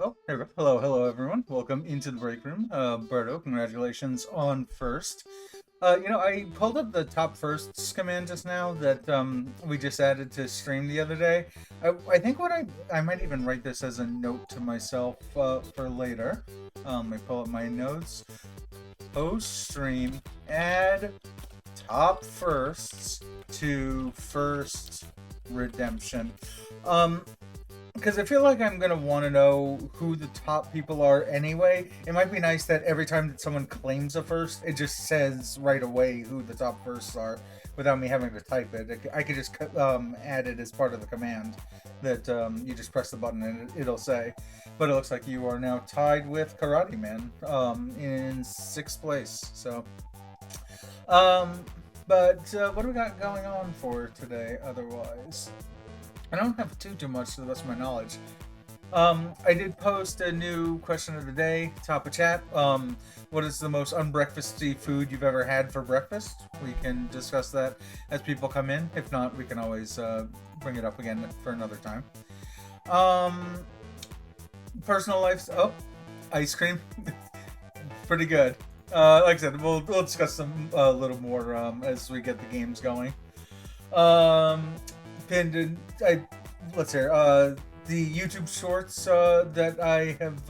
Oh, there we go. Hello, everyone. Welcome into the break room. Berto, congratulations on first. I pulled up the top firsts command just now that we just added to stream the other day. I think I might even write this as a note to myself for later. Let me pull up my notes. Post stream, add top firsts to first redemption. because I feel like I'm gonna want to know who the top people are anyway. It might be nice that every time that someone claims a first, it just says right away who the top firsts are without me having to type it. I could just add it as part of the command that you just press the button and it'll say. But it looks like you are now tied with Karate Man in 6th place. So, but what do we got going on for today otherwise? I don't have too much to the best of my knowledge. I did post a new question of the day, top of chat. What is the most unbreakfasty food you've ever had for breakfast? We can discuss that as people come in. If not, we can always bring it up again for another time. Personal life. Oh, ice cream. Pretty good. Like I said, we'll discuss some a little more as we get the games going. Let's hear the YouTube shorts that I have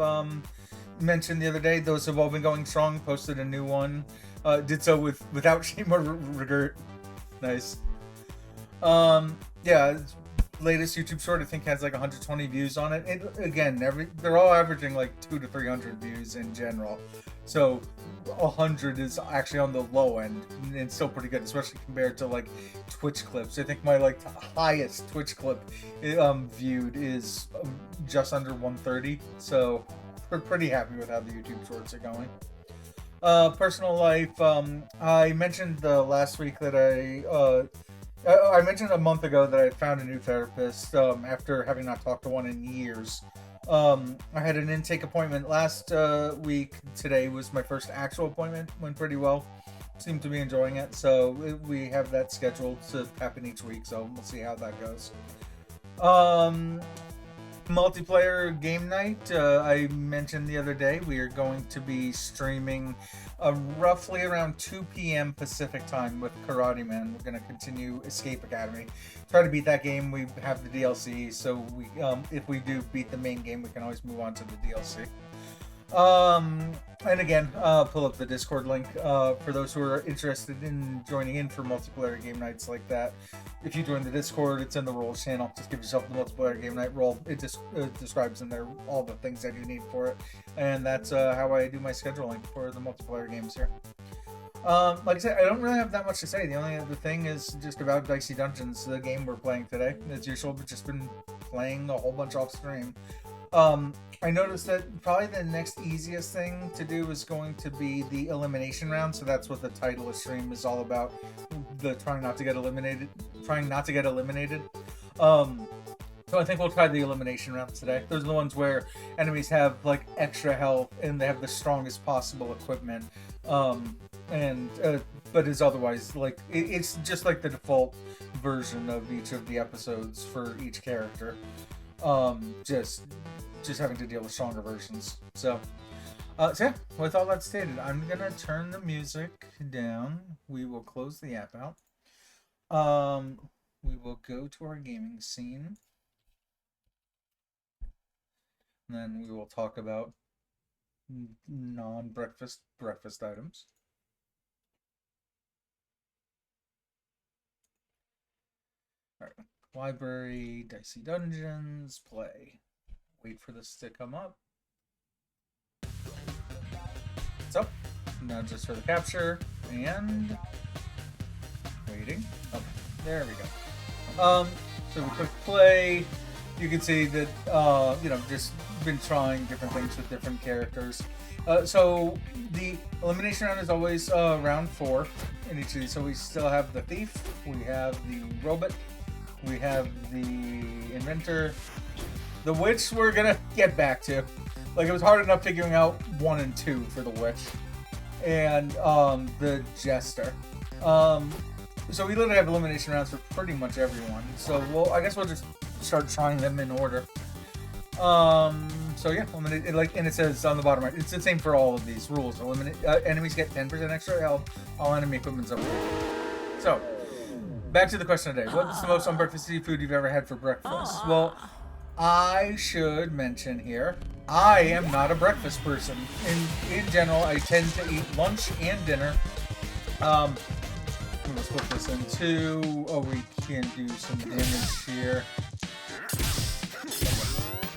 mentioned the other day. Those have all been going strong. Posted a new one. Did so without shame or regret. Nice. Yeah. Latest YouTube short I think has like 120 views on it. And again, they're all averaging like 200 to 300 views in general. So 100 is actually on the low end and still pretty good, especially compared to like Twitch clips. I think my like highest Twitch clip viewed is just under 130. So we're pretty happy with how the YouTube shorts are going. Personal life. I mentioned last week that I mentioned a month ago that I found a new therapist after having not talked to one in years. I had an intake appointment last week. Today was my first actual appointment. Went pretty well. Seemed to be enjoying it. So we have that scheduled to happen each week. So we'll see how that goes. Multiplayer game night. I mentioned the other day we are going to be streaming roughly around 2 p.m. Pacific time with Karate Man. We're going to continue Escape Academy. Try to beat that game. We have the DLC, so if we do beat the main game, we can always move on to the DLC. And again, pull up the Discord link for those who are interested in joining in for multiplayer game nights like that. If you join the Discord, it's in the roles channel. Just give yourself the multiplayer game night role. It just describes in there all the things that you need for it. And that's how I do my scheduling for the multiplayer games here. Like I said, I don't really have that much to say. The only other thing is just about Dicey Dungeons, the game we're playing today. As usual, we've just been playing a whole bunch off stream. I noticed that probably the next easiest thing to do is going to be the elimination round. So that's what the title of stream is all about. The trying not to get eliminated. So I think we'll try the elimination round today. Those are the ones where enemies have like extra health and they have the strongest possible equipment. But is otherwise like it's just like the default version of each of the episodes for each character. Just having to deal with stronger versions. So yeah, with all that stated, I'm gonna turn the music down. We will close the app out. We will go to our gaming scene. And then we will talk about non-breakfast items. All right. Library, Dicey Dungeons, play. Wait for this to come up. So, now just for the capture, and waiting. Okay, there we go. So we click play. You can see that, just been trying different things with different characters. So the elimination round is always round 4 in each of these. So we still have the thief, we have the robot, we have the inventor, the witch we're gonna get back to. Like, it was hard enough figuring out 1 and 2 for the witch, and the jester. So we literally have elimination rounds for pretty much everyone. So I guess we'll just start trying them in order. So yeah, and it says on the bottom right, it's the same for all of these rules. Enemies get 10% extra health. All enemy equipment's upgraded. So back to the question today. What's the most unbreakfasty food you've ever had for breakfast? Well, I should mention here, I am not a breakfast person. In general, I tend to eat lunch and dinner. Let's put this in 2. Oh, we can do some damage here.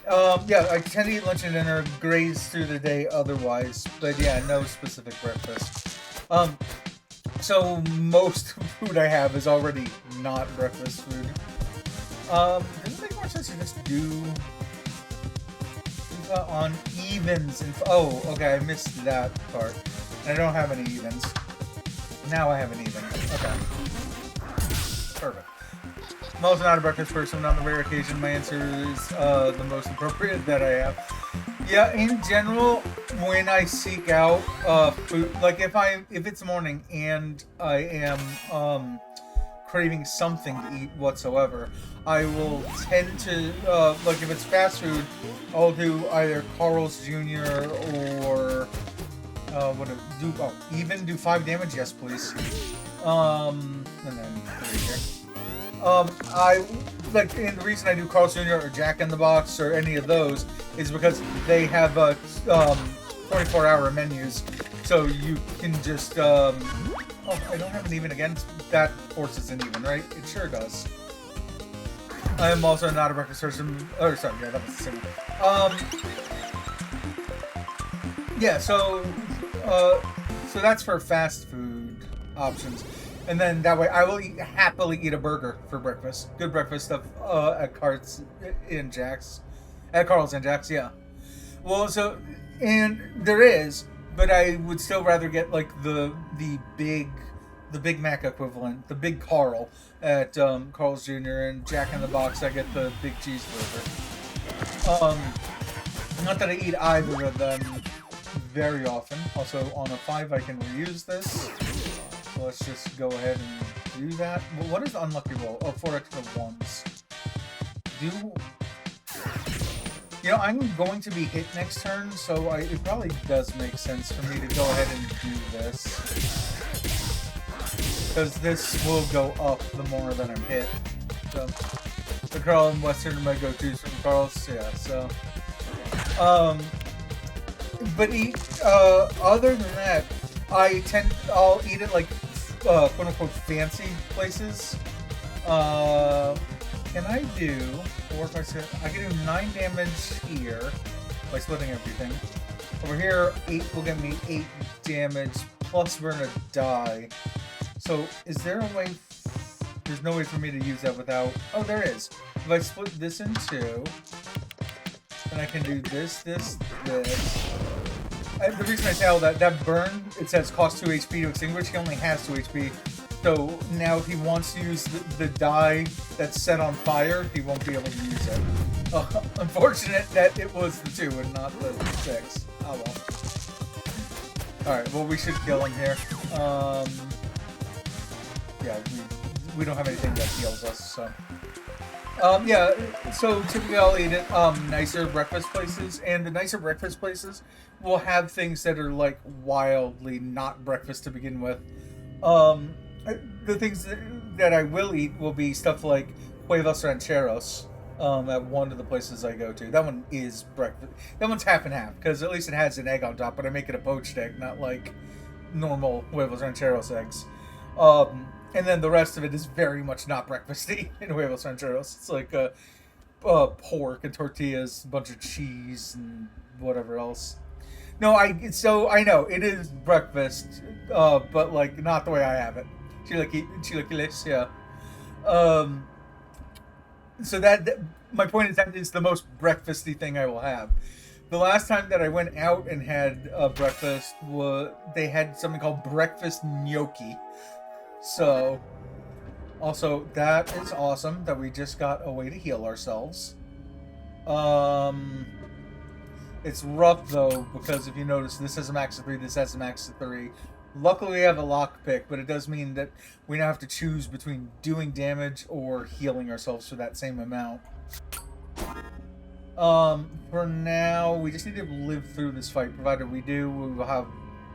Yeah, I tend to eat lunch and dinner, graze through the day otherwise, but yeah, no specific breakfast. So most food I have is already not breakfast food. Does it make more sense to just do on evens? Oh, okay, I missed that part. I don't have any evens. Now I have an even. Okay. Perfect. I'm also not a breakfast person. On the rare occasion, my answer is the most appropriate that I have. Yeah, in general, when I seek out food, like if it's morning and I am craving something to eat whatsoever, I will tend to like if it's fast food, I'll do either Carl's Jr. or even do 5 damage, yes please. And then 3 here. I like, and the reason I do Carl's Jr. or Jack in the Box or any of those is because they have 24-hour menus, so you can just oh, I don't have an even again. That forces an even, right? It sure does. I am also not a breakfast person. Oh, sorry, yeah, that was the same one. Yeah, so that's for fast food options. And then that way I will happily eat a burger for breakfast. Good breakfast stuff at Carl's and Jack's. At Carl's and Jack's, yeah. Well, so, and there is, but I would still rather get like the Big Mac equivalent, the Big Carl at Carl's Jr. and Jack in the Box. I get the big cheeseburger. Not that I eat either of them very often. Also, on a 5 I can reuse this. So let's just go ahead and do that. Well, what is the unlucky roll? Oh, 4 extra 1s. You know, I'm going to be hit next turn, so it probably does make sense for me to go ahead and do this. Because this will go up the more that I'm hit. So, the Carl and Western are my go-tos from Carl's, yeah, so. But other than that, I'll eat it like quote-unquote fancy places. Can I do 4, 5, 6? I can do 9 damage here by splitting everything. Over here, 8 will get me 8 damage plus burn a die. So is there a way? There's no way for me to use that without. Oh, there is. If I split this in 2, then I can do this, this, this. The reason I say all that burn, it says cost 2 HP to extinguish. He only has 2 HP. So now if he wants to use the die that's set on fire, he won't be able to use it. Unfortunate that it was the 2 and not the 6. Oh well. Alright, well we should kill him here. Yeah, we don't have anything that heals us, so. Yeah, so typically I'll eat at nicer breakfast places, and the nicer breakfast places will have things that are like wildly not breakfast to begin with. The things that I will eat will be stuff like huevos rancheros at one of the places I go to. That one is breakfast. That one's half and half, because at least it has an egg on top, but I make it a poached egg, not like normal huevos rancheros eggs. And then the rest of it is very much not breakfasty in huevos rancheros. It's like pork and tortillas, a bunch of cheese and whatever else. No, I know it is breakfast, but like not the way I have it. Chilaquiles, yeah. So that my point is that is the most breakfasty thing I will have. The last time that I went out and had breakfast, they had something called breakfast gnocchi. So, also that is awesome that we just got a way to heal ourselves. It's rough though, because if you notice, this has a max of 3, this has a max of 3. Luckily we have a lockpick, but it does mean that we now have to choose between doing damage or healing ourselves for that same amount. For now, we just need to live through this fight. Provided we do, we will have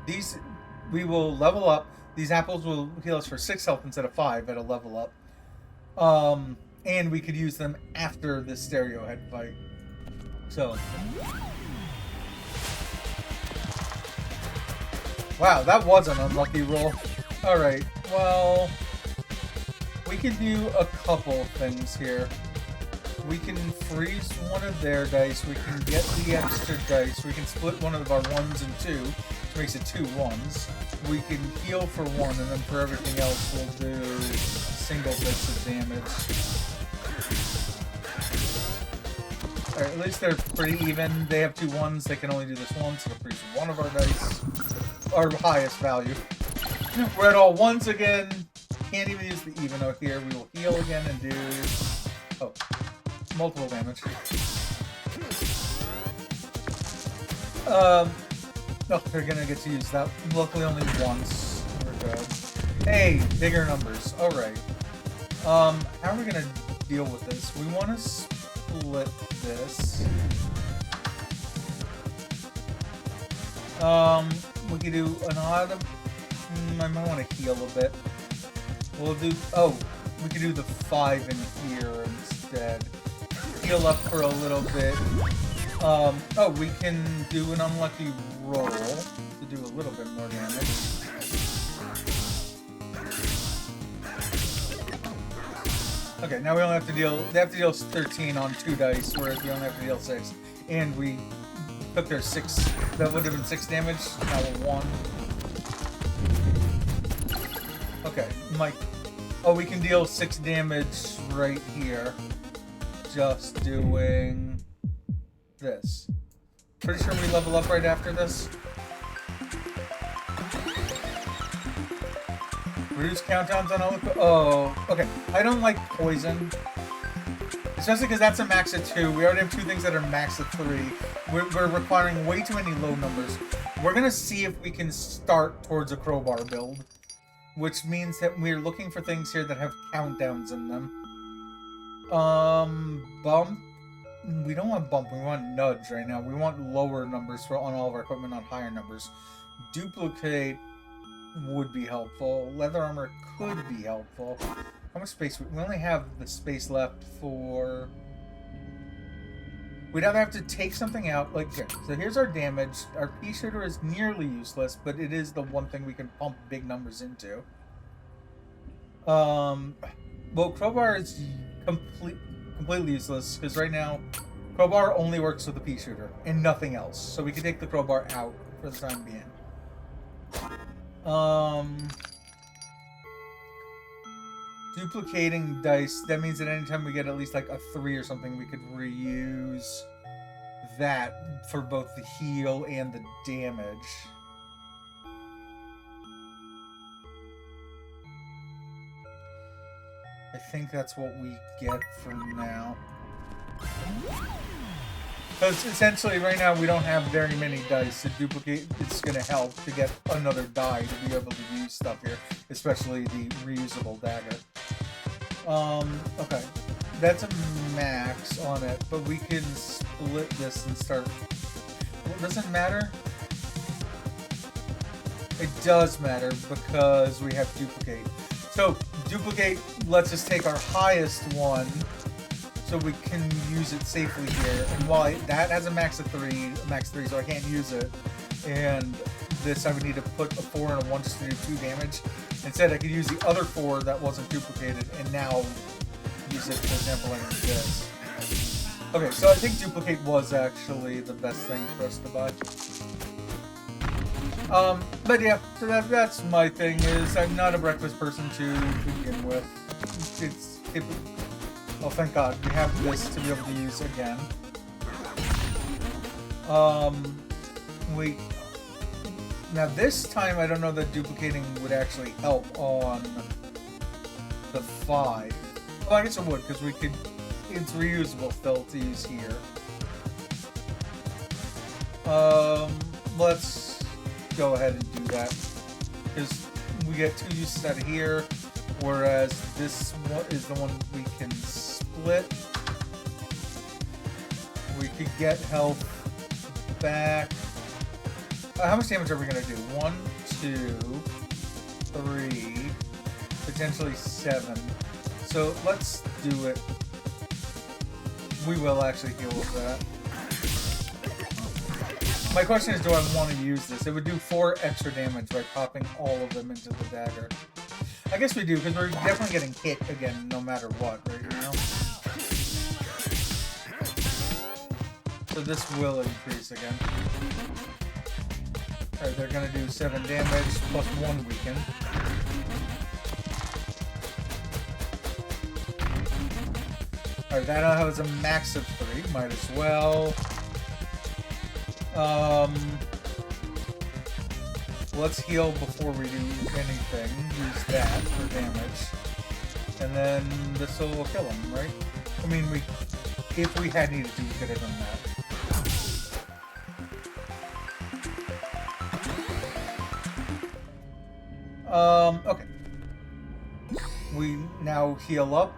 these. We will level up. These apples will heal us for 6 health instead of 5 at a level up. And we could use them after this stereo head fight. So. Wow, that was an unlucky roll. Alright, well, we can do a couple things here. We can freeze one of their dice. We can get the extra dice. We can split one of our 1s in 2, which makes it 2 1s. We can heal for 1, and then for everything else, we'll do single bits of damage. Alright, at least they're pretty even. They have 2 1s. They can only do this once. So we'll freeze one of our dice. Our highest value. We're at all 1s again. Can't even use the even out here. We will heal again and do... Oh. Multiple damage. No, they're gonna get to use that. Luckily only once. We're good. Hey, bigger numbers. Alright. How are we gonna deal with this? We wanna split this. We could do an odd... I might want to heal a bit. We'll do... Oh, we could do the 5 in here instead. Heal up for a little bit. Oh, we can do an unlucky roll to do a little bit more damage. Okay, now we only have to deal... They have to deal 13 on 2 dice, whereas we only have to deal 6. And we took their 6... That would have been 6 damage. Now we're 1. Okay, Mike. Oh, we can deal 6 damage right here. Just doing this. Pretty sure we level up right after this. Reduce countdowns on all the... Oh, okay. I don't like poison. Especially because that's a max of 2. We already have 2 things that are max of 3. We're requiring way too many low numbers. We're going to see if we can start towards a crowbar build. Which means that we're looking for things here that have countdowns in them. Bump. We don't want bump, we want nudge right now. We want lower numbers on all of our equipment, not higher numbers. Duplicate would be helpful. Leather armor could be helpful. How much space? We only have the space left for... We'd either have to take something out, like, okay, so here's our damage. Our pea shooter is nearly useless, but it is the one thing we can pump big numbers into. Well, crowbar is completely useless, because right now, crowbar only works with the pea shooter, and nothing else. So we can take the crowbar out for the time being. Duplicating dice, that means that anytime we get at least like a 3 or something, we could reuse that for both the heal and the damage. I think that's what we get for now. Because essentially right now we don't have very many dice to duplicate. It's going to help to get another die to be able to use stuff here, especially the reusable dagger. Okay. That's a max on it, but we can split this and start... Well, does it matter? It does matter because we have duplicate. So, duplicate lets us take our highest one so we can use it safely here. And while that has a max of 3, so I can't use it. And this I would need to put a 4 and a 1 just to do 2 damage. Instead, I could use the other 4 that wasn't duplicated and now use it, for example, like this. Okay, so I think duplicate was actually the best thing for us to buy. But yeah, so that's my thing, is I'm not a breakfast person to begin with. Oh, thank God, we have this to be able to use again. Now this time I don't know that duplicating would actually help on the 5. Well, I guess it would, because it's reusable still to use here. Let's go ahead and do that, because we get 2 uses out of here, whereas this one is the one we can split. We could get health back. How much damage are we going to do? 1, 2, 3, potentially 7. So let's do it. We will actually heal with that. My question is, do I want to use this? It would do 4 extra damage by popping all of them into the dagger. I guess we do, because we're definitely getting hit again no matter what right now. so this will increase again. Alright, they're gonna do 7 damage plus 1 weaken. Alright, that now has a max of 3. Might as well. Let's heal before we do anything. Use that for damage. And then this will kill him, right? I mean, if we had needed to, we could have done that. Okay. We now heal up.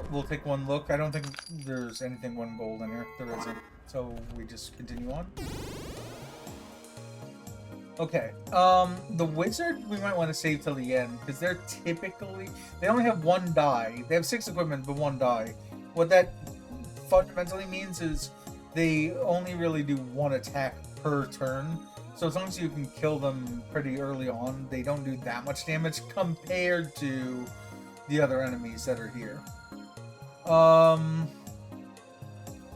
We'll take one look. I don't think there's anything 1 gold in here. There isn't. So we just continue on. Okay. The wizard we might want to save till the end because they're typically they only have 1 die. They have 6 equipment but 1 die. What that fundamentally means is they only really do 1 attack per turn. So as long as you can kill them pretty early on, they don't do that much damage compared to the other enemies that are here.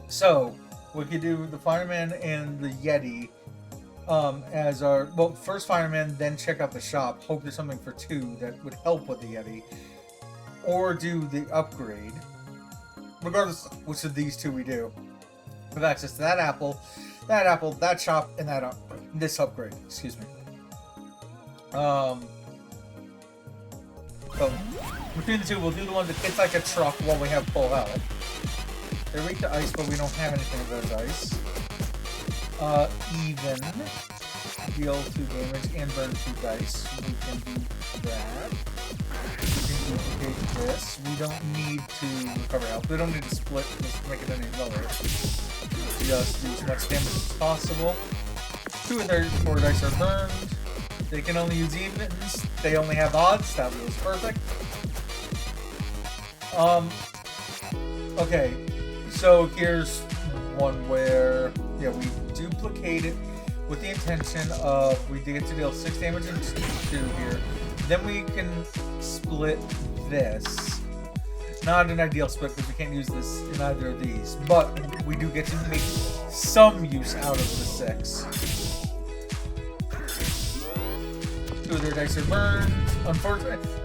So we could do the fireman and the yeti as our first fireman, then check out the shop. Hope there's something for 2 that would help with the yeti, or do the upgrade. Regardless of which of these 2 we do, we have access to that apple, that shop, and this upgrade. Excuse me. So between the 2, we'll do the one that hits like a truck while we have full health. They're weak to ice, but we don't have anything of those ice. Even. Deal 2 damage and burn 2 dice. We can do that. We can duplicate this. We don't need to recover health. We don't need to split this to make it any lower. Just do as much damage as possible. 2 of their 4 dice are burned. They can only use evens. They only have odds. That was perfect. Okay. So here's one where, yeah, we duplicate it with the intention of we get to deal 6 damage in 2 here. Then we can split this. Not an ideal split because we can't use this in either of these, but we do get to make some use out of the 6. 2 of their dice are burned.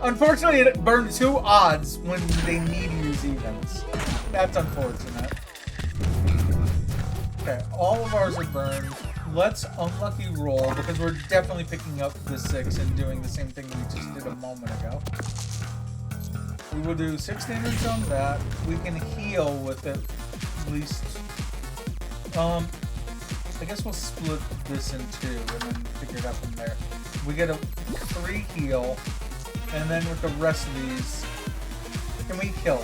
Unfortunately, it burned 2 odds when they need to use evens. That's unfortunate. Okay, all of ours are burned. Let's unlucky roll because we're definitely picking up the 6 and doing the same thing we just did a moment ago. We will do 6 damage on that. We can heal with it, at least. I guess we'll split this in 2 and then figure it out from there. We get a 3 heal, and then with the rest of these, can we kill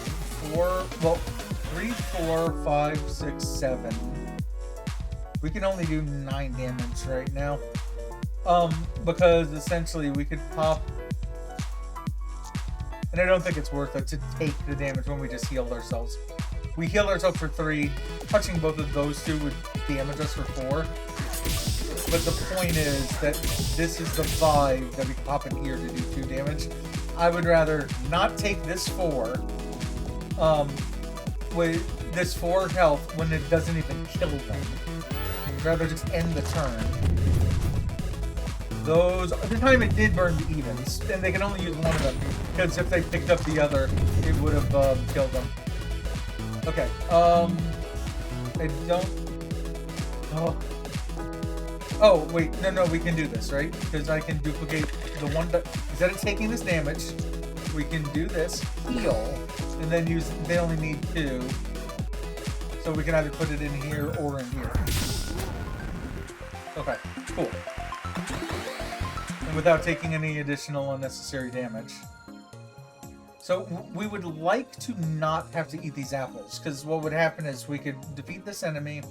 4? Well, 3, 4, 5, 6, 7. We can only do 9 damage right now. Because essentially we could pop. And I don't think it's worth it to take the damage when we just healed ourselves. We healed ourselves for 3. Touching both of those 2 would damage us for 4. But the point is that this is the 5 that we pop in here to do 2 damage. I would rather not take this 4. With this 4 health when it doesn't even kill them. I'd rather just end the turn. This time it did burn the evens, and they can only use one of them, because if they picked up the other, it would have killed them. Okay, I don't... Oh, wait, no, we can do this, right? Because I can duplicate the one that... Instead of taking this damage, we can do this, heal, and then use... They only need 2. So we can either put it in here or in here. Okay, cool. And without taking any additional unnecessary damage. So we would like to not have to eat these apples, because what would happen is we could defeat this enemy,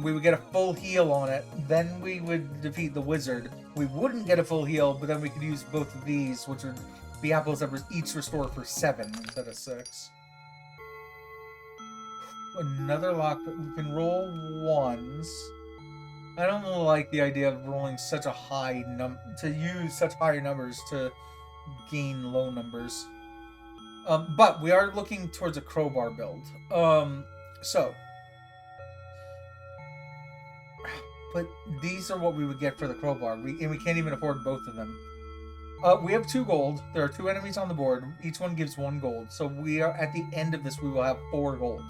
we would get a full heal on it, then we would defeat the wizard. We wouldn't get a full heal, but then we could use both of these, which would be apples that were each restore for 7 instead of 6. Another lock, but we can roll 1s. I don't like the idea of rolling such a high to use such high numbers to gain low numbers. But we are looking towards a crowbar build. So But these are what we would get for the crowbar. And we can't even afford both of them. We have 2 gold. There are 2 enemies on the board. Each one gives 1 gold. So we are at the end of this, we will have 4 gold.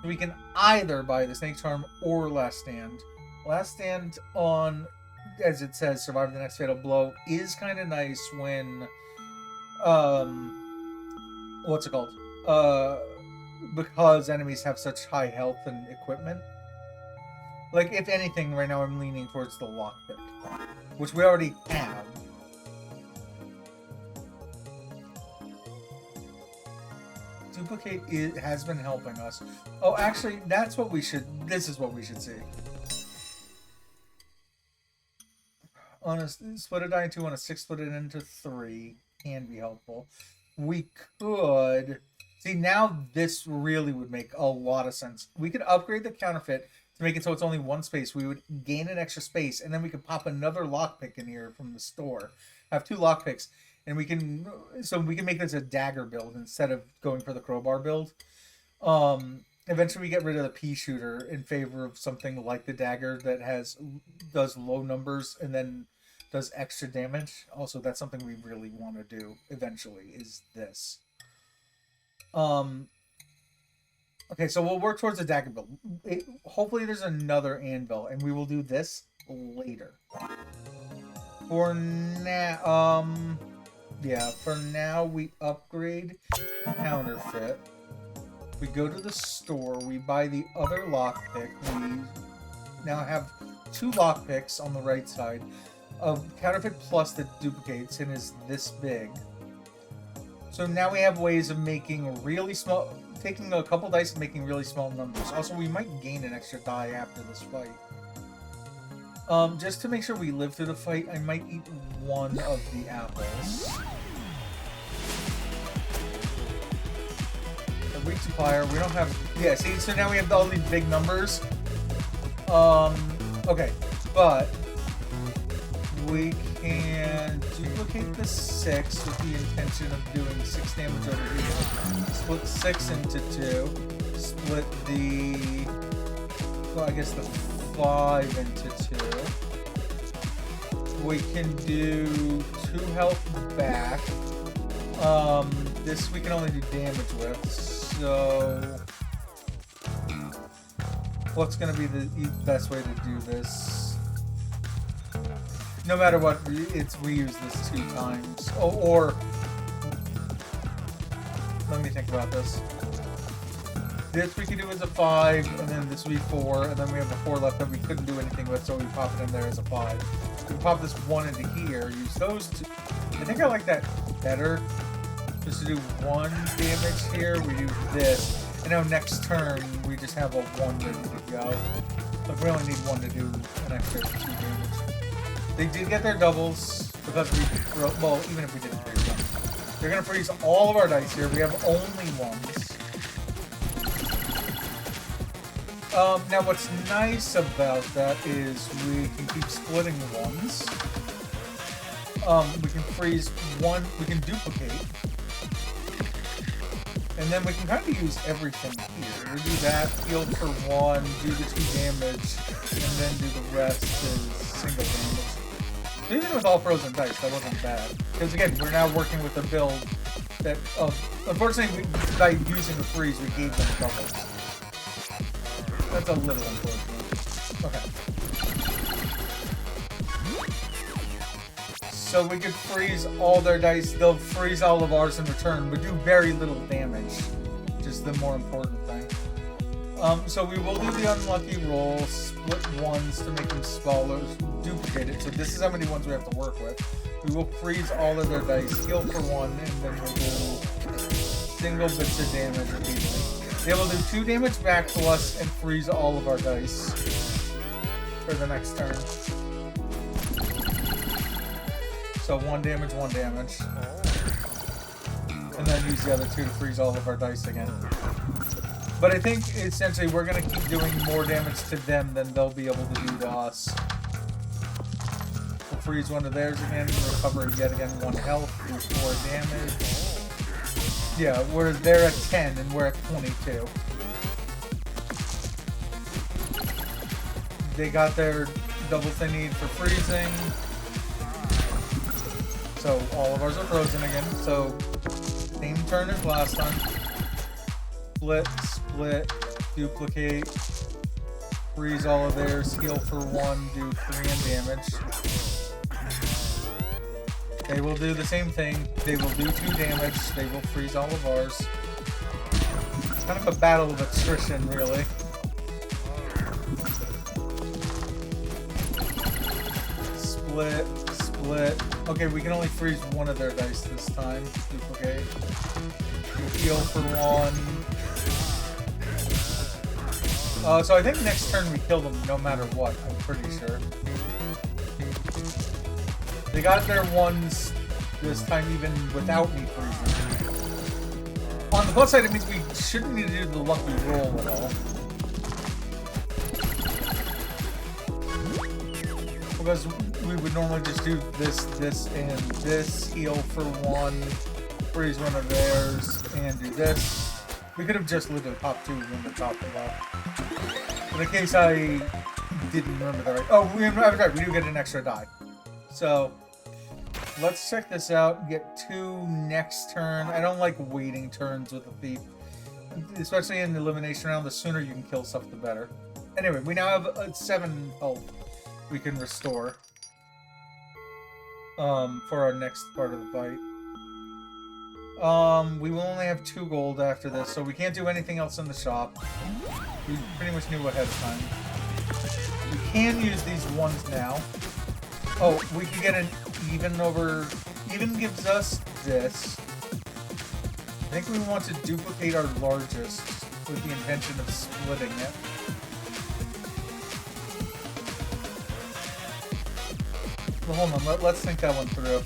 So we can either buy the Snake Charm or Last Stand. Last Stand on, as it says, survive the next fatal blow is kind of nice when, what's it called? Because enemies have such high health and equipment. Like, if anything, right now I'm leaning towards the lockpick, which we already have. Duplicate has been helping us. Oh, actually, that's what we should... This is what we should see. On a split a die in 2, on a 6 split it into 3 can be helpful. We could... See, now this really would make a lot of sense. We could upgrade the counterfeit to make it so it's only 1 space. We would gain an extra space, and then we could pop another lockpick in here from the store. Have 2 lockpicks. And we can make this a dagger build instead of going for the crowbar build. Eventually we get rid of the pea shooter in favor of something like the dagger that does low numbers and then does extra damage. Also, that's something we really want to do eventually, is this. Okay, so we'll work towards the dagger build. Hopefully there's another anvil, and we will do this later. For now, yeah, for now we upgrade counterfeit. We go to the store, we buy the other lockpick. We now have 2 lockpicks on the right side of counterfeit plus that duplicates and is this big. So now we have ways of making really small, taking a couple dice and making really small numbers. Also, we might gain an extra die after this fight. Just to make sure we live through the fight, I might eat 1 of the apples. A weak supplier, we don't have... Yeah, see, so now we have all these big numbers. Okay, but we can duplicate the 6 with the intention of doing 6 damage over here. Split 6 into 2. Split the... Well, I guess the 5 into 2. We can do 2 health back. This we can only do damage with, so... What's gonna be the best way to do this? No matter what, we use this 2 times. Oh, or... Let me think about this. This we can do as a 5, and then this will be 4, and then we have a 4 left that we couldn't do anything with, so we pop it in there as a 5. We pop this 1 into here, use those 2. I think I like that better. Just to do 1 damage here, we do this. And now next turn, we just have a 1 ready to go. But we only need 1 to do an extra 2 damage. They did get their doubles, because we... Well, even if we didn't freeze them. They're going to freeze all of our dice here. We have only 1s. Now what's nice about that is we can keep splitting 1s. We can freeze 1, we can duplicate. And then we can kind of use everything here. We do that, heal for 1, do the 2 damage, and then do the rest as single damage. Even with all frozen dice, that wasn't bad. Because again, we're now working with a build that, unfortunately, by using the freeze, we gave them doubles. That's a little unfortunate. Okay. So we could freeze all their dice. They'll freeze all of ours in return, but do very little damage. Which is the more important thing. So we will do the unlucky roll, split 1s to make them smaller, duplicate it. So this is how many 1s we have to work with. We will freeze all of their dice, heal for 1, and then we'll do single bits of damage repeatedly. They will do 2 damage back to us and freeze all of our dice for the next turn. So 1 damage, 1 damage. And then use the other 2 to freeze all of our dice again. But I think essentially we're going to keep doing more damage to them than they'll be able to do to us. We'll freeze 1 of theirs again, recover yet again 1 health, do 4 damage. Yeah, they're at 10 and we're at 22. they got their doubles they need for freezing. So all of ours are frozen again. So same turn as last time. Split, split, duplicate, freeze all of theirs, heal for 1, do 3 in damage. They will do the same thing. They will do 2 damage. They will freeze all of ours. It's kind of a battle of attrition, really. Split, split. Okay, we can only freeze one of their dice this time. Duplicate. Heal for 1. So I think next turn we kill them no matter what, I'm pretty sure. They got their 1s this time even without me freezing. On the plus side, it means we shouldn't need to do the lucky roll at all. Because we would normally just do this, this, and this, heal for 1, freeze one of theirs, and do this. We could have just lived the top 2 in the top left. In the case I didn't remember that right. Oh, we do get an extra die. So, let's check this out. Get 2 next turn. I don't like waiting turns with a thief. Especially in the elimination round, the sooner you can kill stuff, the better. Anyway, we now have 7 health we can restore. For our next part of the fight. We will only have 2 gold after this, so we can't do anything else in the shop. We pretty much knew ahead of time. We can use these ones now. Oh, we could get an even over... Even gives us this. I think we want to duplicate our largest with the intention of splitting it. Well, hold on, let's think that one through.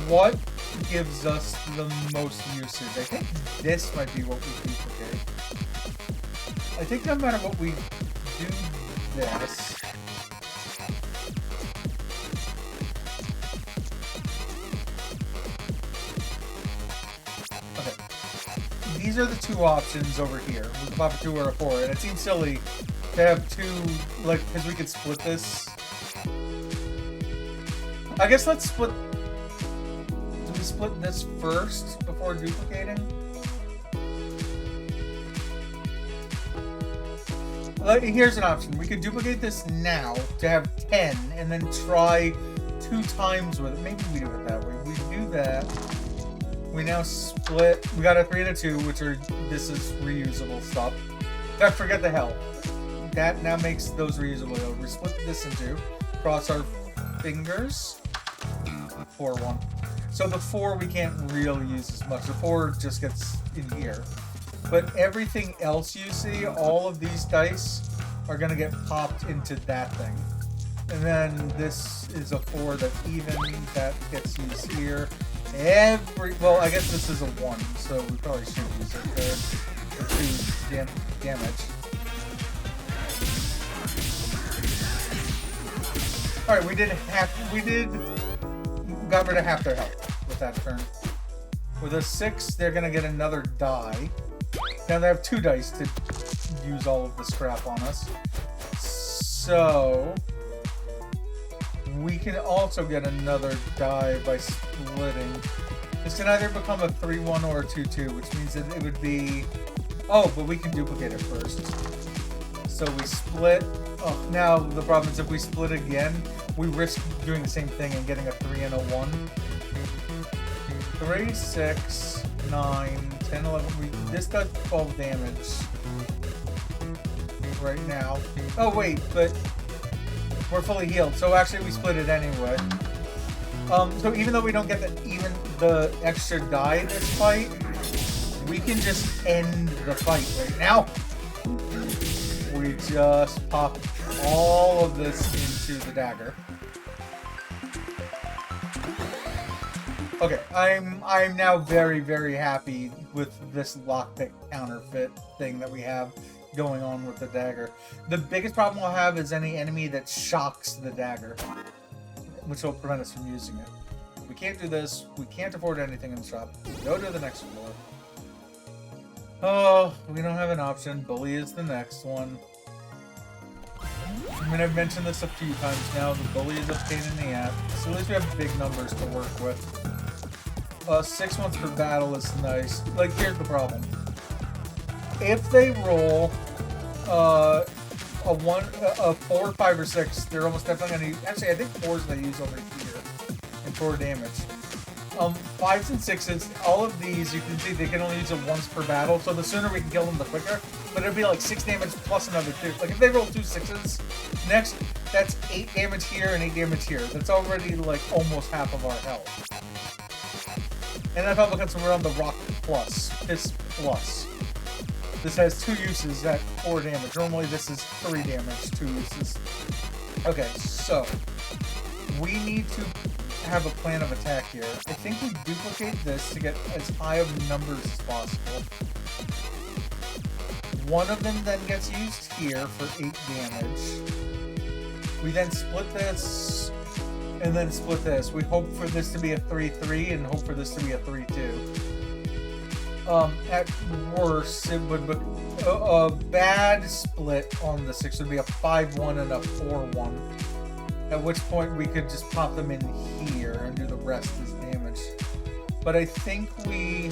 What gives us the most usage? I think this might be what we duplicate. I think no matter what we do this. Okay. These are the 2 options over here. We can pop a 2 or a 4, and it seems silly to have 2, like, because we could split this. I guess let's split... Do we split this first before duplicating? Here's an option. We could duplicate this now to have 10 and then try 2 times with it. Maybe we do it that way. We do that. We now split. We got a 3 and a 2, which are... This is reusable stuff. Forget the hell. That now makes those reusable. We split this in 2. Cross our fingers. 4-1. So the 4 we can't really use as much. The 4 just gets in here. But everything else you see, all of these dice are going to get popped into that thing. And then this is a 4 that's even. That gets used here. Well, I guess this is a 1, so we probably should use it there for 2 damage. Alright, got rid of half their health with that turn. With a 6, they're gonna get another die. Now they have 2 dice to use all of the scrap on us. So we can also get another die by splitting. This can either become a 3-1 or a 2-2, which means that it would be... Oh, but we can duplicate it first. So we split. Oh, now the problem is if we split again, we risk doing the same thing and getting a 3 and a 1. 3, 6, 9, 10, 11. This does 12 damage right now. Oh wait, but we're fully healed. So actually we split it anyway. So even though we don't get the extra die this fight, we can just end the fight right now. We just pop all of this into the dagger. Okay, I'm now very, very happy with this lockpick counterfeit thing that we have going on with the dagger. The biggest problem we'll have is any enemy that shocks the dagger, which will prevent us from using it. We can't do this. We can't afford anything in the shop. Go to the next floor. Oh, we don't have an option. Bully is the next one. I mean, I've mentioned this a few times now. The bully is a pain in the ass. So at least we have big numbers to work with. 6 months per battle is nice. Like, here's the problem. If they roll a 4, 5, or 6, they're almost definitely going to use... Actually, I think 4s they use over here. And 4 damage. 5s and 6s, all of these, you can see they can only use it once per battle, so the sooner we can kill them, the quicker. But it'll be like 6 damage plus another 2. Like, if they roll 2 6s, next, that's 8 damage here and 8 damage here. That's already, like, almost half of our health. And that help because we're on the Rock Plus. Piss Plus. This has 2 uses at 4 damage. Normally this is 3 damage, 2 uses. Okay, so we need to have a plan of attack here. I think we duplicate this to get as high of numbers as possible. One of them then gets used here for 8 damage. We then split this, and then split this. We hope for this to be a 3-3, and hope for this to be a 3-2. At worst, it would be a bad split on the 6 would be a 5-1 and a 4-1. At which point we could just pop them in here and do the rest as damage. But I think we...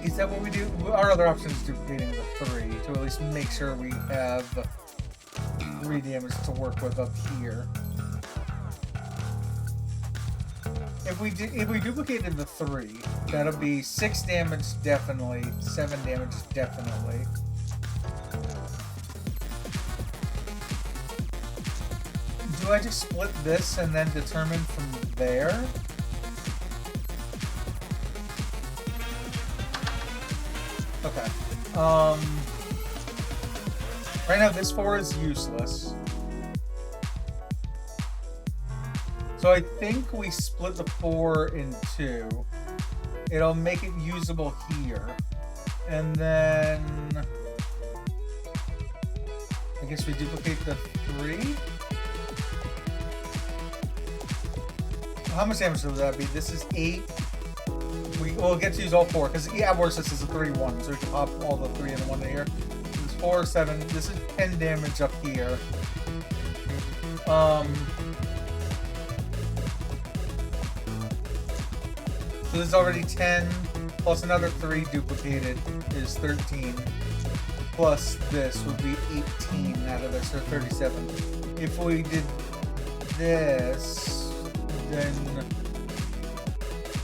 Is that what we do? Our other option is duplicating the 3 to at least make sure we have 3 damage to work with up here. If we duplicated the 3, that'll be 6 damage definitely, 7 damage definitely. Do I just split this and then determine from there? Okay. Right now this 4 is useless. So I think we split the 4 in 2. It'll make it usable here. And then... I guess we duplicate the 3? How much damage would that be? This is 8. We'll get to use all 4, because yeah, worse, this is a 3-1, so we can pop all the 3 in 1 here. This is 4, 7. This is 10 damage up here. So this is already 10, plus another 3 duplicated is 13. Plus this would be 18 out of this, or 37. If we did this... Then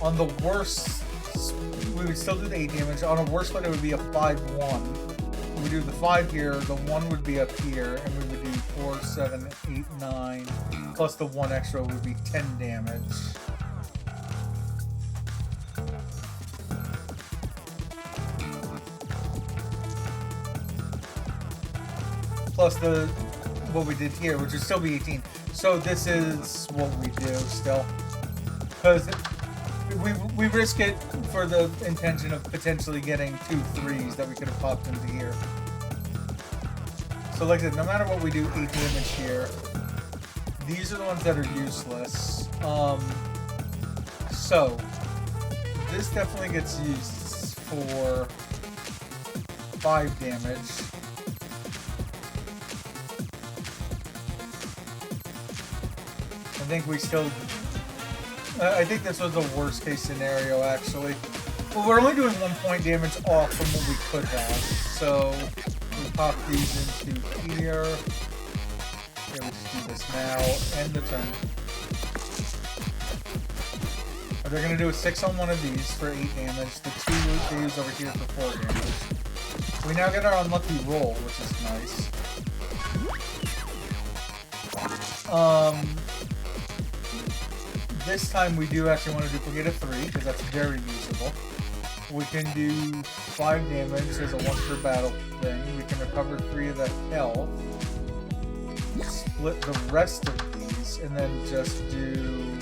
on the worst, we would still do the 8 damage. On a worst split, it would be a 5-1. We would do the 5 here, the 1 would be up here, and we would do 4, 7, 8, 9, plus the 1 extra would be 10 damage. Plus what we did here, which would still be 18. So this is what we do still, because we risk it for the intention of potentially getting 2 3s that we could have popped into here. So like I said, no matter what we do, 8 damage here. These are the ones that are useless. So this definitely gets used for 5 damage. I think we still... I think this was the worst case scenario, actually. Well, we're only doing 1 point damage off from what we could have. So, we pop these into here. Okay, we just do this now. End the turn. They're going to do a 6 on one of these for 8 damage. The 2 they use over here for 4 damage. We now get our unlucky roll, which is nice. This time we do actually want to duplicate a 3, because that's very usable. We can do 5 damage as a once per battle thing. We can recover 3 of the health. Split the rest of these, and then just do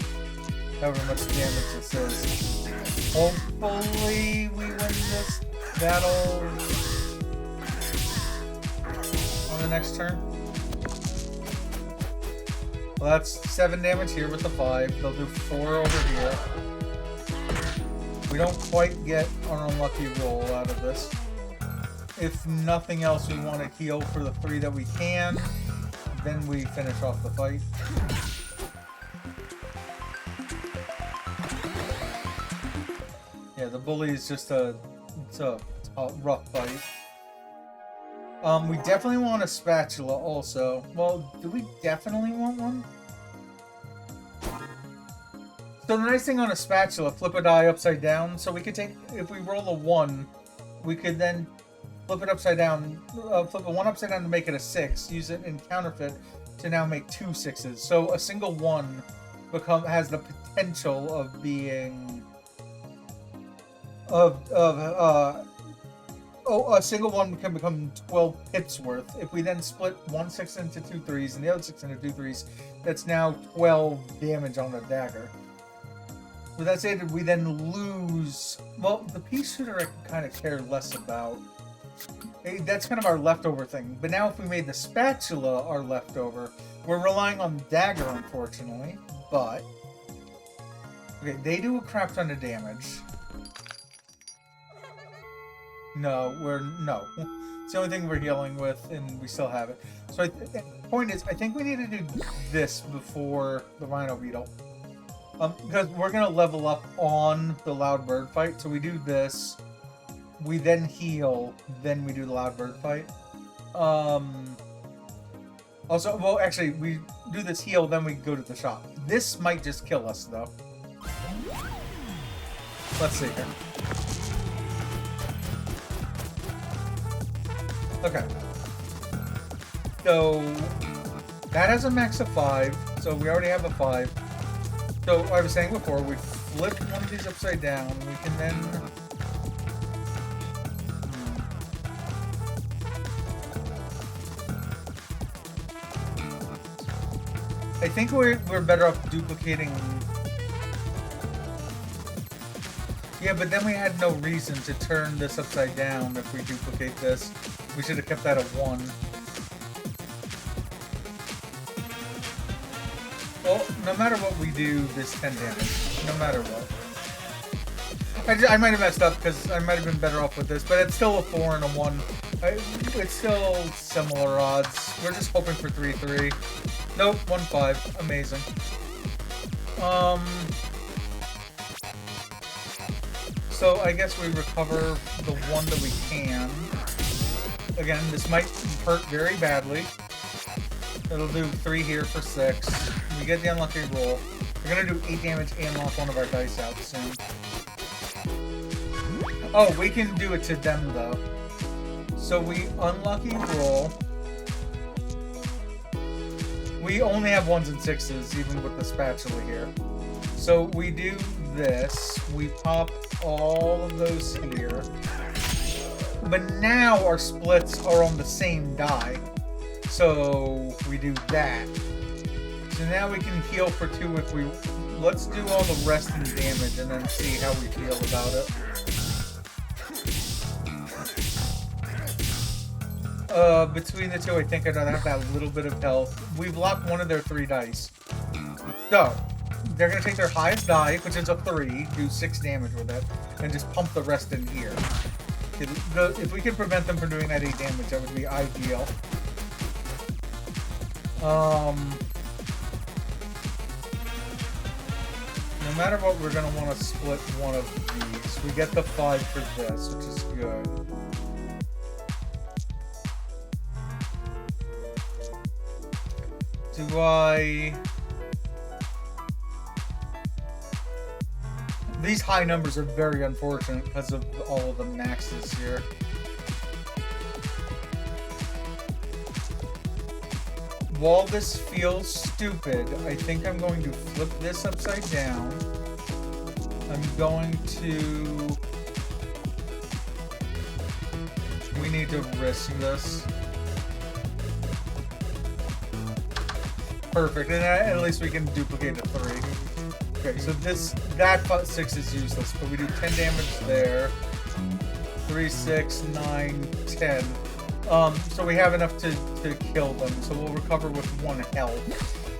however much damage it says. Hopefully we win this battle on the next turn. Well, that's 7 damage here with the 5. They'll do 4 over here. We don't quite get an unlucky roll out of this. if nothing else, we want to heal for the 3 that we can. Then we finish off the fight. Yeah, the bully is just it's a rough fight. We definitely want a spatula also. Well, do we definitely want one? So the nice thing on a spatula, flip a die upside down. So we could take, if we roll a 1, we could then flip it upside down, flip a 1 upside down to make it a 6, use it in counterfeit to now make 2 6s. So a single 1 has the potential of being a single 1 can become 12 hits worth. If we then split 1 6 into 2 3s and the other 6 into 2 3s, that's now 12 damage on a dagger. With that said, we then lose. Well, the pea shooter I can kind of care less about. That's kind of our leftover thing. But now if we made the spatula our leftover, we're relying on the dagger, unfortunately. But okay, they do a crap ton of damage. No. It's the only thing we're healing with, and we still have it. So the point is, I think we need to do this before the Rhino Beetle. Because we're going to level up on the Loud Bird fight. So we do this, we then heal, then we do the Loud Bird fight. Also, well, actually, we do this heal, then we go to the shop. This might just kill us, though. Let's see here. Okay. So that has a max of 5, so we already have a 5. So I was saying before, we flip one of these upside down, we can then I think we're better off duplicating. Yeah, but then we had no reason to turn this upside down if we duplicate this. We should have kept that at 1. Well, no matter what we do, this 10 damage. No matter what. I might have messed up because I might have been better off with this, but it's still a 4 and a 1. It's still similar odds. We're just hoping for 3-3. Nope, 1-5. Amazing. So I guess we recover the 1 that we can. Again, this might hurt very badly. It'll do 3 here for 6. We get the unlucky roll. We're gonna do 8 damage and lock one of our dice out soon. Oh, we can do it to them though. So we unlucky roll. We only have 1s and 6s, even with the spatula here. So we do this. We pop all of those here. But now our splits are on the same die. So we do that. So now we can heal for 2 if we... Let's do all the rest in damage and then see how we feel about it. Between the 2, I think I'd rather have that little bit of health. We've locked one of their 3 dice. So, they're going to take their highest die, which is a 3, do 6 damage with it, and just pump the rest in here. If we can prevent them from doing that 8 damage, that would be ideal. No matter what, we're going to want to split one of these. We get the 5 for this, which is good. Do I... These high numbers are very unfortunate because of all of the maxes here. While this feels stupid, I think I'm going to flip this upside down. I'm going to... We need to risk this. Perfect, and at least we can duplicate a 3. Okay, so that 6 is useless, but we do 10 damage there. 3, 6, 9, 10. So we have enough to kill them, so we'll recover with 1 health,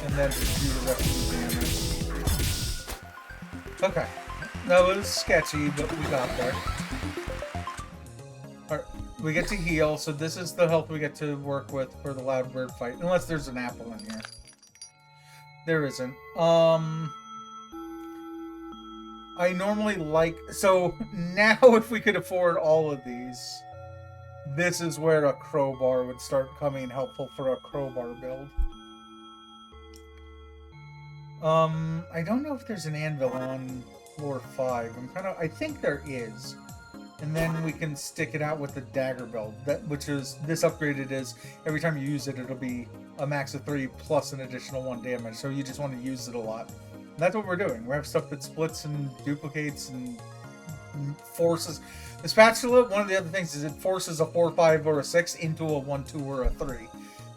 and then do the rest of the damage. Okay, that was sketchy, but we got there. Alright, we get to heal, so this is the health we get to work with for the loud bird fight. Unless there's an apple in here. There isn't. I normally like... So, now if we could afford all of these, this is where a crowbar would start coming helpful for a crowbar build. I don't know if there's an anvil on floor 5. I think there is. And then we can stick it out with the dagger build. Which is, this upgraded is, every time you use it, it'll be a max of 3 plus an additional 1 damage. So you just want to use it a lot. And that's what we're doing. We have stuff that splits and duplicates and forces. The spatula, one of the other things is it forces a 4, 5, or a 6 into a 1, 2, or a 3.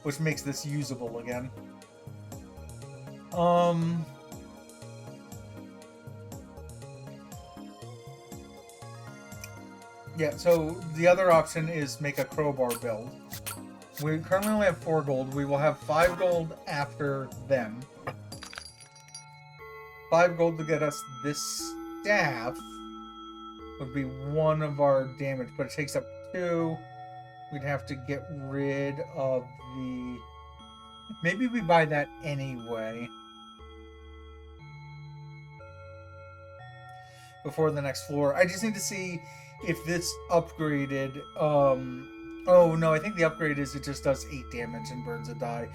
Which makes this usable again. Yeah, so the other option is make a crowbar build. We currently only have 4 gold. We will have 5 gold after them. 5 gold to get us this staff would be 1 of our damage, but it takes up 2. We'd have to get rid of the... Maybe we buy that anyway. Before the next floor. I just need to see if this upgraded... Oh, no, I think the upgrade is it just does 8 damage and burns a die.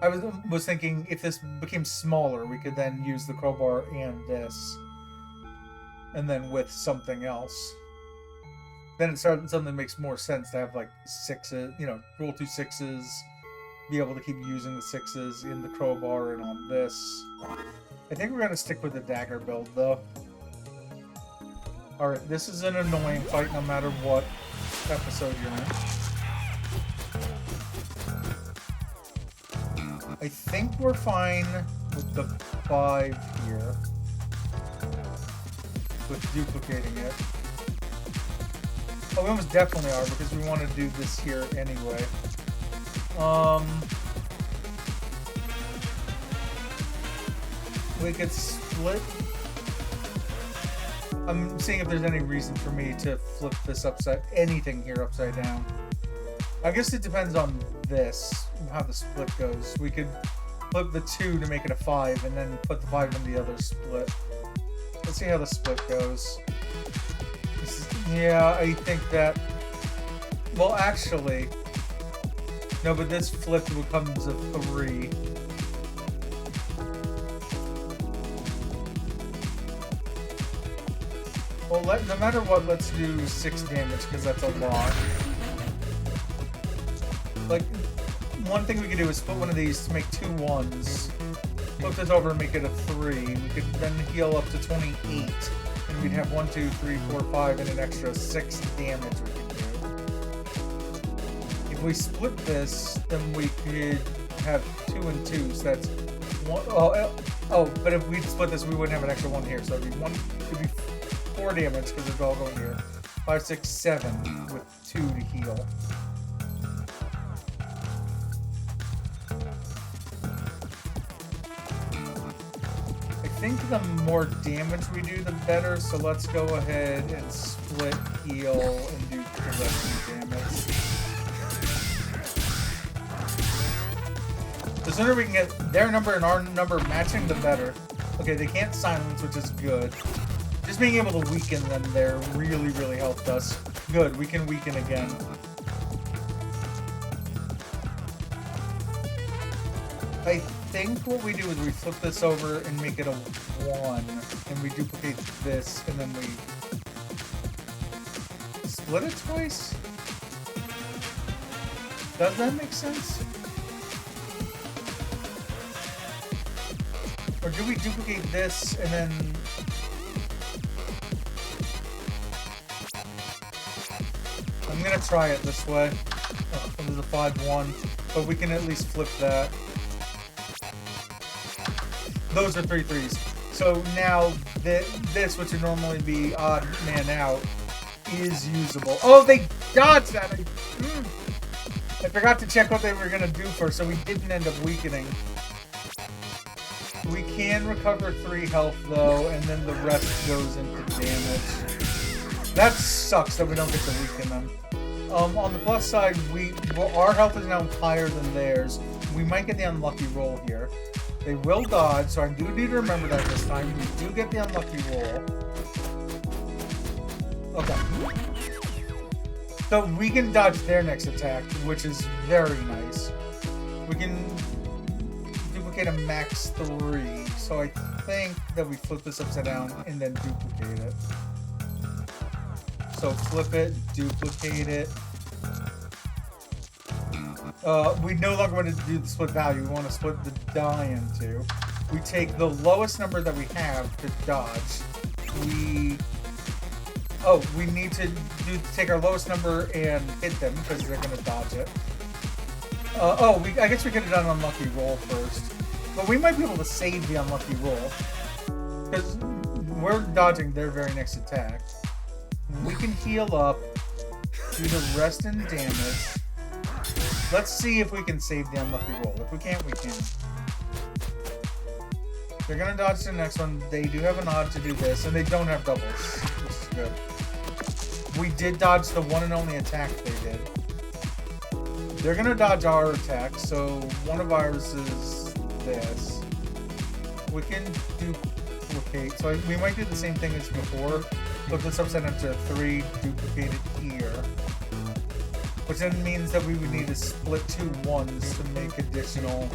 I was thinking if this became smaller, we could then use the crowbar and this. And then with something else. Then it suddenly makes more sense to have, like, 6s, you know, roll 2 6s, be able to keep using the 6s in the crowbar and on this. I think we're going to stick with the dagger build, though. Alright, this is an annoying fight no matter what episode you're in. I think we're fine with the 5 here. With duplicating it. Oh, we almost definitely are because we want to do this here anyway. We could split... I'm seeing if there's any reason for me to flip this anything here upside down. I guess it depends on this, how the split goes. We could flip the 2 to make it a 5, and then put the 5 in the other split. Let's see how the split goes. Yeah, I think that... Well, actually... No, but this flip becomes a 3. Well, no matter what, let's do 6 damage, because that's a lot. Like, one thing we could do is split one of these to make 2 1s. Flip this over and make it a 3. We could then heal up to 28. And we'd have 1, 2, 3, 4, 5, and an extra 6 damage we could do. If we split this, then we could have 2 and 2, so that's 1... Oh, but if we split this, we wouldn't have an extra 1 here, so it'd be 1... It'd be 4 damage, because it's all going here. 5, 6, 7, with 2 to heal. I think the more damage we do, the better, so let's go ahead and split heal and do the rest of the damage. The sooner we can get their number and our number matching, the better. Okay, they can't silence, which is good. Just being able to weaken them there really, really helped us. Good, we can weaken again. I think what we do is we flip this over and make it a 1. And we duplicate this, and then we... split it twice? Does that make sense? Or do we duplicate this, and then... I'm gonna try it this way. Oh, this is a 5-1, but we can at least flip that. Those are 3 3s. So now this, which would normally be odd man out, is usable. Oh, they dodged that! I forgot to check what they were gonna do first, so we didn't end up weakening. We can recover 3 health though, and then the rest goes into damage. That sucks that we don't get to weaken them. On the plus side, our health is now higher than theirs. We might get the unlucky roll here. They will dodge, so I do need to remember that this time. We do get the unlucky roll. Okay. So we can dodge their next attack, which is very nice. We can duplicate a max 3, so I think that we flip this upside down and then duplicate it. So flip it, duplicate it. We no longer want to do the split value, we want to split the die into. We take the lowest number that we have to dodge. We need to take our lowest number and hit them because they're going to dodge it. I guess we could have done an unlucky roll first. But we might be able to save the unlucky roll. Because we're dodging their very next attack. We can heal up, do the rest in damage. Let's see if we can save the unlucky roll. If we can't, we can. They're going to dodge the next one. They do have an odd to do this, and they don't have doubles, which is good. We did dodge the one and only attack they did. They're going to dodge our attack, so one of ours is this. We can duplicate. So we might do the same thing as before. Flip this upside down to 3, duplicate it here. Which then means that we would need to split 2 1s to make additional...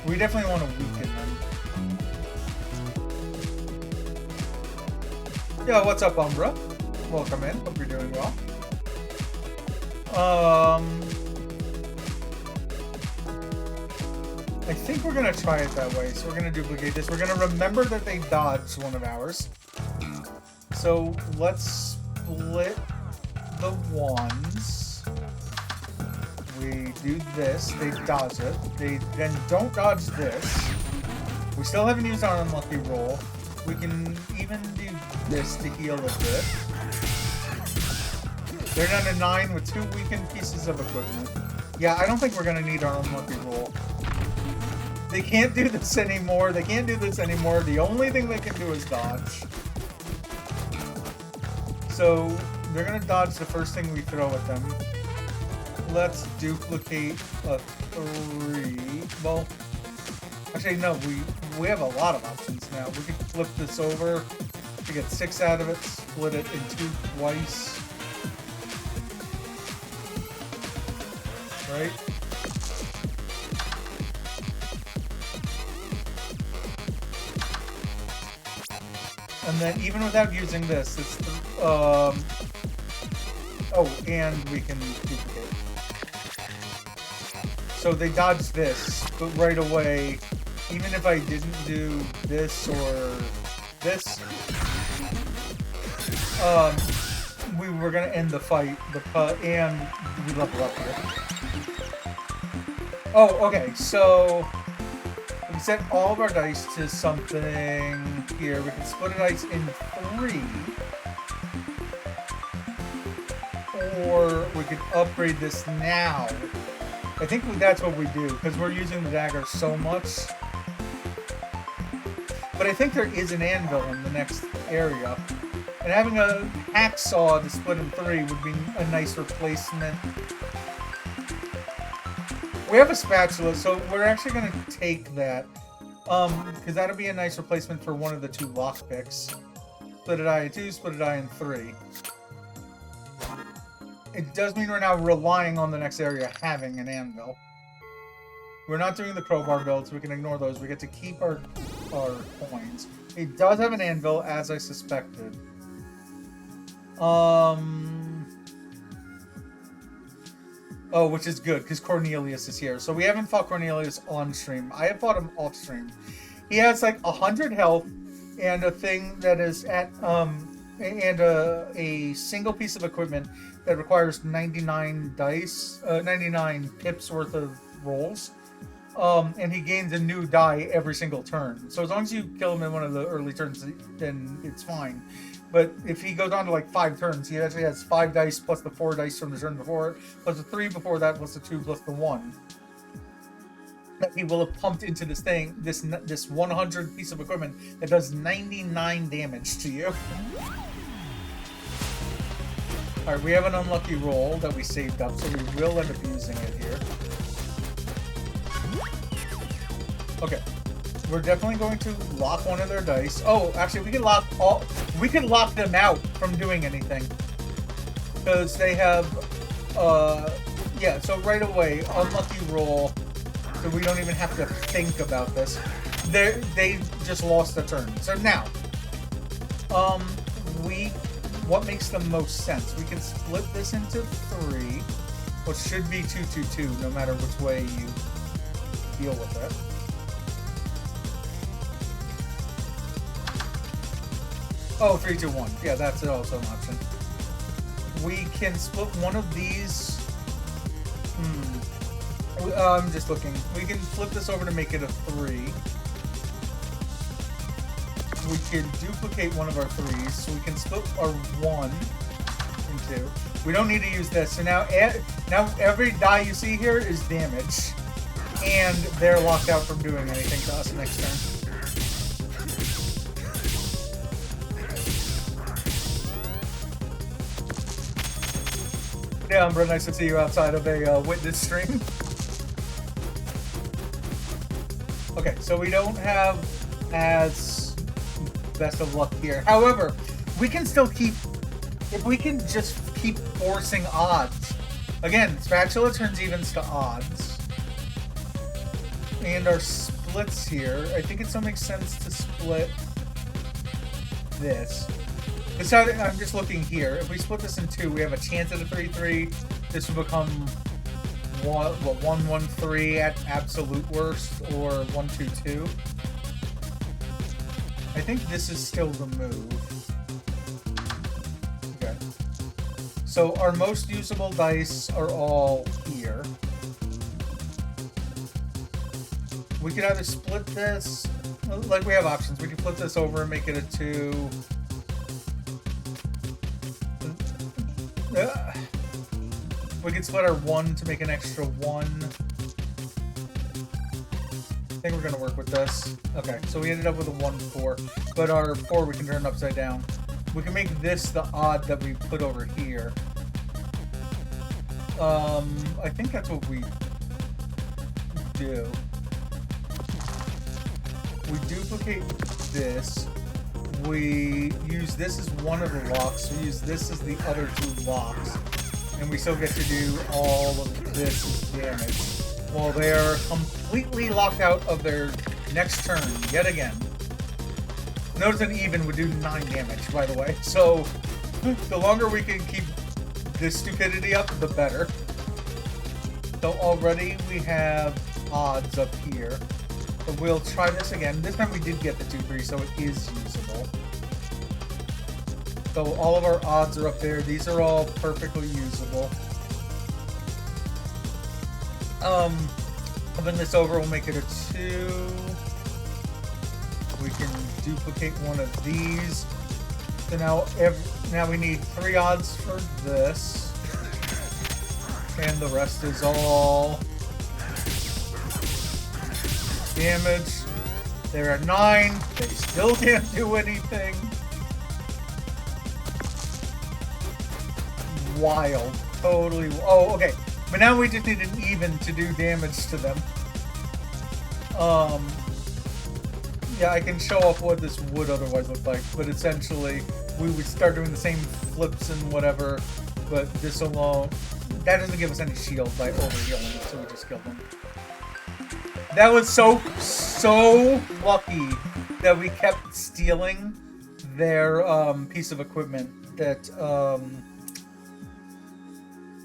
We definitely want to weaken them. Yo, what's up, Umbra? Welcome in. Hope you're doing well. I think we're going to try it that way. So we're going to duplicate this. We're going to remember that they dodged one of ours. So let's split the 1s. We do this. They dodge it. They then don't dodge this. We still haven't used our unlucky roll. We can even do this to heal a bit. They're down to 9 with 2 weakened pieces of equipment. Yeah, I don't think we're going to need our unlucky roll. They can't do this anymore. They can't do this anymore. The only thing they can do is dodge. So they're going to dodge the first thing we throw at them. Let's duplicate a 3. Well, actually, no, we have a lot of options now. We can flip this over to get 6 out of it, split it in 2 twice. Right? And then even without using this, it's and we can duplicate. So they dodged this, but right away, even if I didn't do this or this, we were gonna end the fight, and we level up here. Oh, okay, so we set all of our dice to something here. We can split a dice in 3. Or we could upgrade this now. I think that's what we do, because we're using the dagger so much. But I think there is an anvil in the next area. And having a hacksaw to split in 3 would be a nice replacement. We have a spatula, so we're actually going to take that. Because that'll be a nice replacement for one of the 2 lockpicks. Split a die in 2, split a die in 3. It does mean we're now relying on the next area having an anvil. We're not doing the crowbar builds, we can ignore those. We get to keep our coins. It does have an anvil, as I suspected. Oh, which is good, because Cornelius is here. So we haven't fought Cornelius on stream. I have fought him off stream. He has like 100 health, and a thing that is at, and a single piece of equipment that requires 99 dice, 99 pips worth of rolls. And he gains a new die every single turn. So as long as you kill him in one of the early turns, then it's fine. But if he goes on to like 5 turns, he actually has 5 dice plus the 4 dice from the turn before, plus the 3 before that, plus the 2, plus the 1. That he will have pumped into this thing, this 100 piece of equipment that does 99 damage to you. Alright, we have an unlucky roll that we saved up, so we will end up using it here. Okay. We're definitely going to lock one of their dice. Oh, actually, we can lock them out from doing anything. Because they have, yeah, so right away, unlucky roll, so we don't even have to think about this. They just lost a turn. So now, what makes the most sense? We can split this into 3, which should be 2-2-2, no matter which way you deal with it. Oh, 3-2-1. Yeah, that's also an option. We can split one of these. I'm just looking. We can flip this over to make it a 3. We can duplicate one of our 3s, so we can split our 1 in 2. We don't need to use this. So now every die you see here is damage. And they're locked out from doing anything to us next turn. Yeah, Umbra, nice to see you outside of a witness stream. Okay, so we don't have as best of luck here. However, we can still keep... If we can just keep forcing odds. Again, Spatula turns evens to odds. And our splits here, I think it still makes sense to split this. I'm just looking here. If we split this in 2, we have a chance at a 3-3. This will become 1-1-3 at absolute worst, or 1-2-2. I think this is still the move. Okay. So our most usable dice are all here. We could either split this, like we have options. We can flip this over and make it a 2. We can split our 1 to make an extra 1. I think we're going to work with this. Okay, so we ended up with a 1-4. But our 4 we can turn upside down. We can make this the odd that we put over here. I think that's what we do. We duplicate this. We use this as one of the locks. We use this as the other 2 locks. And we still get to do all of this as damage. While they are completely locked out of their next turn, yet again. Notice an even would do 9 damage, by the way. So, the longer we can keep this stupidity up, the better. So already we have odds up here. But we'll try this again. This time we did get the 2-3, so it is usable. So all of our odds are up there. These are all perfectly usable. Moving this over, we'll make it a 2. We can duplicate one of these. So now we need 3 odds for this. And the rest is all damage. They're at 9. They still can't do anything. Wild. Totally. Oh, okay. But now we just need an even to do damage to them. Yeah, I can show off what this would otherwise look like. But essentially, we would start doing the same flips and whatever. But this alone, that doesn't give us any shield by overhealing it, so we just killed them. That was so lucky that we kept stealing their piece of equipment that,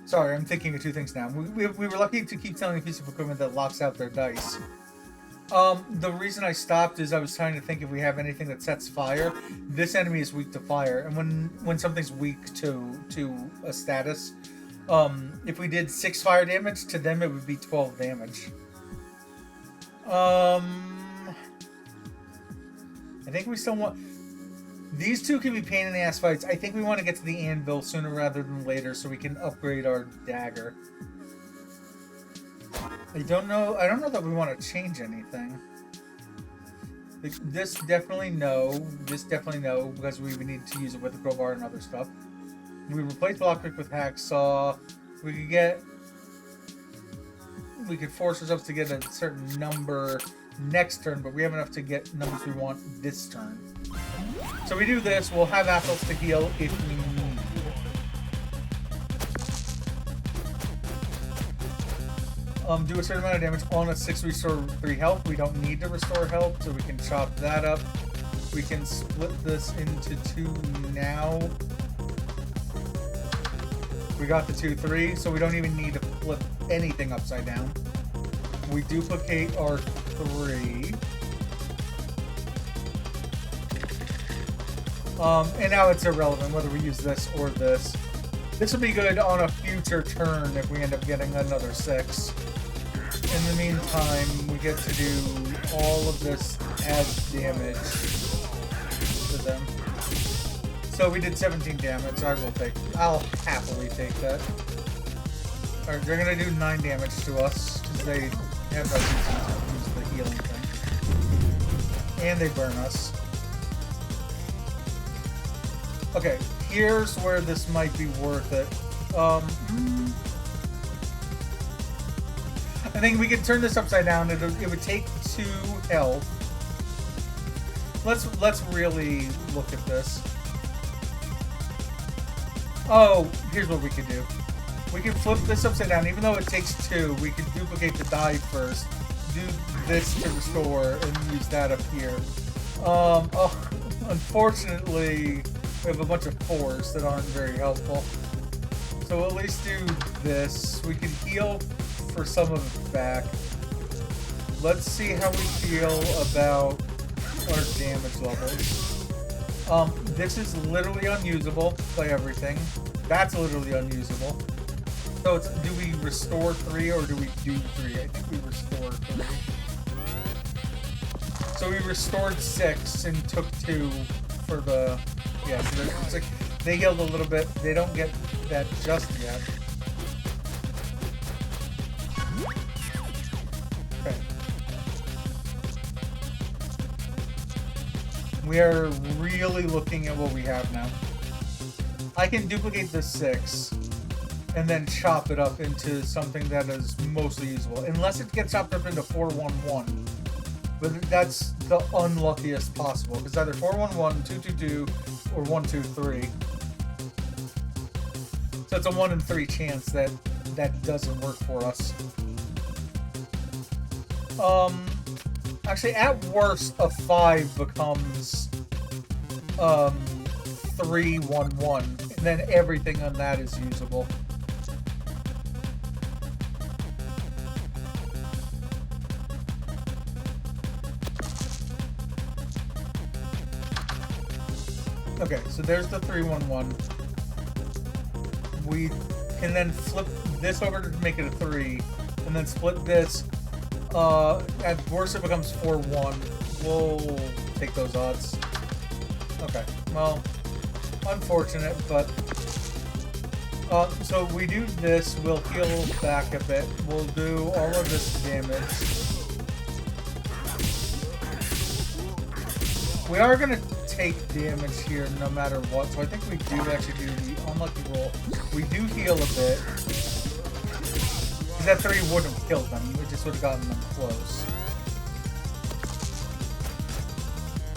sorry, I'm thinking of 2 things now. We were lucky to keep stealing a piece of equipment that locks out their dice. The reason I stopped is I was trying to think if we have anything that sets fire. This enemy is weak to fire, and when something's weak to a status, if we did 6 fire damage, to them it would be 12 damage. I think we still want... These 2 can be pain in the ass fights. I think we want to get to the anvil sooner rather than later so we can upgrade our dagger. I don't know that we want to change anything. This definitely no. This definitely no, because we would need to use it with the crowbar and other stuff. we replace lockpick with hacksaw. We could force ourselves to get a certain number next turn, but we have enough to get numbers we want this turn. So we do this. We'll have apples to heal if we need. Do a certain amount of damage on a 6 restore 3 health. We don't need to restore health, so we can chop that up. We can split this into 2 now. We got the 2, 3, so we don't even need to flip anything upside down. We duplicate our 3. And now it's irrelevant whether we use this or this. This will be good on a future turn if we end up getting another 6. In the meantime, we get to do all of this as damage to them. So we did 17 damage. I'll happily take that. Alright, they're gonna do 9 damage to us because they have no reason to use the healing thing. And they burn us. Okay, here's where this might be worth it. I think we can turn this upside down. It would take 2 health. Let's really look at this. Oh, here's what we could do. We can flip this upside down. Even though it takes 2, we can duplicate the die first. Do this to restore and use that up here. Unfortunately, we have a bunch of 4s that aren't very helpful. So we'll at least do this. We can heal for some of it back. Let's see how we feel about our damage levels. This is literally unusable by everything. That's literally unusable. So it's, do we restore 3 or do we do 3? I think we restore 3. So we restored 6 and took 2 for the... Yeah, so it's like they healed a little bit. They don't get that just yet. Okay. We are really looking at what we have now. I can duplicate the 6 and then chop it up into something that is mostly usable. Unless it gets chopped up into 4-1-1. But that's the unluckiest possible. Because either 4-1-1, 2-2-2, or 1-2-3. So it's a 1 in 3 chance that that doesn't work for us. Actually, at worst, a 5 becomes 3-1-1, and then everything on that is usable. Okay, so there's the 3-1-1. We can then flip this over to make it a 3, and then split this. At worst, it becomes 4-1. We'll take those odds. Okay, well, unfortunate, but... so we do this, we'll heal back a bit. We'll do all of this damage. We are going to take damage here no matter what, so I think we do actually do the unlucky roll. We do heal a bit. Because that 3 wouldn't have killed them, we just would have gotten them close.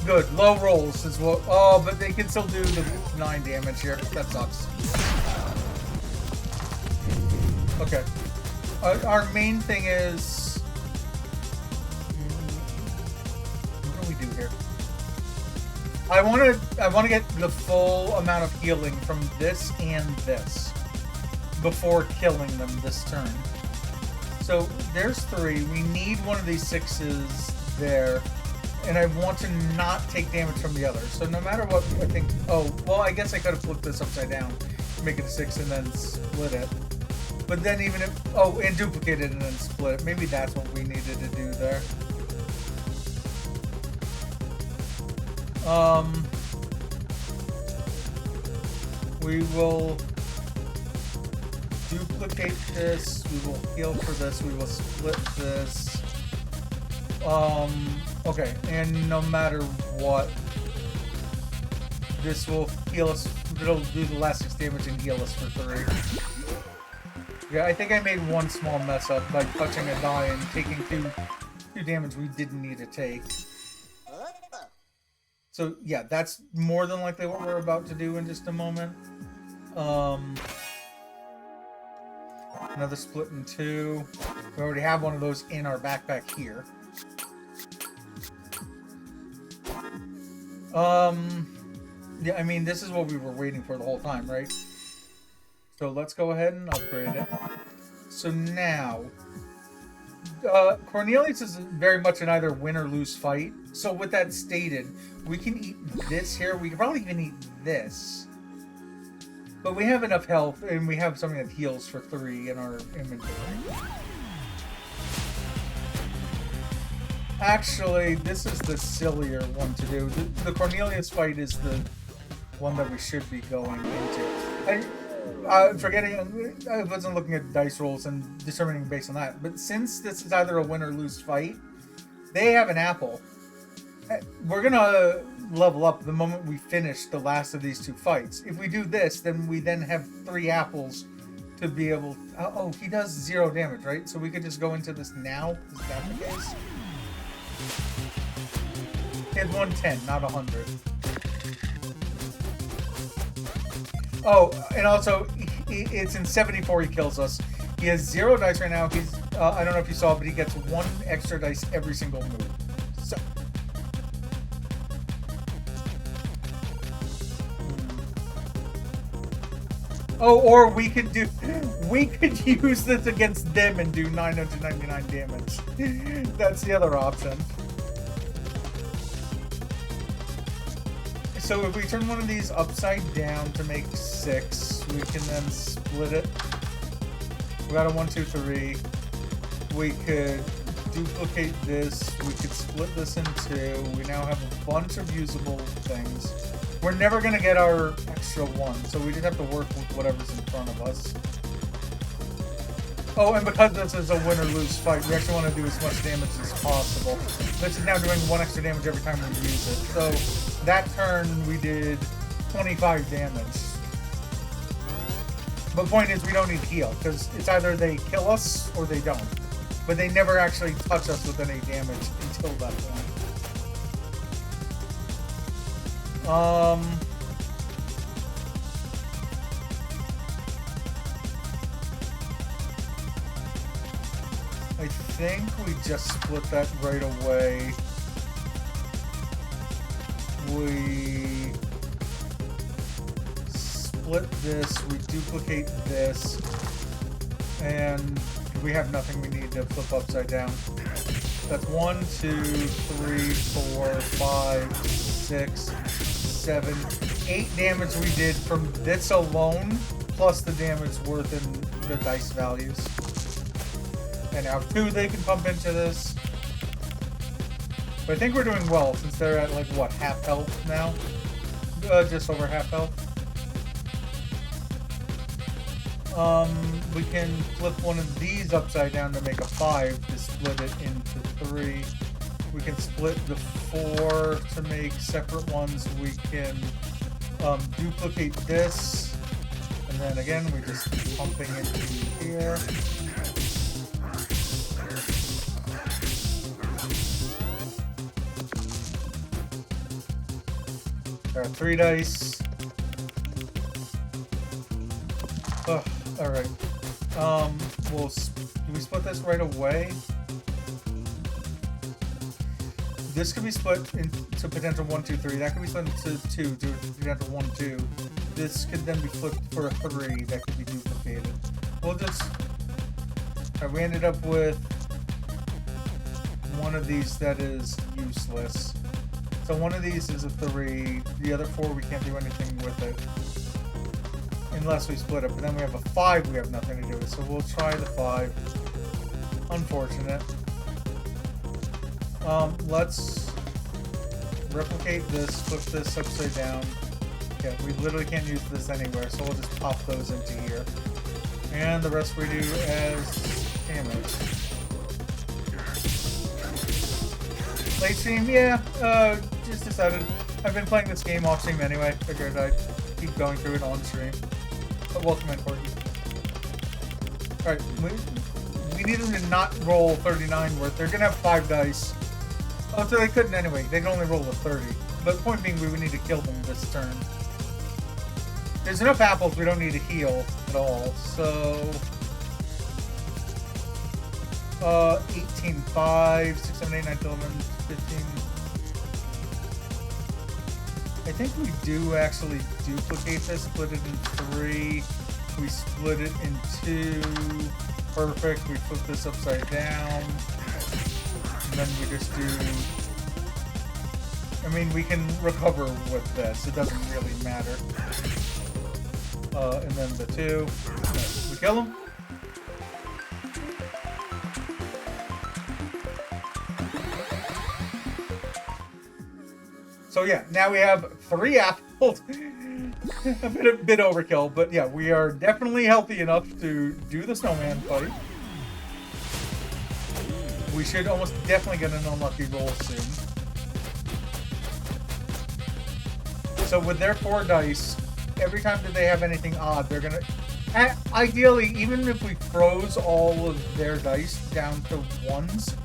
Good, low rolls is what... Oh, but they can still do the 9 damage here. That sucks. Okay. Our main thing is... What do we do here? I want to get the full amount of healing from this and this before killing them this turn. So there's 3. We need one of these 6s there, and I want to not take damage from the other. So no matter what, I think. Oh, well, I guess I could have flipped this upside down, make it a 6, and then split it. But then even if and duplicate it and then split it. Maybe that's what we needed to do there. We will duplicate this, we will heal for this, we will split this. Okay, and no matter what, this will heal us. It'll do the last 6 damage and heal us for 3. Yeah, I think I made one small mess up by touching a die and taking 2 damage we didn't need to take. So yeah, that's more than likely what we're about to do in just a moment. Another split in 2. We already have one of those in our backpack here. Yeah, I mean, this is what we were waiting for the whole time, right? So let's go ahead and upgrade it. So now, Cornelius is very much an either win or lose fight. So with that stated, we can eat this here. We can probably even eat this. But we have enough health, and we have something that heals for 3 in our inventory. Actually, this is the sillier one to do. The Cornelius fight is the one that we should be going into. Forgetting, I wasn't looking at dice rolls and determining based on that. But since this is either a win or lose fight, they have an apple. We're gonna level up the moment we finish the last of these 2 fights. If we do this, then we then have 3 apples to be able. Oh, he does 0 damage, right? So we could just go into this now. Is that the case? He had 110, not 100. Oh, and also, it's in 74 he kills us. He has 0 dice right now. He's, I don't know if you saw, but he gets 1 extra dice every single move. So. Oh, or we could use this against them and do 999 damage. That's the other option. So if we turn one of these upside down to make 6, we can then split it. We got a 1, 2, 3. We could duplicate this. We could split this in 2. We now have a bunch of usable things. We're never going to get our extra 1, so we just have to work with whatever's in front of us. Oh, and because this is a win or lose fight, we actually want to do as much damage as possible. This is now doing 1 extra damage every time we use it. So that turn we did 25 damage. But the point is we don't need to heal, because it's either they kill us or they don't. But they never actually touch us with any damage until that point. I think we just split that right away. We split this, we duplicate this, and we have nothing we need to flip upside down. That's 1, 2, 3, 4, 5, 6, 7, 8 damage we did from this alone, plus the damage worth in the dice values. And now 2 they can pump into this. But I think we're doing well, since they're at, like, what, half health now? Just over half health. We can flip one of these upside down to make a 5 to split it into 3. We can split the 4 to make separate ones. We can duplicate this. And then again, we just keep pumping it through here. There are 3 dice. Ugh, alright. Do we split this right away? This could be split into potential 1, 2, 3. That could be split into 2 to potential 1, 2. This could then be flipped for a 3 that could be duplicated. We'll just... Alright, we ended up with one of these that is useless. So one of these is a 3, the other 4 we can't do anything with it. Unless we split it, but then we have a 5 we have nothing to do with, so we'll try the 5. Unfortunate. Let's replicate this, flip this upside down. Okay, we literally can't use this anywhere, so we'll just pop those into here. And the rest we do as damage. Late stream, yeah, just decided I've been playing this game off stream anyway. Figured I'd keep going through it on stream. But welcome in, Corky. Alright, we need them to not roll 39 worth. They're gonna have 5 dice. Oh, so they couldn't anyway. They can only roll a 30. But the point being, we would need to kill them this turn. There's enough apples, we don't need to heal at all. So... 18, 5, 6, 7, 8, 9, 10, 11, 15... I think we do actually duplicate this, split it in 3. We split it in 2. Perfect. We flip this upside down. And then we just do... I mean, we can recover with this. It doesn't really matter. And then the 2. We kill him. So yeah, now we have 3 apples. a bit overkill, but yeah, we are definitely healthy enough to do the snowman fight. We should almost definitely get an unlucky roll soon. So with their 4 dice, every time that they have anything odd, they're gonna... Ideally, even if we froze all of their dice down to 1s,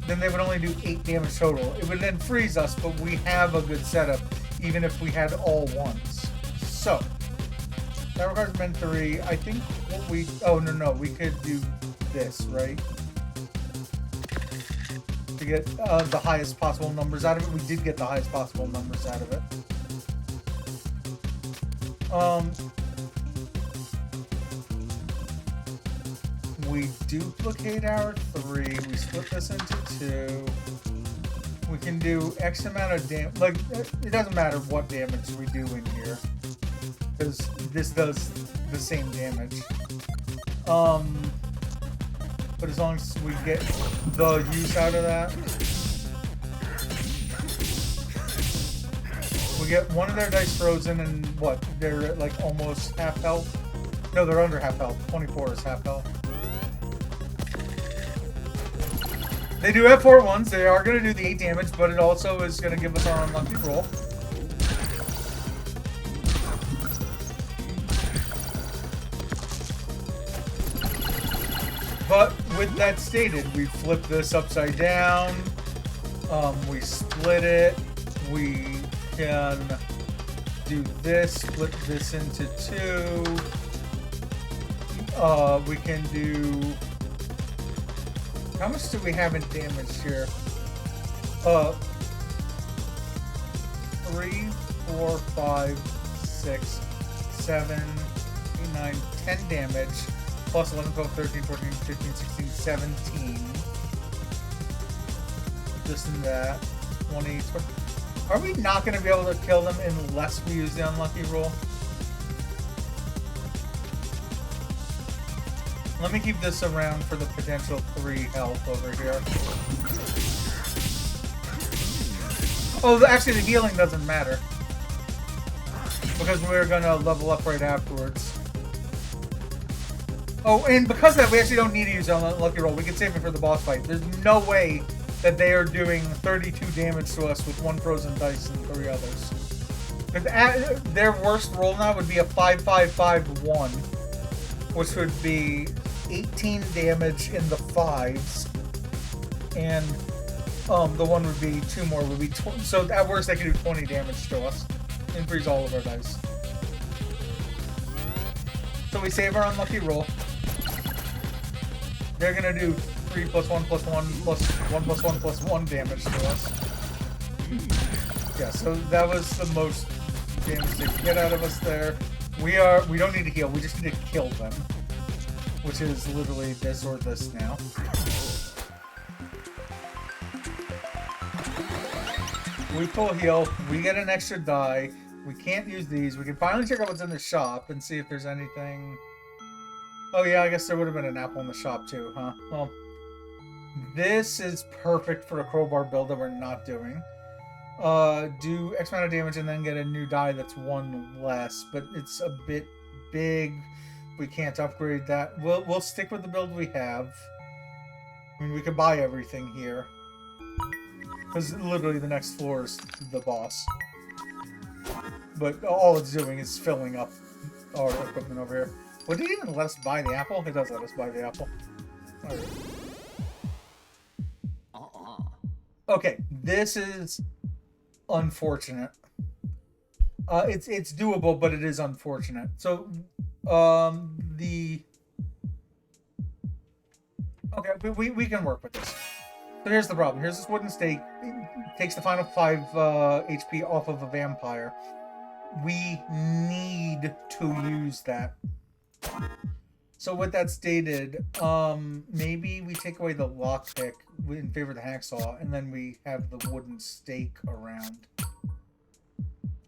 then they would only do 8 damage total. It would then freeze us, but we have a good setup, even if we had all 1s. So, that requires men 3. I think what we... Oh, no, we could do this, right? To get the highest possible numbers out of it. We did get the highest possible numbers out of it. We duplicate our 3. We split this into 2. We can do X amount of damage. Like, it doesn't matter what damage we do in here, because this does the same damage. But as long as we get the use out of that, we get one of their dice frozen, and what? They're at like almost half health. No, they're under half health. 24 is half health. They do have 4 1s. They are going to do the 8 damage, but it also is going to give us our unlucky roll. But with that stated, we flip this upside down. We split it. We can do this, split this into 2. We can do... How much do we have in damage here? 3, 4, 5, 6, 7, 8, 9, 10 damage. Plus 11, 12, 13, 14, 15, 16, 17. This and that. 20, 20. Are we not going to be able to kill them unless we use the unlucky roll? Let me keep this around for the potential 3 health over here. Oh, actually the healing doesn't matter, because we're going to level up right afterwards. Oh, and because of that, we actually don't need to use an unlucky roll. We can save it for the boss fight. There's no way that they are doing 32 damage to us with 1 frozen dice and 3 others. Their worst roll now would be a 5-5-5-1, which would be 18 damage in the 5s, and the 1 would be 2 more, would be so at worst they could do 20 damage to us and freeze all of our dice. So we save our unlucky roll. They're gonna do 3 + 1 + 1 + 1 + 1 + 1 damage to us. Yeah, so that was the most damage they could get out of us there. We don't need to heal, we just need to kill them, which is literally this or this now. We full heal, we get an extra die. We can't use these. We can finally check out what's in the shop and see if there's anything. Oh yeah, I guess there would have been an apple in the shop too, huh? Well, this is perfect for a crowbar build that we're not doing. Do X amount of damage and then get a new die that's 1 less, but it's a bit big. We can't upgrade that. We'll stick with the build we have. I mean, we could buy everything here, because literally the next floor is the boss. But all it's doing is filling up our equipment over here. Would it even let us buy the apple? It does let us buy the apple. Alright. Okay, this is unfortunate. It's doable, but it is unfortunate. So, okay, we can work with this. So here's the problem. Here's this wooden stake. It takes the final 5 HP off of a vampire. We need to use that. So with that stated, maybe we take away the lockpick in favor of the hacksaw, and then we have the wooden stake around.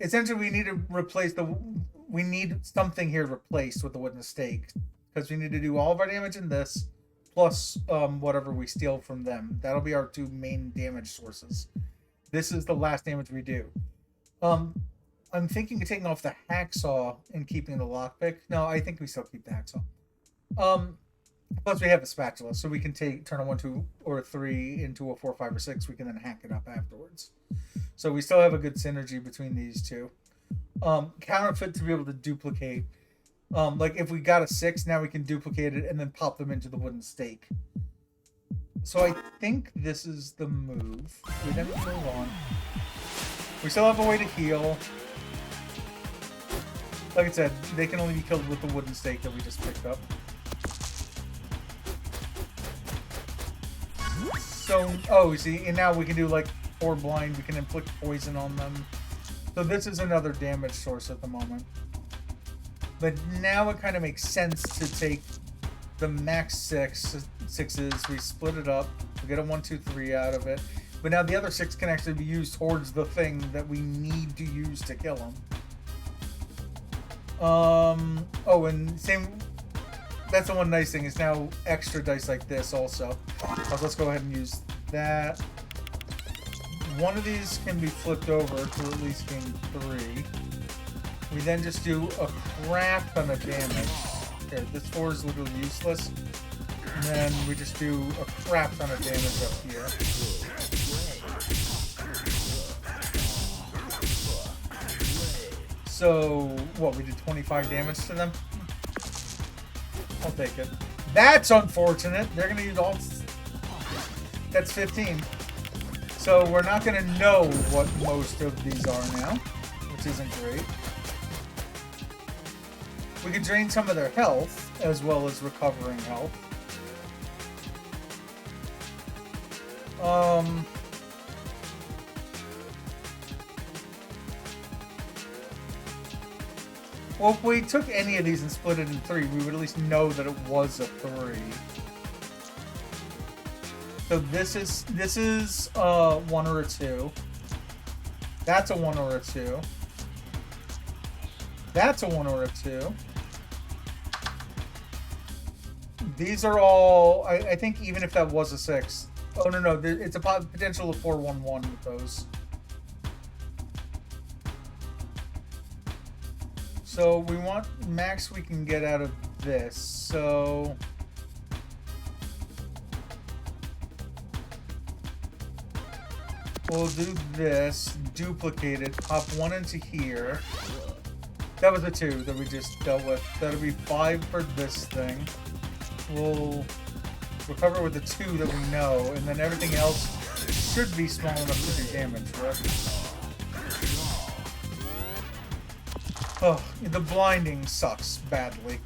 Essentially, we need to replace we need something here replaced with the wooden stake, because we need to do all of our damage in this, plus whatever we steal from them. That'll be our 2 main damage sources. This is the last damage we do. I'm thinking of taking off the hacksaw and keeping the lockpick. No, I think we still keep the hacksaw. Plus we have a spatula, so we can turn a 1, 2, or 3 into a 4, 5, or 6. We can then hack it up afterwards. So we still have a good synergy between these two. Counterfeit to be able to duplicate. Like if we got a 6, now we can duplicate it and then pop them into the wooden stake. So I think this is the move. We then move on. We still have a way to heal. Like I said, they can only be killed with the wooden stake that we just picked up. So, oh, see, and now we can do like 4 blind. We can inflict poison on them. So this is another damage source at the moment. But now it kind of makes sense to take the max 6s. We split it up. We get a 1, 2, 3 out of it. But now the other 6 can actually be used towards the thing that we need to use to kill him. Oh, and same. That's the one nice thing is now extra dice like this also. So let's go ahead and use that. One of these can be flipped over to at least gain 3. We then just do a crap ton of damage. Okay, this 4 is literally useless. And then we just do a crap ton of damage up here. So, what, we did 25 damage to them? I'll take it. That's unfortunate. They're going to use all... That's 15. So we're not going to know what most of these are now, which isn't great. We could drain some of their health, as well as recovering health. Well, if we took any of these and split it in 3, we would at least know that it was a 3. So this is 1 or a 2. That's a 1 or a 2. That's a 1 or a 2. These are all, I think even if that was a 6. Oh, no, it's a potential of 4-1-1 with those. So we want max we can get out of this. So we'll do this, duplicate it, pop 1 into here. That was a 2 that we just dealt with. That'll be 5 for this thing. We'll recover with the 2 that we know, and then everything else should be small enough to do damage, right? Oh, the blinding sucks badly.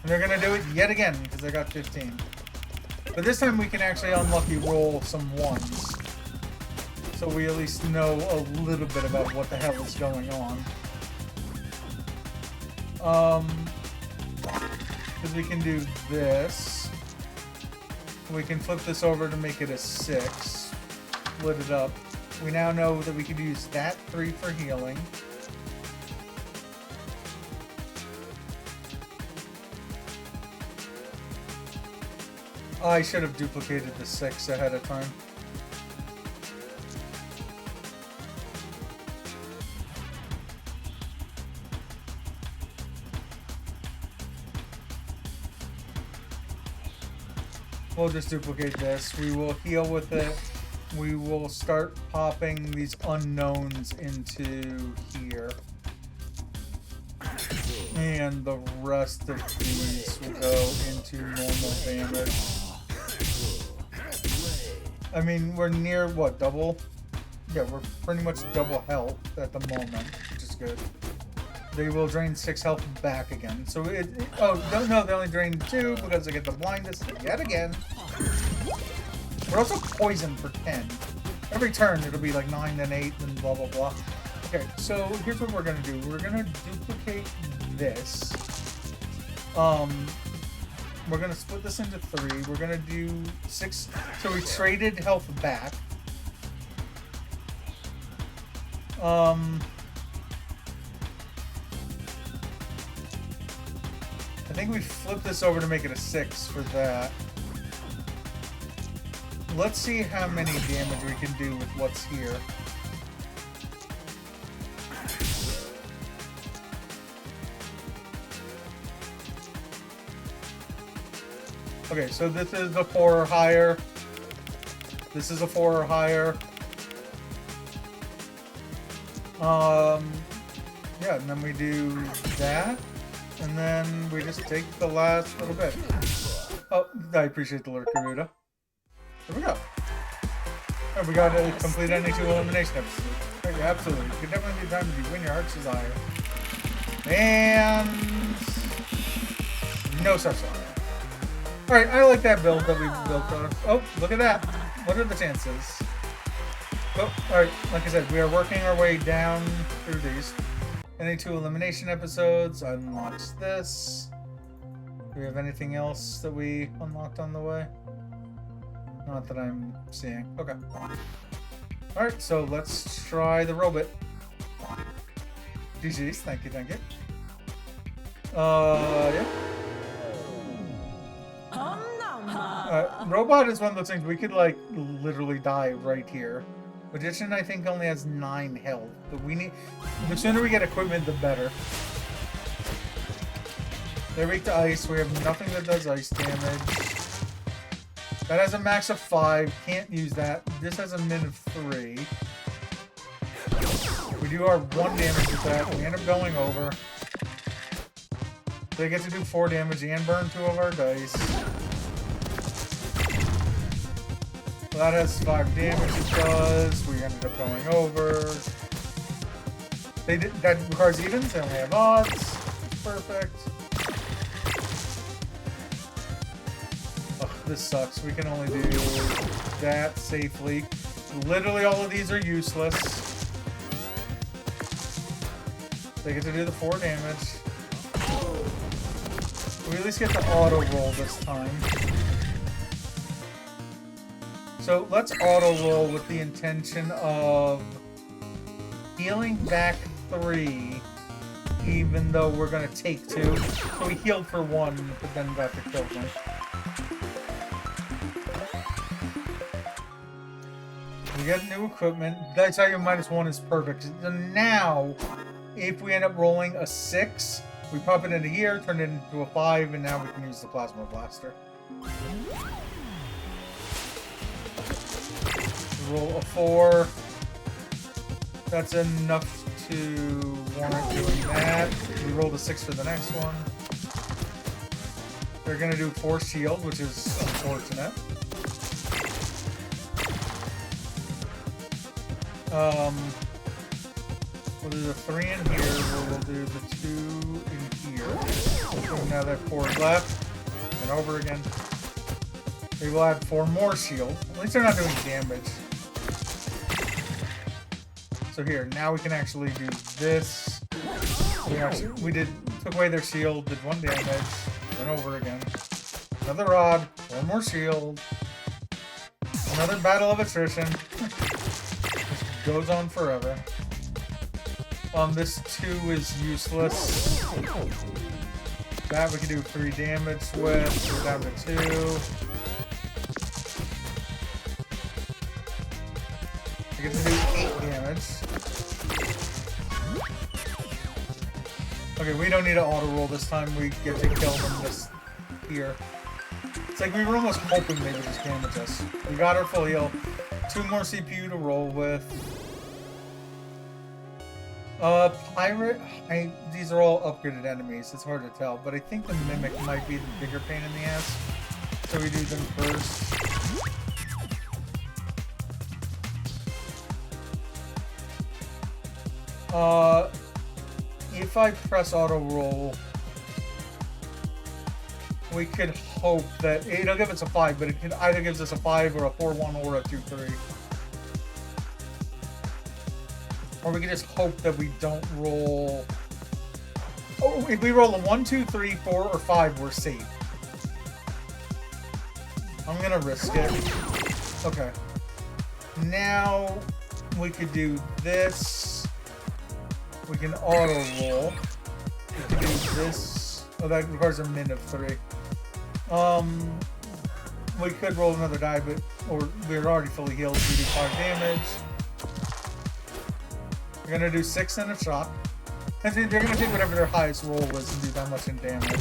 And they're gonna do it yet again, because I got 15. But this time we can actually unlucky roll some 1s. So we at least know a little bit about what the hell is going on. Because we can do this. We can flip this over to make it a 6. Split it up. We now know that we could use that 3 for healing. I should have duplicated the 6 ahead of time. We'll just duplicate this. We will heal with it. we will start popping these unknowns into here. And the rest of these will go into normal damage. I mean, we're near, what, double? Yeah, we're pretty much double health at the moment, which is good. They will drain 6 health back again. So oh, no, they only drain 2 because they get the blindness yet again. We're also poisoned for 10. Every turn it'll be like 9, then 8, then blah, blah, blah. Okay, so here's what we're gonna do. We're gonna duplicate this. We're gonna split this into 3. We're gonna do 6. So we traded health back. I think we flip this over to make it a 6 for that. Let's see how many damage we can do with what's here. Okay, so this is a 4 or higher. This is a 4 or higher. Yeah, and then we do that. And then we just take the last little bit. Oh, I appreciate the alert, Karuda. There we go. Oh, we got to complete any 2 elimination episodes. Right, yeah, absolutely. You can definitely be time to win your heart's desire. And no such thing. Alright, I like that build that we built on. Oh, look at that. What are the chances? Oh, alright, like I said, we are working our way down through these. Any 2 elimination episodes, unlocks this. Do we have anything else that we unlocked on the way? Not that I'm seeing. Okay. Alright, so let's try the robot. GG's, thank you, thank you. Yeah. Robot is one of those things we could, like, literally die right here. Magician, I think, only has 9 health, but we need... The sooner we get equipment, the better. They're weak to ice. We have nothing that does ice damage. That has a max of 5. Can't use that. This has a min of 3. We do our 1 damage with that. We end up going over. They get to do 4 damage and burn 2 of our dice. Well, that has 5 damage it does. We ended up going over. That requires evens. They only have odds. Perfect. Ugh, this sucks. We can only do that safely. Literally all of these are useless. They get to do the 4 damage. We at least get to auto roll this time. So let's auto roll with the intention of healing back 3, even though we're going to take 2. So we healed for 1, but then got to kill them. We get new equipment. That's how your -1 is perfect. So now, if we end up rolling a 6, we pop it into here, turn it into a 5, and now we can use the plasma blaster. Roll a 4. That's enough to warrant doing that. We rolled a 6 for the next one. They're going to do 4 shield, which is unfortunate. We'll do the 3 in here, we'll do the 2 in here. So now that 4 is left, and over again. They will add 4 more shield. At least they're not doing damage. So here, now we can actually do this. We took away their shield, did 1 damage, went over again. Another rod, 1 more shield. Another battle of attrition. This goes on forever. This 2 is useless. That we can do 3 damage with. We're down to 2. We get to do 8 damage. Okay, we don't need to auto roll this time. We get to kill them this here. It's like we were almost hoping they would just damage us. We got our full heal. 2 more CPU to roll with. Pirate, these are all upgraded enemies, it's hard to tell, but I think the Mimic might be the bigger pain in the ass. So we do them first. If I press auto roll, we could hope that it'll give us a 5, but it could either gives us a 5 or a 4-1 or a 2-3. Or we can just hope that we don't roll. Oh, if we roll a 1, 2, 3, 4, or 5, we're safe. I'm gonna risk it. Okay. Now we could do this. We can auto roll. We can do this. Oh, that requires a min of 3. We could roll another die, but we're already fully healed. We do 5 damage. We're gonna do 6 in a shot. And then they're gonna take whatever their highest roll is and do that much in damage.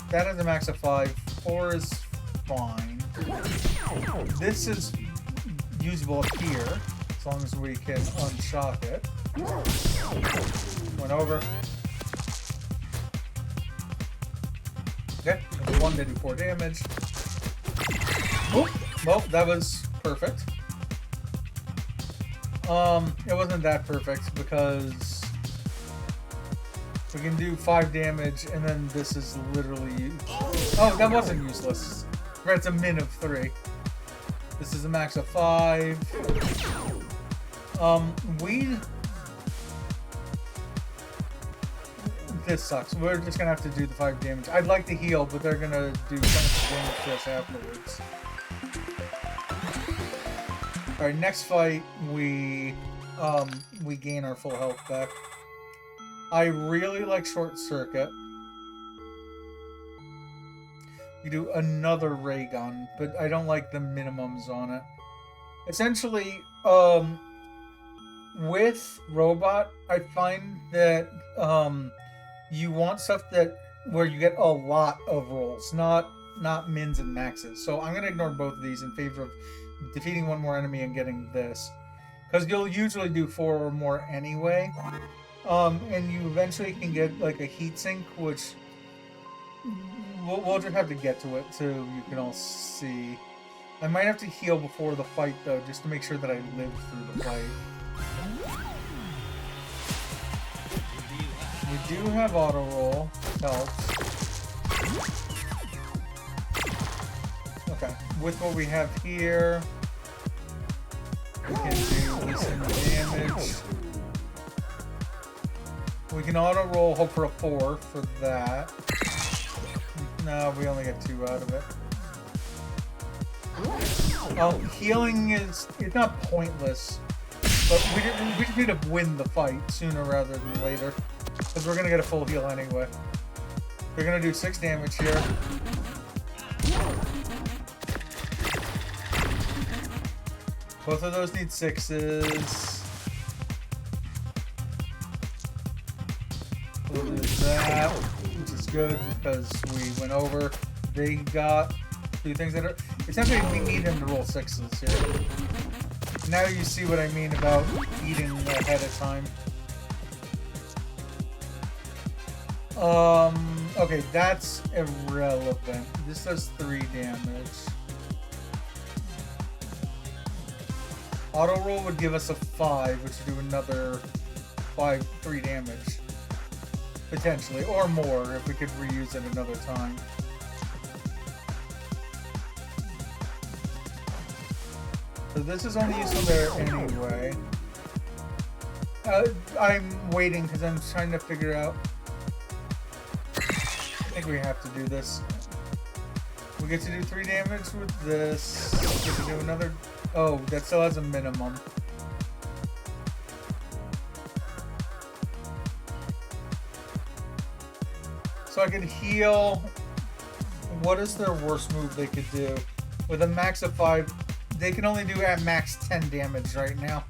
That is a max of 5. 4 is fine. This is usable up here, as long as we can unshock it. Went over. Okay, 1 to do 4 damage. Oh, well, that was perfect. It wasn't that perfect because we can do 5 damage and then this is literally... Oh, that wasn't useless. Right, it's a min of 3. This is a max of 5. This sucks. We're just gonna have to do the 5 damage. I'd like to heal, but they're gonna do so much damage to us afterwards. Alright, next fight, we gain our full health back. I really like Short Circuit. You do another ray gun, but I don't like the minimums on it. Essentially, with Robot, I find that you want stuff where you get a lot of rolls, not mins and maxes. So I'm gonna ignore both of these in favor of defeating 1 more enemy and getting this, because you'll usually do 4 or more anyway. And you eventually can get like a heatsink, which we'll just have to get to it so you can all see. I might have to heal before the fight though, just to make sure that I live through the fight. We do have auto roll, helps. Okay, with what we have here, we can do this in damage. We can auto roll, hope for a 4 for that. No, we only get 2 out of it. Healing it's not pointless, but we just need to win the fight sooner rather than later, because we're gonna get a full heal anyway. We're gonna do 6 damage here. Both of those need 6s. We'll do that, which is good because we went over. They got 2 things that are... Essentially, we need them to roll 6s here. Now you see what I mean about eating ahead of time. Okay, that's irrelevant. This does 3 damage. Auto roll would give us a 5, which would do another 3 damage. Potentially, or more if we could reuse it another time. So this is only useful there anyway. I'm waiting because I'm trying to figure out... I think we have to do this. We get to do 3 damage with this. We get to do another... Oh, that still has a minimum. So I can heal. What is their worst move they could do? With a max of 5, they can only do at max 10 damage right now.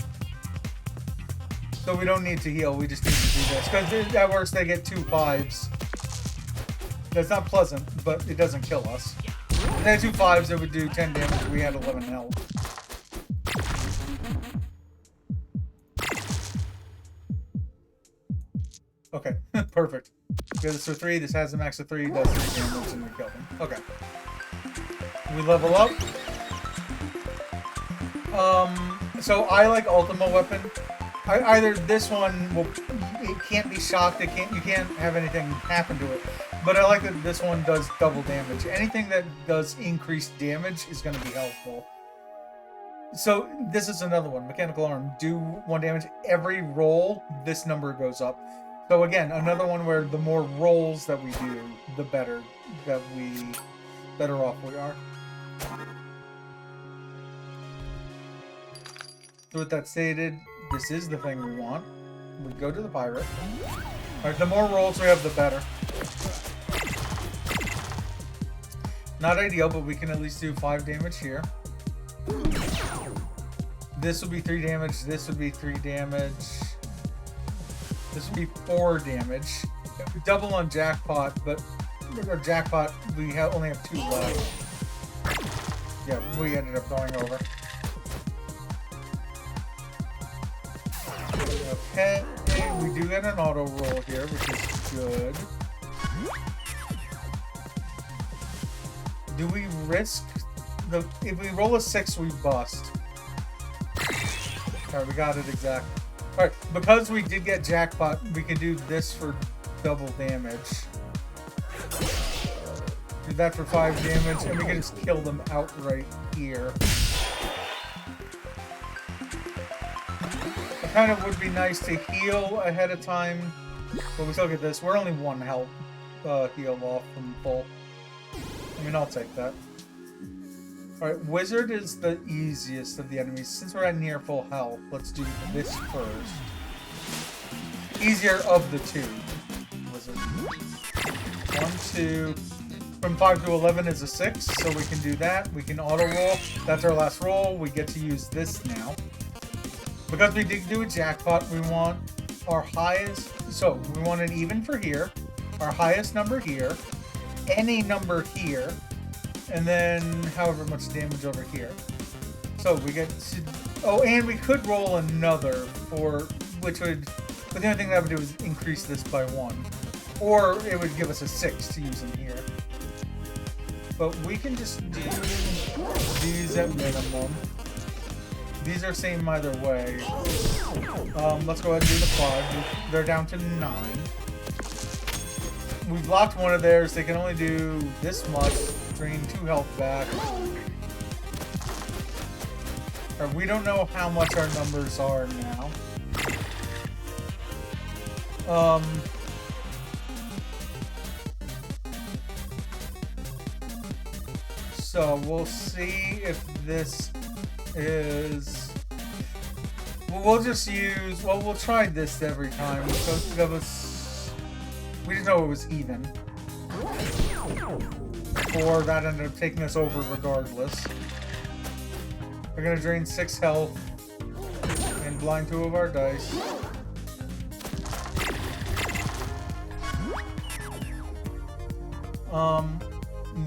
So we don't need to heal, we just need to do this. Because at worst they get 2 5s. That's not pleasant, but it doesn't kill us. If they had 2 5s, it would do 10 damage. We had 11 health. Okay, perfect. We have this for 3. This has a max of 3. Does 3 damage, and we kill them. Okay. We level up. So I like Ultima Weapon. Either this one will, it can't be shocked. You can't have anything happen to it. But I like that this one does double damage. Anything that does increased damage is going to be helpful. So this is another one. Mechanical Arm. Do 1 damage. Every roll, this number goes up. So again, another one where the more rolls that we do, the better off we are. So with that stated, this is the thing we want. We go to the pirate. Alright, the more rolls we have, the better. Not ideal, but we can at least do 5 damage here. This would be 3 damage. This would be 3 damage. This would be 4 damage. Double on Jackpot, but our Jackpot, we only have 2 left. Yeah, we ended up going over. Okay, we do get an auto roll here, which is good. Do we risk if we roll a 6, we bust. Alright, we got it exactly. Alright, because we did get Jackpot, we can do this for double damage. Do that for 5 damage, and we can just kill them outright here. It kind of would be nice to heal ahead of time, but we still get this. We're only 1 health heal off from full. I mean, I'll take that. Alright, Wizard is the easiest of the enemies. Since we're at near full health, let's do this first. Easier of the 2. Wizard. 1, 2. From 5 to 11 is a 6, so we can do that. We can auto roll. That's our last roll. We get to use this now. Because we did do a Jackpot, we want our highest... So, we want an even for here. Our highest number here. Any number here. And then however much damage over here. So we get to... Oh, and we could roll another for... Which would... But the only thing that would do is increase this by 1. Or it would give us a 6 to use in here. But we can just do these at minimum. These are same either way. Let's go ahead and do the 5. They're down to 9. We've locked one of theirs. They can only do this much. Drain 2 health back. We don't know how much our numbers are now. So we'll see if this is... We'll just use... Well, we'll try this every time. We didn't know it was even. Or that ended up taking us over regardless. We're gonna drain 6 health and blind 2 of our dice.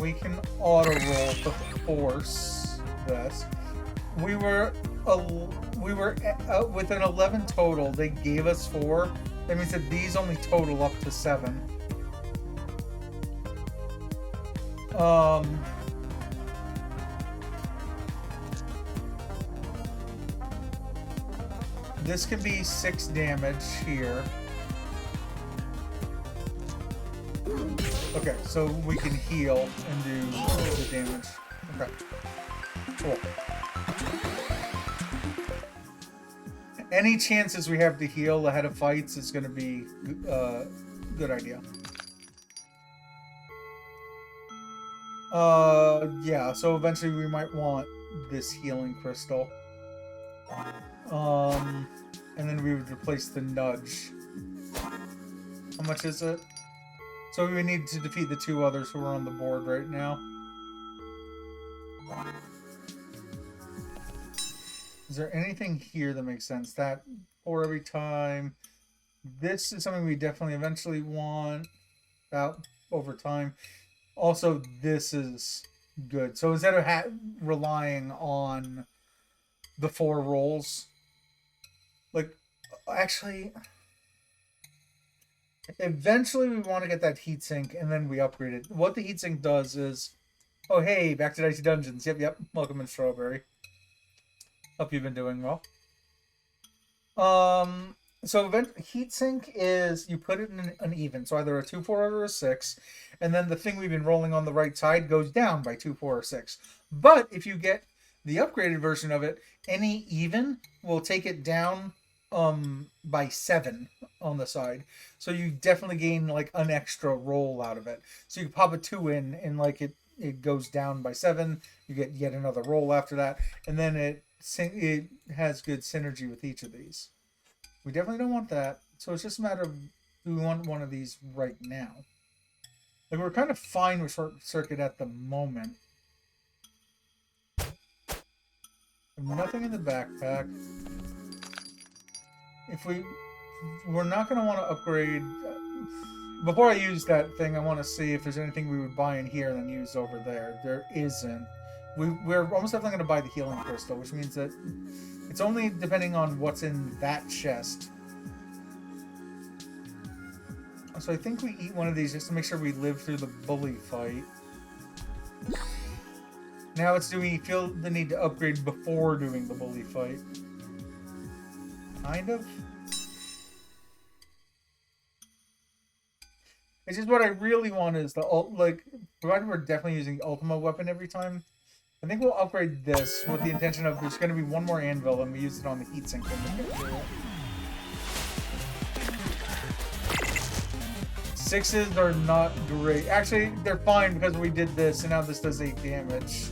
We can auto roll to force this. We were with an 11 total. They gave us 4. That means that these only total up to 7. This can be 6 damage here. Okay, so we can heal and do the damage. Okay, cool. Any chances we have to heal ahead of fights is going to be a good idea. Yeah, so eventually we might want this healing crystal. And then we would replace the nudge. How much is it? So we need to defeat the 2 others who are on the board right now. Is there anything here that makes sense? That for every time. This is something we definitely eventually want. About over time. Also, this is good. So instead of relying on the 4 rolls, like, actually, eventually we want to get that heatsink, and then we upgrade it. What the heatsink does is, oh hey, back to Dicey Dungeons. Yep. Welcome in, Strawberry. Hope you've been doing well. So heatsink is you put it in an even, so either a 2, 4, or a 6, and then the thing we've been rolling on the right side goes down by 2, 4, or 6. But if you get the upgraded version of it, any even will take it down by 7 on the side. So you definitely gain like an extra roll out of it. So you pop a 2 in, and like it goes down by 7. You get yet another roll after that, and then it has good synergy with each of these. We definitely don't want that. So it's just a matter of, do we want one of these right now? Like, we're kind of fine with short circuit at the moment. Nothing in the backpack. We're not going to want to upgrade. Before I use that thing, I want to see if there's anything we would buy in here and then use over there. There isn't. We're almost definitely going to buy the healing crystal, which means that it's only depending on what's in that chest. So I think we eat one of these just to make sure we live through the bully fight. Now it's, do we feel the need to upgrade before doing the bully fight? Kind of. It's just what I really want is the provided we're definitely using the Ultima weapon every time. I think we'll upgrade this with the intention of there's going to be one more anvil and we use it on the heatsink when we get through it. 6s are not great. Actually, they're fine because we did this and now this does 8 damage.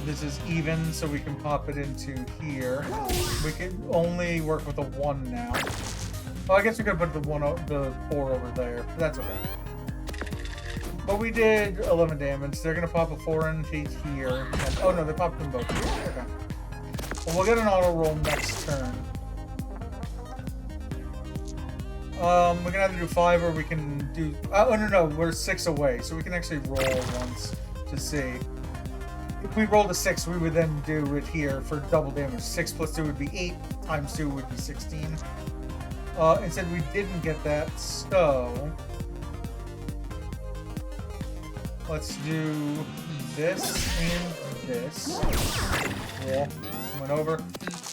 This is even, so we can pop it into here. We can only work with a 1 now. Well, I guess we could put the 4 over there. But that's okay. But we did 11 damage. They're going to pop a 4 into here. And, oh no, they popped them both here. Okay. Well, we'll get an auto roll next turn. We can either do 5 or we can do... oh, no, we're 6 away. So we can actually roll once to see. If we rolled a 6, we would then do it here for double damage. 6 plus 2 would be 8, times 2 would be 16. Instead, we didn't get that, so... let's do this and this. Yeah, went over.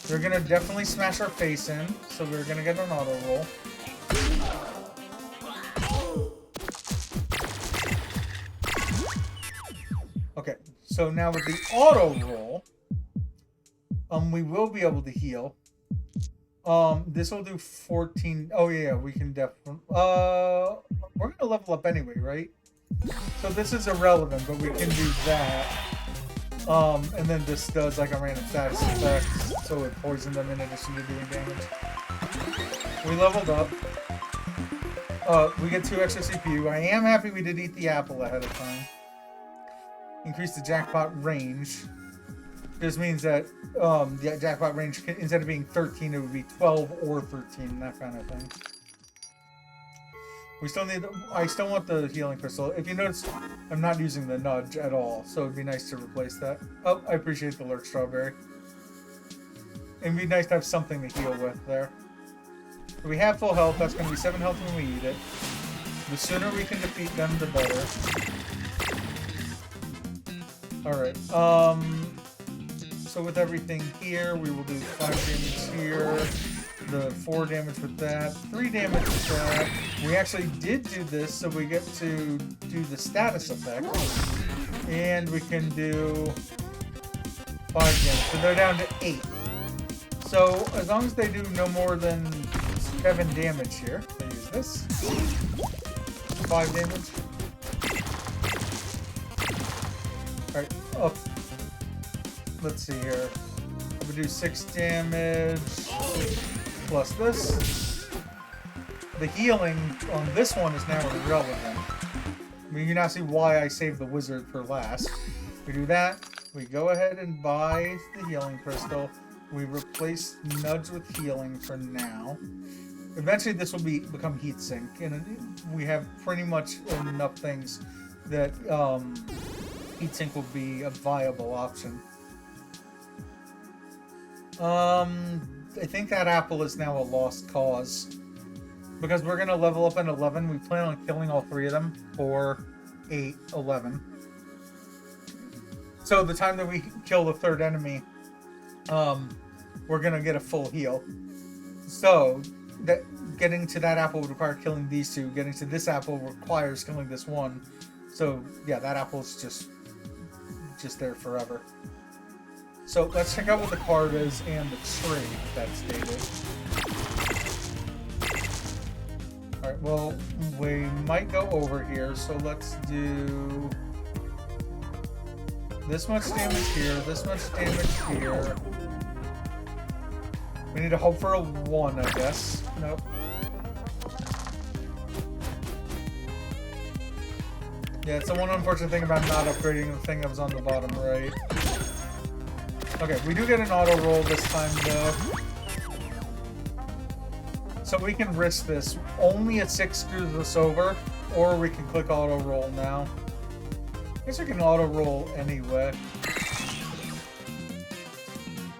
They're going to definitely smash our face in, so we're going to get an auto roll. Okay, so now with the auto roll, we will be able to heal. This will do 14. Oh yeah, we can definitely. We're gonna level up anyway, right? So this is irrelevant, but we can do that. And then this does like a random status effect, so it poisoned them in addition to doing damage. We leveled up. We get 2 extra CPU. I am happy we did eat the apple ahead of time. Increase the jackpot range. This means that the jackpot range, instead of being 13, it would be 12 or 13, that kind of thing. We still need... I still want the healing crystal. If you notice, I'm not using the nudge at all, so it'd be nice to replace that. Oh, I appreciate the lurk, Strawberry. It'd be nice to have something to heal with there. So we have full health. That's going to be 7 health when we eat it. The sooner we can defeat them, the better. Alright, so with everything here, we will do 5 damage here, the 4 damage with that, 3 damage with that. We actually did do this, so we get to do the status effect, and we can do 5 damage, so they're down to 8. So, as long as they do no more than 7 damage here, I use this, 5 damage. Alright, up. Let's see here. We do 6 damage plus this. The healing on this one is now irrelevant. I mean, you now see why I saved the wizard for last. We do that. We go ahead and buy the healing crystal. We replace nudge with healing for now. Eventually, this will become heatsink, and we have pretty much enough things that heatsink will be a viable option. I think that apple is now a lost cause. Because we're going to level up in 11, we plan on killing all 3 of them. 4, 8, 11. So the time that we kill the 3rd enemy, we're going to get a full heal. So, getting to that apple would require killing these 2. Getting to this apple requires killing this 1. So, yeah, that apple's just there forever. So, let's check out what the card is and the tree that's stated. Alright, well, we might go over here, so let's do this much damage here, this much damage here. We need to hope for a 1, I guess. Nope. Yeah, it's the one unfortunate thing about not upgrading the thing that was on the bottom right. Okay, we do get an auto roll this time, though. So we can risk this. Only a 6 screws us over, or we can click auto roll now. I guess we can auto roll anyway.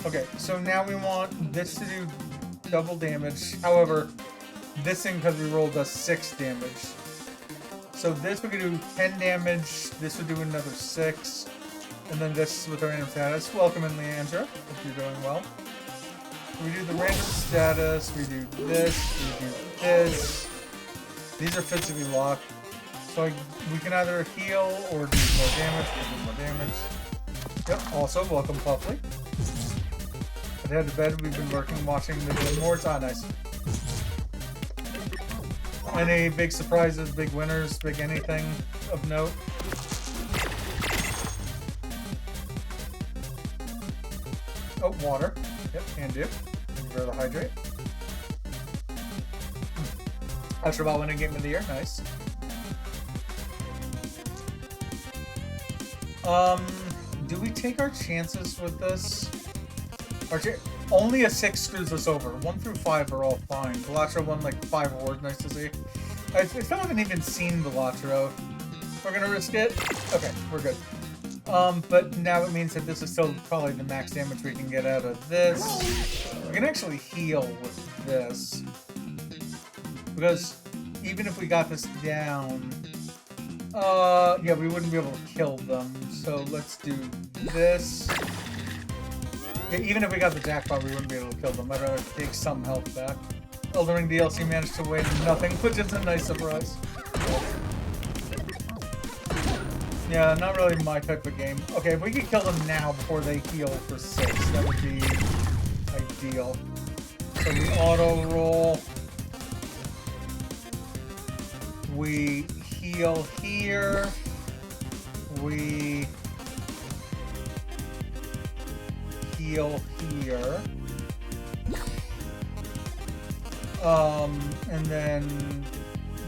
Okay, so now we want this to do double damage. However, this thing, because we rolled, does 6 damage. So this we could do 10 damage, this would do another 6. And then this with the random status. Welcome in, Leandra. Hope you're doing well. We do the random status, we do this, we do this. These are physically locked. So we can either heal or do more damage, Yep, also, welcome Puffly. At head to bed, we've been working, watching the Game Awards. Ah, nice. Any big surprises, big winners, big anything of note? Oh, water. Yep, can do. For the hydrate. Ultra Ball winning game of the year. Nice. Do we take our chances with this? Only a 6 screws us over. 1 through 5 are all fine. Velatro won like 5 awards. Nice to see. I still haven't even seen Velatro. We're gonna risk it? Okay, we're good. But now it means that this is still probably the max damage we can get out of this. We can actually heal with this. Because even if we got this down, yeah, we wouldn't be able to kill them. So let's do this. Yeah, even if we got the jackpot, we wouldn't be able to kill them. I'd rather take some health back. Elden Ring DLC managed to win nothing, which is a nice surprise. Yeah, not really my type of game. Okay, if we could kill them now before they heal for 6, that would be ideal. So we auto roll. We heal here. We heal here. And then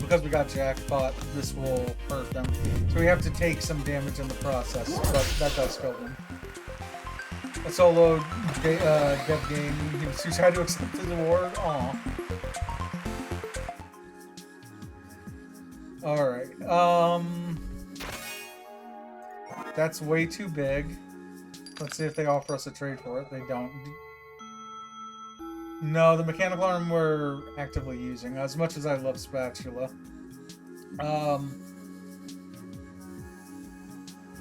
because we got jackpot, this will hurt them. So we have to take some damage in the process, but that does kill them. A solo dev game. He was too shy to accept his award. Aw. Alright. That's way too big. Let's see if they offer us a trade for it. They don't. No, the mechanical arm we're actively using, as much as I love spatula.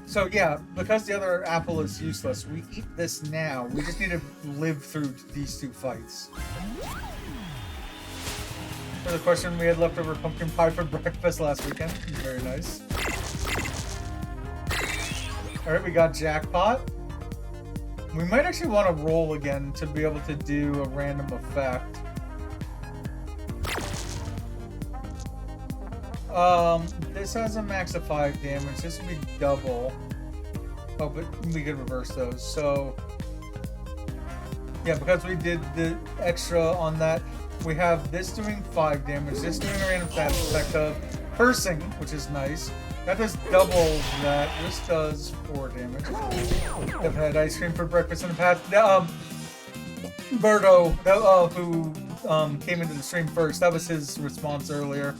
So yeah, because the other apple is useless, we eat this now. We just need to live through these 2 fights. For the question, we had leftover pumpkin pie for breakfast last weekend. Very nice. Alright, we got jackpot. We might actually want to roll again to be able to do a random effect. This has a max of 5 damage. This would be double. Oh, but we could reverse those. So, yeah, because we did the extra on that, we have this doing 5 damage, this doing a random stat effect of cursing, which is nice. That does double that. This does 4 damage. I've had ice cream for breakfast in the past. Berto, who came into the stream first, that was his response earlier.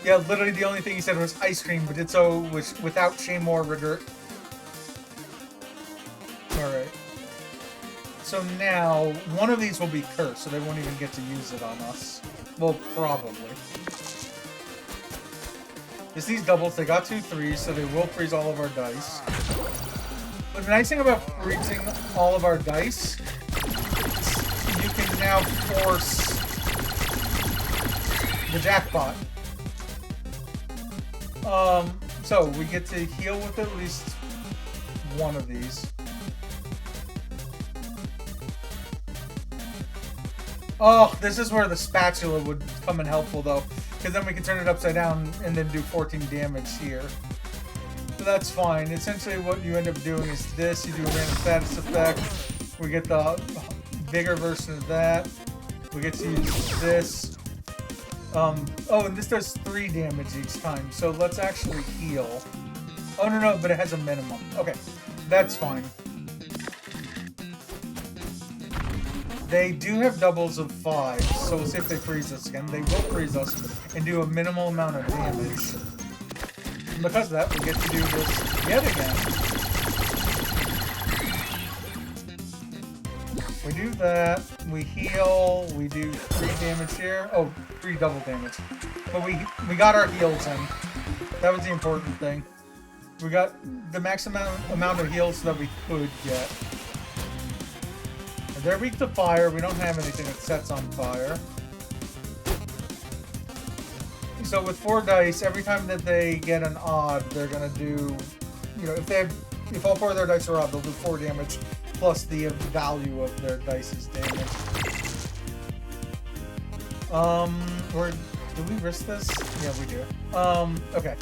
Yeah, literally the only thing he said was ice cream, but did so without shame or regret. Alright. So now, one of these will be cursed, so they won't even get to use it on us. Well, probably. It's these doubles, they got 2 threes, so they will freeze all of our dice. But the nice thing about freezing all of our dice, you can now force the jackpot. So we get to heal with at least one of these. Oh, this is where the spatula would come in helpful, though. Because then we can turn it upside down and then do 14 damage here. So that's fine. Essentially what you end up doing is this. You do a random status effect. We get the bigger version of that. We get to use this. Oh, and this does 3 damage each time. So let's actually heal. Oh, no, but it has a minimum. Okay, that's fine. They do have doubles of 5, so we'll see if they freeze us again. They will freeze us and do a minimal amount of damage. And because of that, we get to do this yet again. We do that, we heal, we do 3 damage here. Oh, 3 double damage. But we got our heals in. That was the important thing. We got the maximum amount of heals that we could get. They're weak to fire. We don't have anything that sets on fire. So with 4 dice, every time that they get an odd, they're gonna do, you know, if all 4 of their dice are odd, they'll do 4 damage plus the value of their dice's damage. Do we risk this? Yeah, we do. Okay.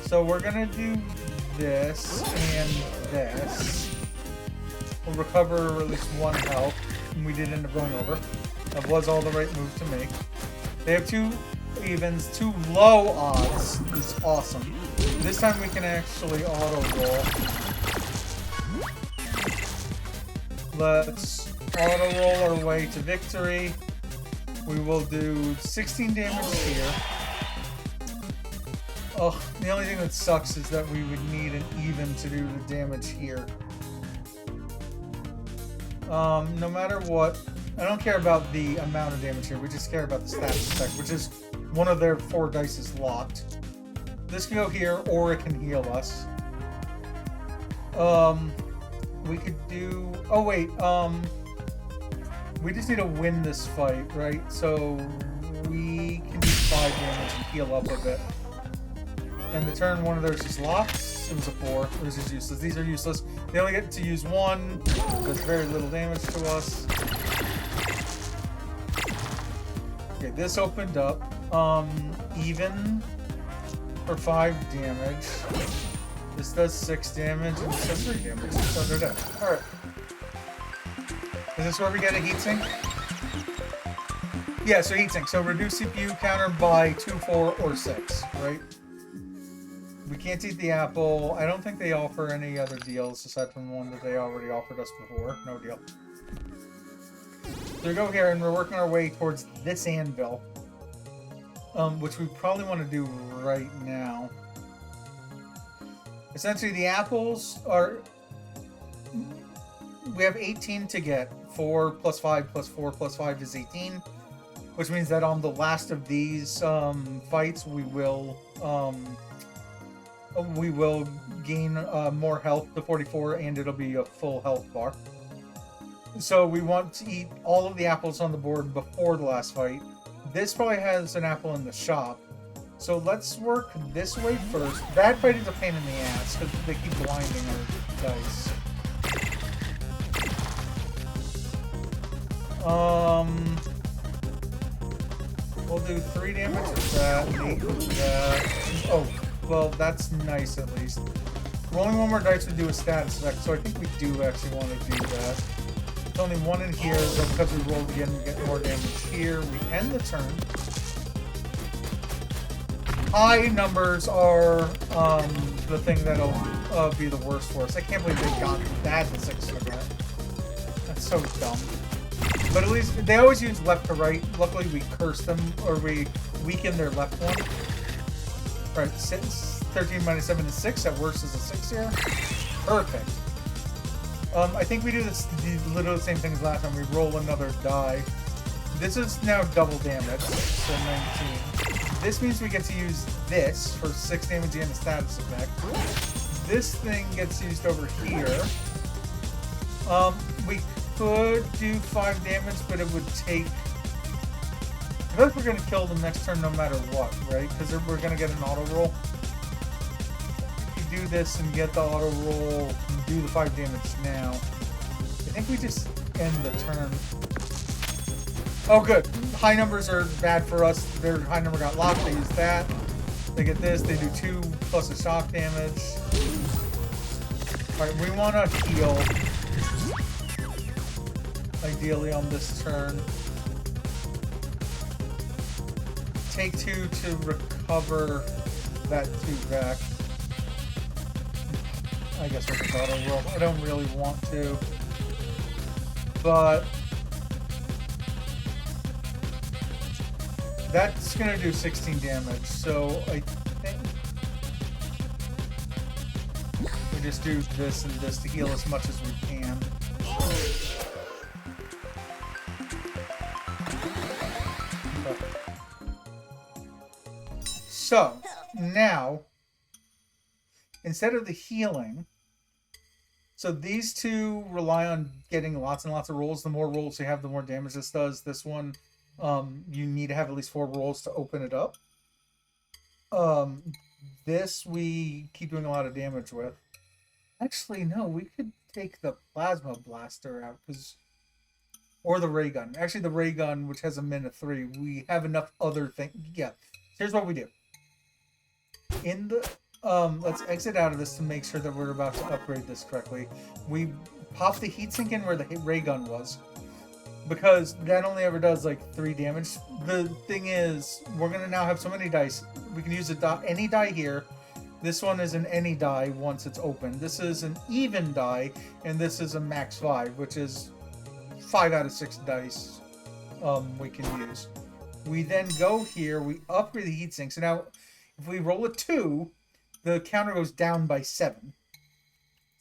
So we're gonna do this and this. We'll recover at least 1 health, and we did end up going over. That was all the right move to make. They have 2 evens, 2 low odds. This is awesome. This time we can actually auto-roll. Let's auto-roll our way to victory. We will do 16 damage here. Oh, the only thing that sucks is that we would need an even to do the damage here. No matter what, I don't care about the amount of damage here, we just care about the status effect, which is one of their 4 dice is locked. This can go here, or it can heal us. We could do... Oh, wait, we just need to win this fight, right? So we can do 5 damage and heal up a bit. And the turn one of theirs is locked. It was a 4. This is useless. These are useless. They only get to use 1. Does very little damage to us. Okay, this opened up. Even for 5 damage. This does 6 damage and this does 3 damage. So they're dead. Alright. Is this where we get a heatsink? Yeah, so heatsink. So reduce CPU counter by 2, 4, or 6, right? We can't eat the apple. I don't think they offer any other deals aside from one that they already offered us before. No deal. So we go here and we're working our way towards this anvil. Which we probably want to do right now. Essentially the apples are... We have 18 to get. 4 plus 5 plus 4 plus 5 is 18. Which means that on the last of these fights we will gain more health to 44, and it'll be a full health bar. So we want to eat all of the apples on the board before the last fight. This probably has an apple in the shop. So let's work this way first. That fight is a pain in the ass because they keep blinding our dice. We'll do 3 damage with that, 8 with that. Oh, well, that's nice at least. Rolling 1 more dice would do a status effect, so I think we do actually want to do that. There's only 1 in here, but because we rolled again, we get more damage here. We end the turn. High numbers are the thing that'll be the worst for us. I can't believe they got that to 6 of that. That's so dumb. But at least they always use left to right. Luckily, we curse them or we weaken their left one. All right, 13 minus 7 is 6. That works as a 6 here. Perfect. I think we do literally the same thing as last time. We roll another die. This is now double damage, so 19. This means we get to use this for 6 damage and a status effect. This thing gets used over here. We could do 5 damage, but it would take... I feel like we're going to kill them next turn no matter what, right? Because we're going to get an auto roll. If you do this and get the auto roll and do the 5 damage now, I think we just end the turn. Oh, good. High numbers are bad for us. Their high number got locked. They use that. They get this. They do 2 plus a shock damage. Alright, we want to heal. Ideally on this turn. Take 2 to recover that 2 back. I guess we can auto roll. I don't really want to. But that's going to do 16 damage, so I think we just do this and this to heal as much as we can. So, now, instead of the healing, so these two rely on getting lots and lots of rolls. The more rolls you have, the more damage this does. This one, you need to have at least 4 rolls to open it up. This we keep doing a lot of damage with. Actually, no, we could take the plasma blaster out, or the ray gun. Actually, the ray gun, which has a min of 3, we have enough other things. Yeah, here's what we do. In the let's exit out of this to make sure that we're about to upgrade this correctly. We pop the heatsink in where the ray gun was, because that only ever does like 3 damage. The thing is, we're gonna now have so many dice. We can use any die here. This one is an any die once it's open. This is an even die, and this is a max 5, which is 5 out of 6 dice we can use. We then go here, we upgrade the heatsink. So now, if we roll a 2, the counter goes down by 7.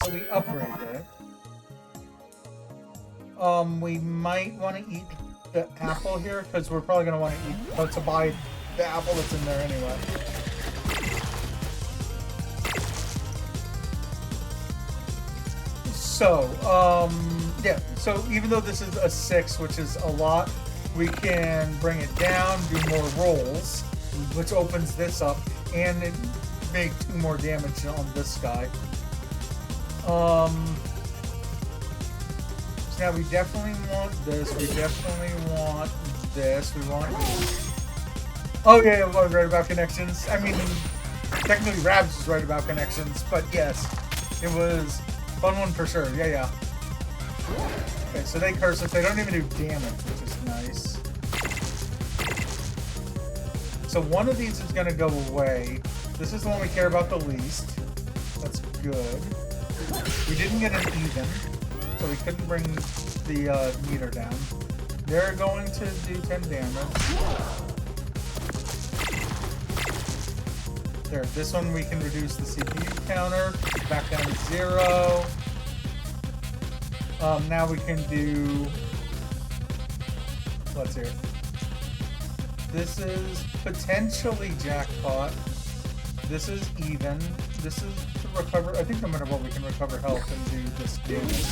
So we upgrade it. We might want to eat the apple here, because we're probably going to want to to buy the apple that's in there anyway. So, yeah. So even though this is a 6, which is a lot, we can bring it down, do more rolls, which opens this up, and it make 2 more damage on this guy. So now we definitely want this. We definitely want this. We want. Oh yeah, I was right about connections. I mean, technically, Rabs was right about connections, but yes, it was fun one for sure. Yeah, yeah. Okay, so they curse us. They don't even do damage, which is nice. So one of these is going to go away. This is the one we care about the least. That's good. We didn't get an even, so we couldn't bring the meter down. They're going to do 10 damage. There, this one we can reduce the CPU counter back down to 0. Now we can do... Let's hear it. This is potentially jackpot. This is even. This is to recover. I think no matter what, we can recover health and do this damage.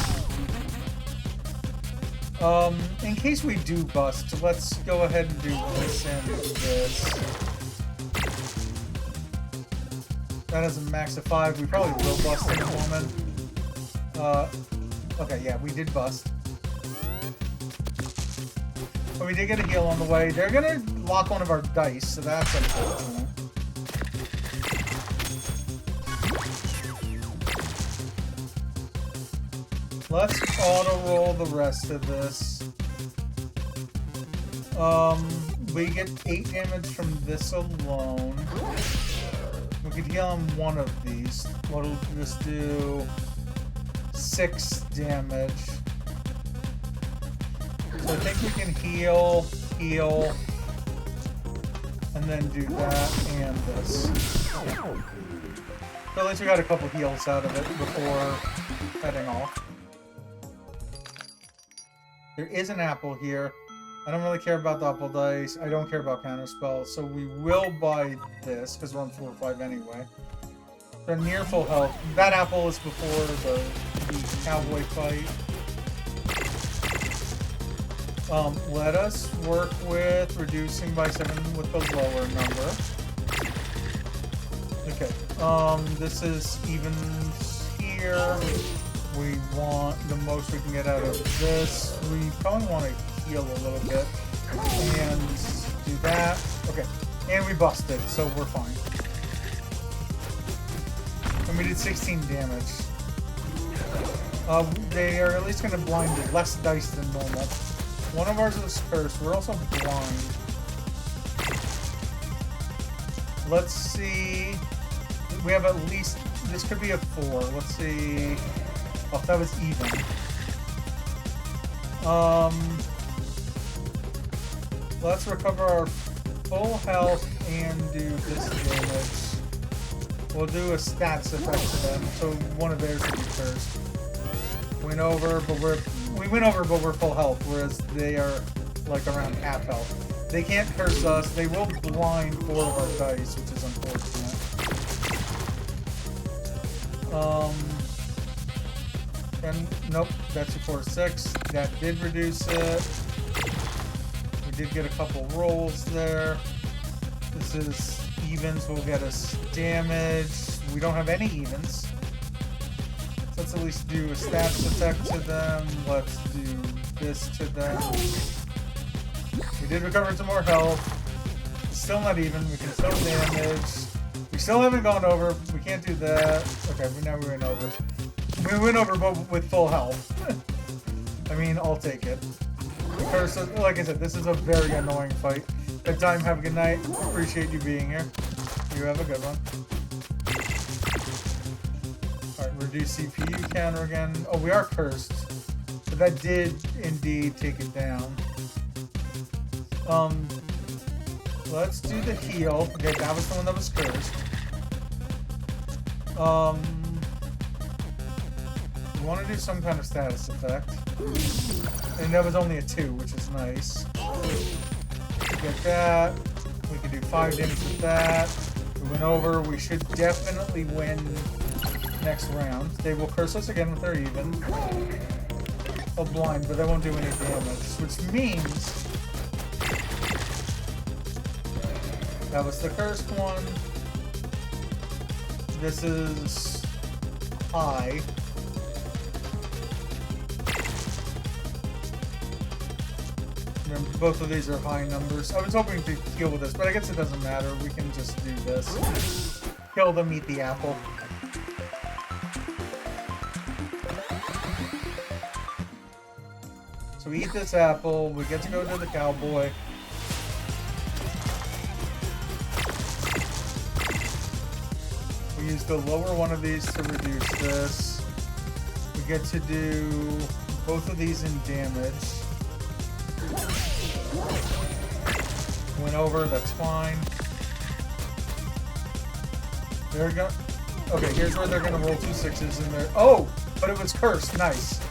In case we do bust, let's go ahead and do this and this. That has a max of 5. We probably will bust in a moment. Okay, yeah, we did bust. But we did get a heal on the way. They're gonna lock one of our dice, so that's unfortunate. Let's auto-roll the rest of this. We get 8 damage from this alone. We could heal on one of these. What'll this do? 6 damage. So I think we can heal, and then do that and this. So at least we got a couple heals out of it before heading off. There is an apple here. I don't really care about the apple dice. I don't care about counter spells, so we will buy this because we're on floor 5 anyway. They're near full health. That apple is before the cowboy fight. Let us work with reducing by 7 with the lower number. Okay. This is evens here. We want the most we can get out of this. We probably want to heal a little bit and do that. Okay. And we busted, so we're fine. And we did 16 damage. They are at least going to blind with less dice than normal. One of ours is cursed. We're also blind. Let's see. We have at least... This could be a 4. Let's see... Oh, that was even. Let's recover our full health and do this damage. We'll do a stats effect to them, so one of theirs will be cursed. We went over, but we're full health, whereas they are like around half health. They can't curse us. They will blind 4 of our dice, which is unfortunate. And nope, that's a 4-6. That did reduce it. We did get a couple rolls there. This is evens. Will get us damage. We don't have any evens. Let's at least do a stats effect to them. Let's do this to them. We did recover some more health. Still not even. We can still damage. We still haven't gone over. We can't do that. Okay, now we went over. We went over but with full health. I mean, I'll take it. Curse, like I said, this is a very annoying fight. Good time. Have a good night. Appreciate you being here. You have a good one. Reduce CPU counter again. Oh, we are cursed. But that did indeed take it down. Let's do the heal. Okay, that was the one that was cursed. We want to do some kind of status effect. And that was only a 2, which is nice. Get that. We can do 5 damage with that. We went over. We should definitely win next round. They will curse us again with their even. Oh, blind, but they won't do any damage. Which means that was the cursed one. This is high. Remember, both of these are high numbers. I was hoping to heal with this, but I guess it doesnn't matter. We can just do this. Kill them, eat the apple. So we eat this apple, we get to go to the cowboy. We use the lower one of these to reduce this. We get to do both of these in damage. Went over, that's fine. They're gonna... Okay, here's where they're gonna roll 2 6s in there. Oh! But it was cursed, nice.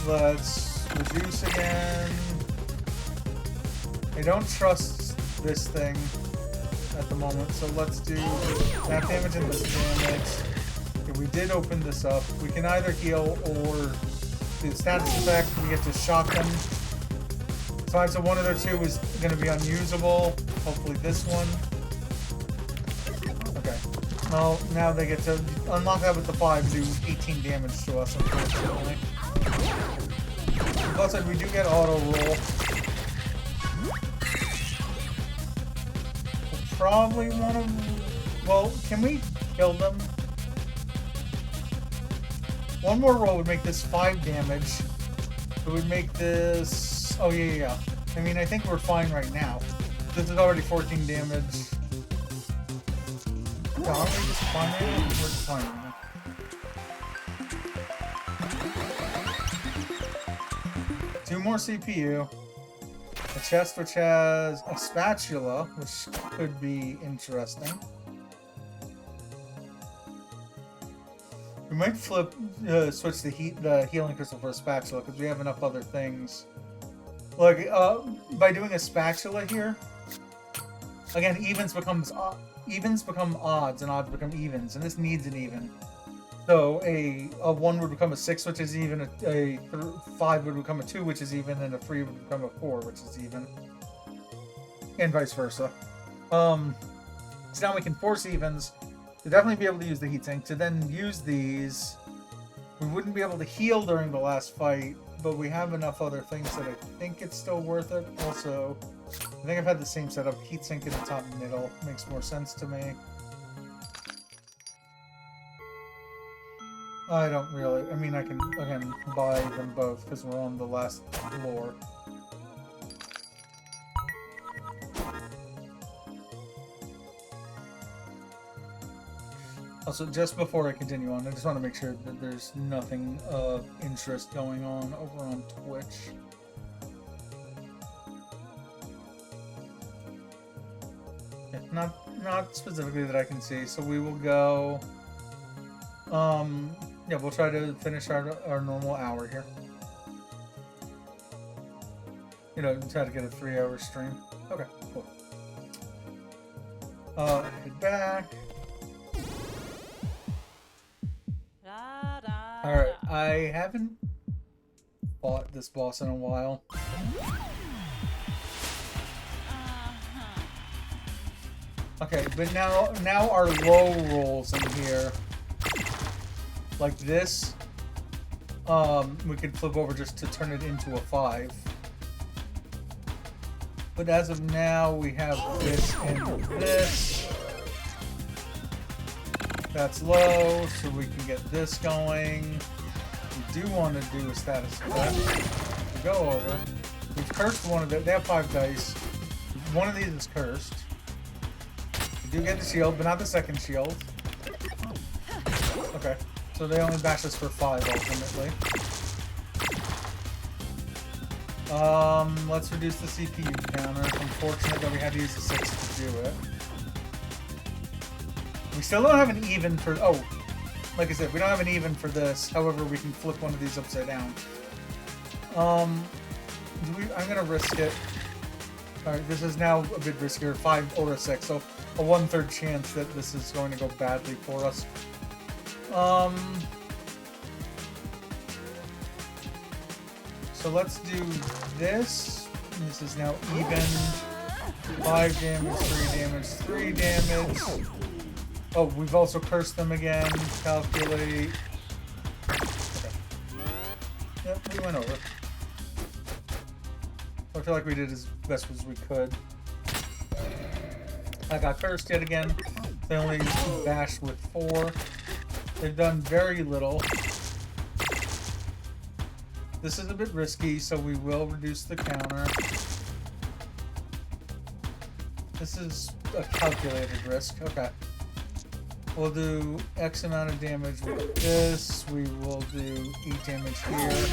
Let's reduce again. I don't trust this thing at the moment, so let's do that damage and this damage. Okay, we did open this up. We can either heal or do the status effect. We get to shock them. So one of their 2 is going to be unusable. Hopefully this one. Okay. Well, now they get to unlock that with the 5 and do 18 damage to us, unfortunately. Plus, we do get auto roll. We'll probably want to... Well, can we kill them? One more roll would make this 5 damage. It would make this... Oh, yeah. I mean, I think we're fine right now. This is already 14 damage. Yeah, aren't we just fine right now? We're just fine right now. 2 more CPU. A chest which has a spatula, which could be interesting. We might switch the healing crystal for a spatula because we have enough other things. Like by doing a spatula here, again, evens become odds and odds become evens, and this needs an even. So a 1 would become a 6, which is even. A 5 would become a 2, which is even, and a 3 would become a 4, which is even, and vice versa. So now we can force evens. To definitely be able to use the heatsink. To then use these, we wouldn't be able to heal during the last fight, but we have enough other things that I think it's still worth it. Also, I think I've had the same setup. Heatsink in the top middle makes more sense to me. I don't really. I mean, I can again buy them both because we're on the last floor. Also, just before I continue on, I just want to make sure that there's nothing of interest going on over on Twitch. Yeah, not specifically that I can see, so we will go... yeah, we'll try to finish our normal hour here. You know, try to get a 3-hour stream. Okay, cool. Head back. Alright, I haven't fought this boss in a while. Okay, but now our low rolls in here, like this, we could flip over just to turn it into a 5. But as of now, we have this and this. That's low, so we can get this going. We do want to do a status effect. We go over. We've cursed one of it. They have 5 dice. One of these is cursed. We do get the shield, but not the second shield. Okay, so they only bash us for 5 ultimately. Let's reduce the CPU counter. It's unfortunate that we had to use the 6 to do it. We still don't have an even for... Oh, like I said, we don't have an even for this. However, we can flip one of these upside down. I'm going to risk it. Alright, this is now a bit riskier. 5 or a 6, so a 1/3 chance that this is going to go badly for us. So let's do this. This is now even. 5 damage, 3 damage, 3 damage. Oh, we've also cursed them again. Calculate. Okay. Yep, we went over. I feel like we did as best as we could. I got cursed yet again. They only bashed with 4. They've done very little. This is a bit risky, so we will reduce the counter. This is a calculated risk. Okay. We'll do X amount of damage with this. We will do 8 damage here.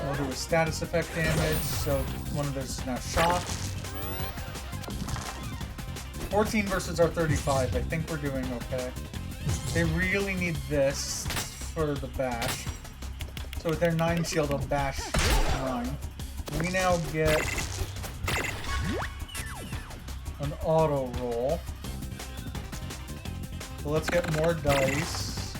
We'll do a status effect damage, so one of those is now shocked. 14 versus our 35. I think we're doing okay. They really need this for the bash. So with their 9 shield, they'll bash 9. We now get an auto roll. So let's get more dice.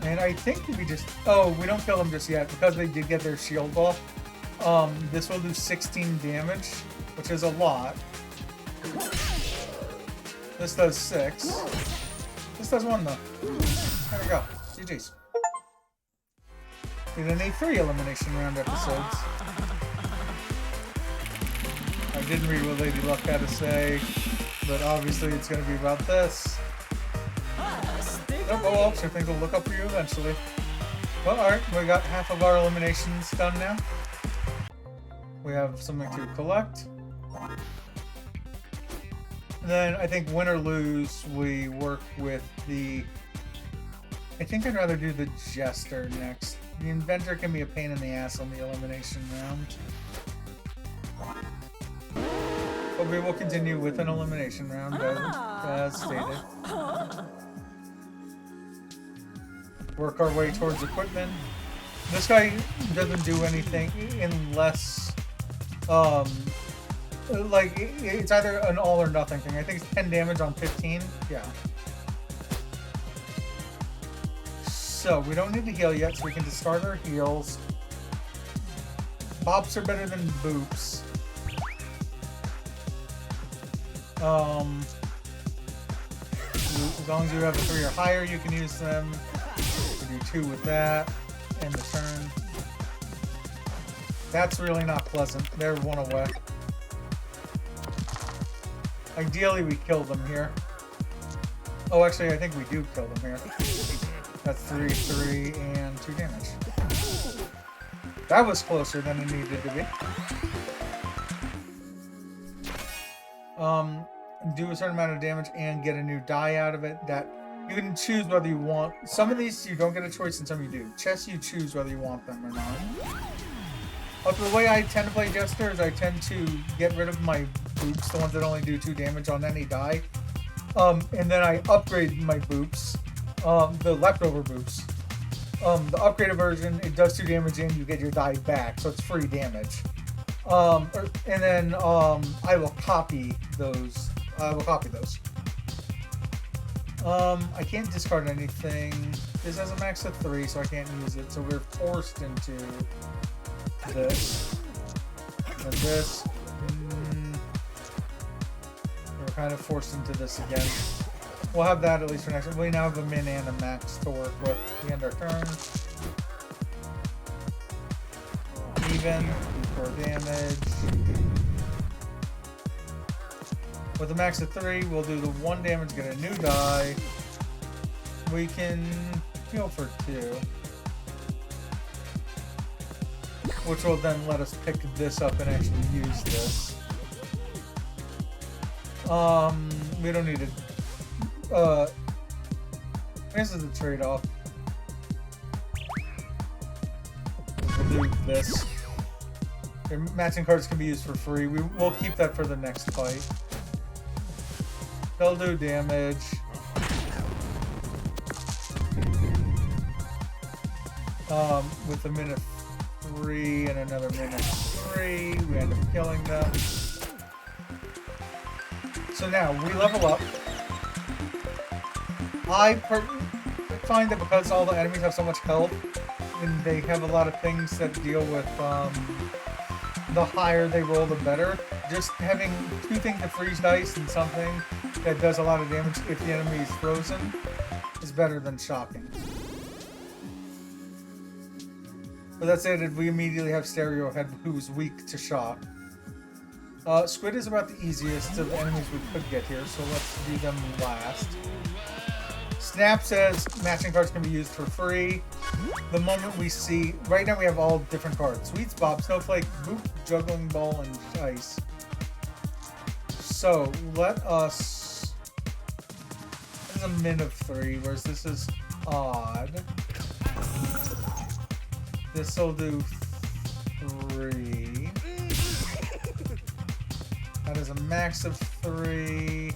And I think we just... Oh, we don't kill them just yet because they did get their shield off. This will do 16 damage, which is a lot. This does 6. This does 1 though. There we go. GG's. We didn't need 3 elimination round episodes. I didn't read what Lady Luck had to say, but obviously it's going to be about this. Oh, well, so things will look up for you eventually. Well, alright, we got half of our eliminations done now. We have something to collect. And then I think win or lose, we work with the I think I'd rather do the Jester next. The Inventor can be a pain in the ass on the elimination round. But we will continue with an elimination round as stated. Work our way towards equipment. This guy doesn't do anything unless, like, it's either an all or nothing thing. I think it's 10 damage on 15. Yeah. So, we don't need to heal yet, so we can discard our heals. Bops are better than boops. As long as you have a 3 or higher, you can use them. You do 2 with that. End the turn. That's really not pleasant. They're 1 away. Ideally, we kill them here. Oh, actually, I think we do kill them here. That's 3, 3, and 2 damage. That was closer than it needed to be. Do a certain amount of damage and get a new die out of it. That you can choose whether you want. Some of these you don't get a choice, and some you do. Chess, you choose whether you want them or not. But the way I tend to play Jester is I tend to get rid of my boops, the ones that only do 2 damage on any die. And then I upgrade my boops, the leftover boops. The upgraded version, it does 2 damage and you get your die back, so it's free damage. And then I will copy those. I can't discard anything. This has a max of 3, so I can't use it. So we're forced into this. And this. We're kind of forced into this again. We'll have that at least for next one. We now have a min and a max to work with. We end our turn. Even. 4 damage. With a max of 3, we'll do the 1 damage, get a new die. We can heal for 2. Which will then let us pick this up and actually use this. We don't need to... this is a trade-off. We'll do this. Their matching cards can be used for free. We'll keep that for the next fight. They'll do damage. With a min of 3 and another min of 3, we end up killing them. So now, we level up. I find that because all the enemies have so much health, and they have a lot of things that deal with, the higher they roll, the better. Just having 2 things to freeze dice and something that does a lot of damage if the enemy is frozen is better than shocking. But that said, we immediately have Stereohead, who's weak to shock. Squid is about the easiest of the enemies we could get here, so let's do them last. Snap says matching cards can be used for free. The moment we see... Right now we have all different cards. Sweet Bob, Snowflake, Boop, Juggling Ball, and Ice. So, let us... This is a min of 3, whereas this is odd. This will do 3. That is a max of 3.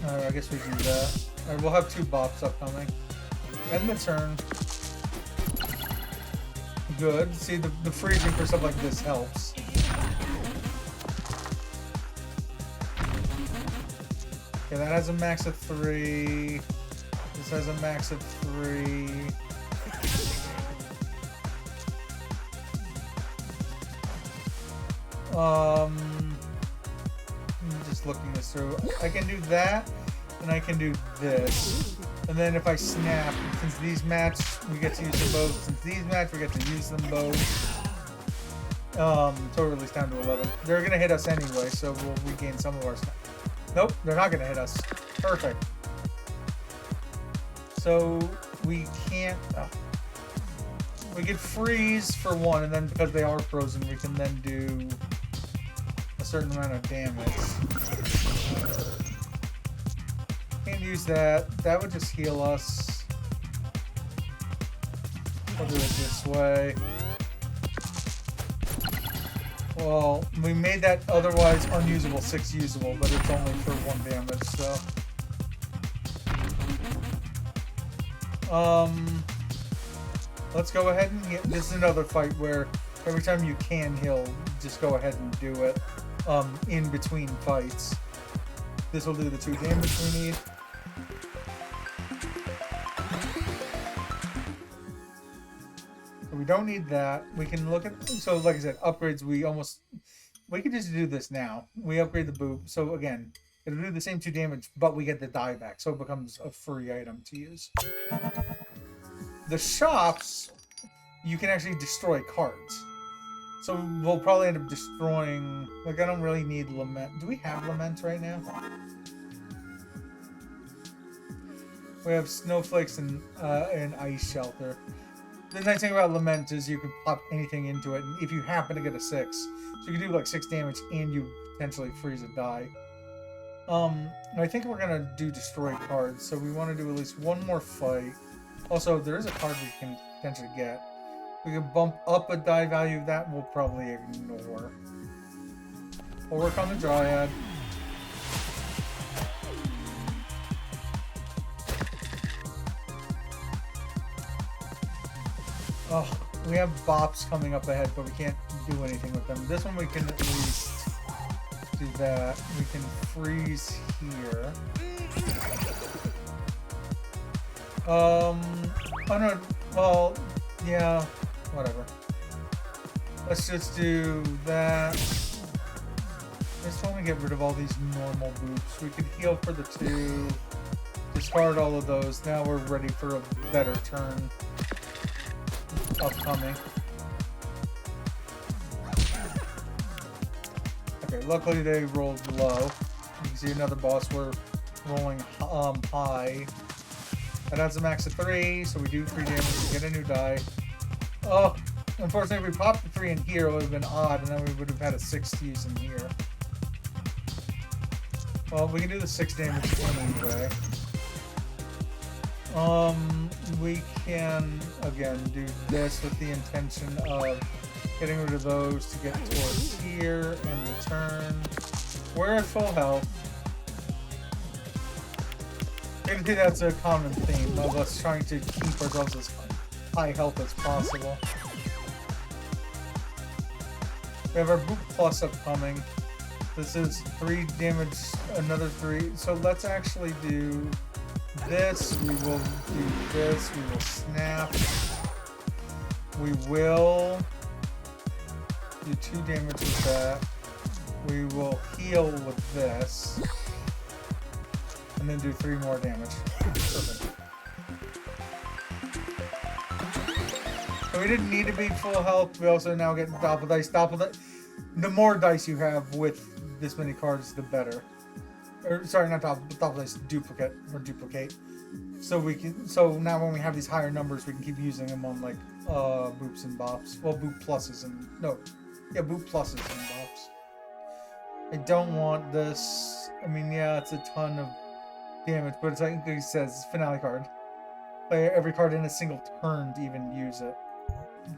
I guess we do that. Alright, we'll have 2 bops upcoming. End the turn. Good. See, the freezing for stuff like this helps. Okay, that has a max of 3. This has a max of 3. I'm just looking this through. I can do that, and I can do this. And then if I snap, since these match, we get to use them both. Since these match, we get to use them both. So we're at least down to 11. They're going to hit us anyway, so we'll regain some of our snap. Nope, they're not going to hit us. Perfect. So we can't... we get freeze for 1, and then because they are frozen, we can then do a certain amount of damage. Can't use that. That would just heal us. We'll do it this way. Well, we made that otherwise unusable 6 usable, but it's only for 1 damage, so. Let's go ahead and get, this is another fight where every time you can heal, just go ahead and do it, in between fights. This will do the 2 damage we need. We don't need that. We can look at, so like I said, upgrades, we can just do this now. We upgrade the boop. So again, it'll do the same 2 damage, but we get the die back. So it becomes a free item to use. The shops, you can actually destroy cards. So we'll probably end up destroying, like I don't really need Lament. Do we have Lament right now? We have Snowflakes and Ice Shelter. The nice thing about Lament is you can pop anything into it, and if you happen to get a 6, so you can do like 6 damage and you potentially freeze a die. I think we're gonna do destroy cards, so we want to do at least 1 more fight. Also, there is a card we can potentially get. We can bump up a die value, that we'll probably ignore. We'll work on the Dryad. Oh, we have bops coming up ahead, but we can't do anything with them. This one we can at least do that. We can freeze here. Oh no, well, yeah, whatever. Let's just do that. I just want to get rid of all these normal boots. We can heal for the 2, discard all of those. Now we're ready for a better turn upcoming. Okay, luckily they rolled low. You can see another boss, we're rolling high. That adds a max of 3, so we do 3 damage to get a new die. Oh, unfortunately, if we popped the 3 in here, it would have been odd, and then we would have had a 6 to use in here. Well, we can do the 6 damage anyway. We can, again, do this with the intention of getting rid of those to get towards here and the turn. We're at full health. I think that's a common theme of us trying to keep ourselves as high health as possible. We have our Boot Plus upcoming. This is 3 damage, another 3. So let's actually do this. We will do this. We will snap. We will do 2 damage with that. We will heal with this. And then do 3 more damage. Perfect. So we didn't need to be full health. We also now get doppel dice. The more dice you have with this many cards, the better. Or sorry, not doppel dice, duplicate or duplicate. So we can. So now when we have these higher numbers, we can keep using them on like boops and bops. Well, boop pluses and boop pluses and bops. I don't want this. I mean, yeah, it's a ton of damage, but it's like he says, finale card. Play every card in a single turn to even use it.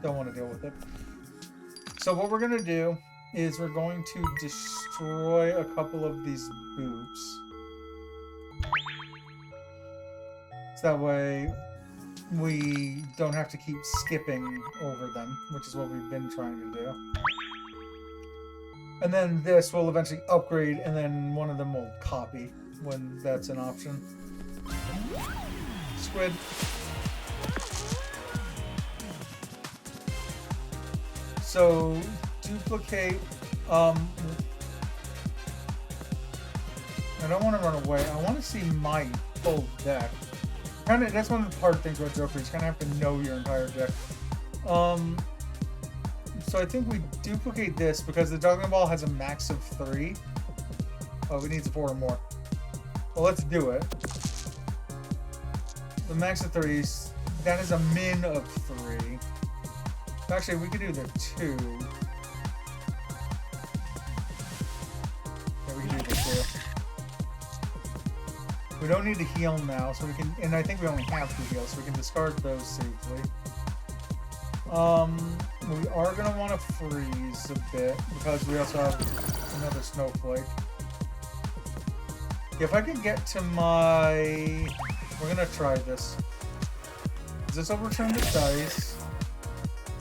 Don't want to deal with it. So what we're going to do is we're going to destroy a couple of these boops. So that way we don't have to keep skipping over them, which is what we've been trying to do. And then this will eventually upgrade, and then one of them will copy when that's an option. Squid. So duplicate. I don't want to run away. I want to see my full deck. That's one of the hard things about Joker. You kind of have to know your entire deck. So I think we duplicate this because the Juggling Ball has a max of 3. Oh, we need 4 or more. Well, let's do it. The max of 3s. That is a min of 3. Actually, we could do the 2. Yeah, we can do the 2. We don't need to heal now, so we can, and I think we only have 2 heals, so we can discard those safely. We are gonna want to freeze a bit because we also have another snowflake. If I could get to my, we're gonna try this. Does this overturn the dice?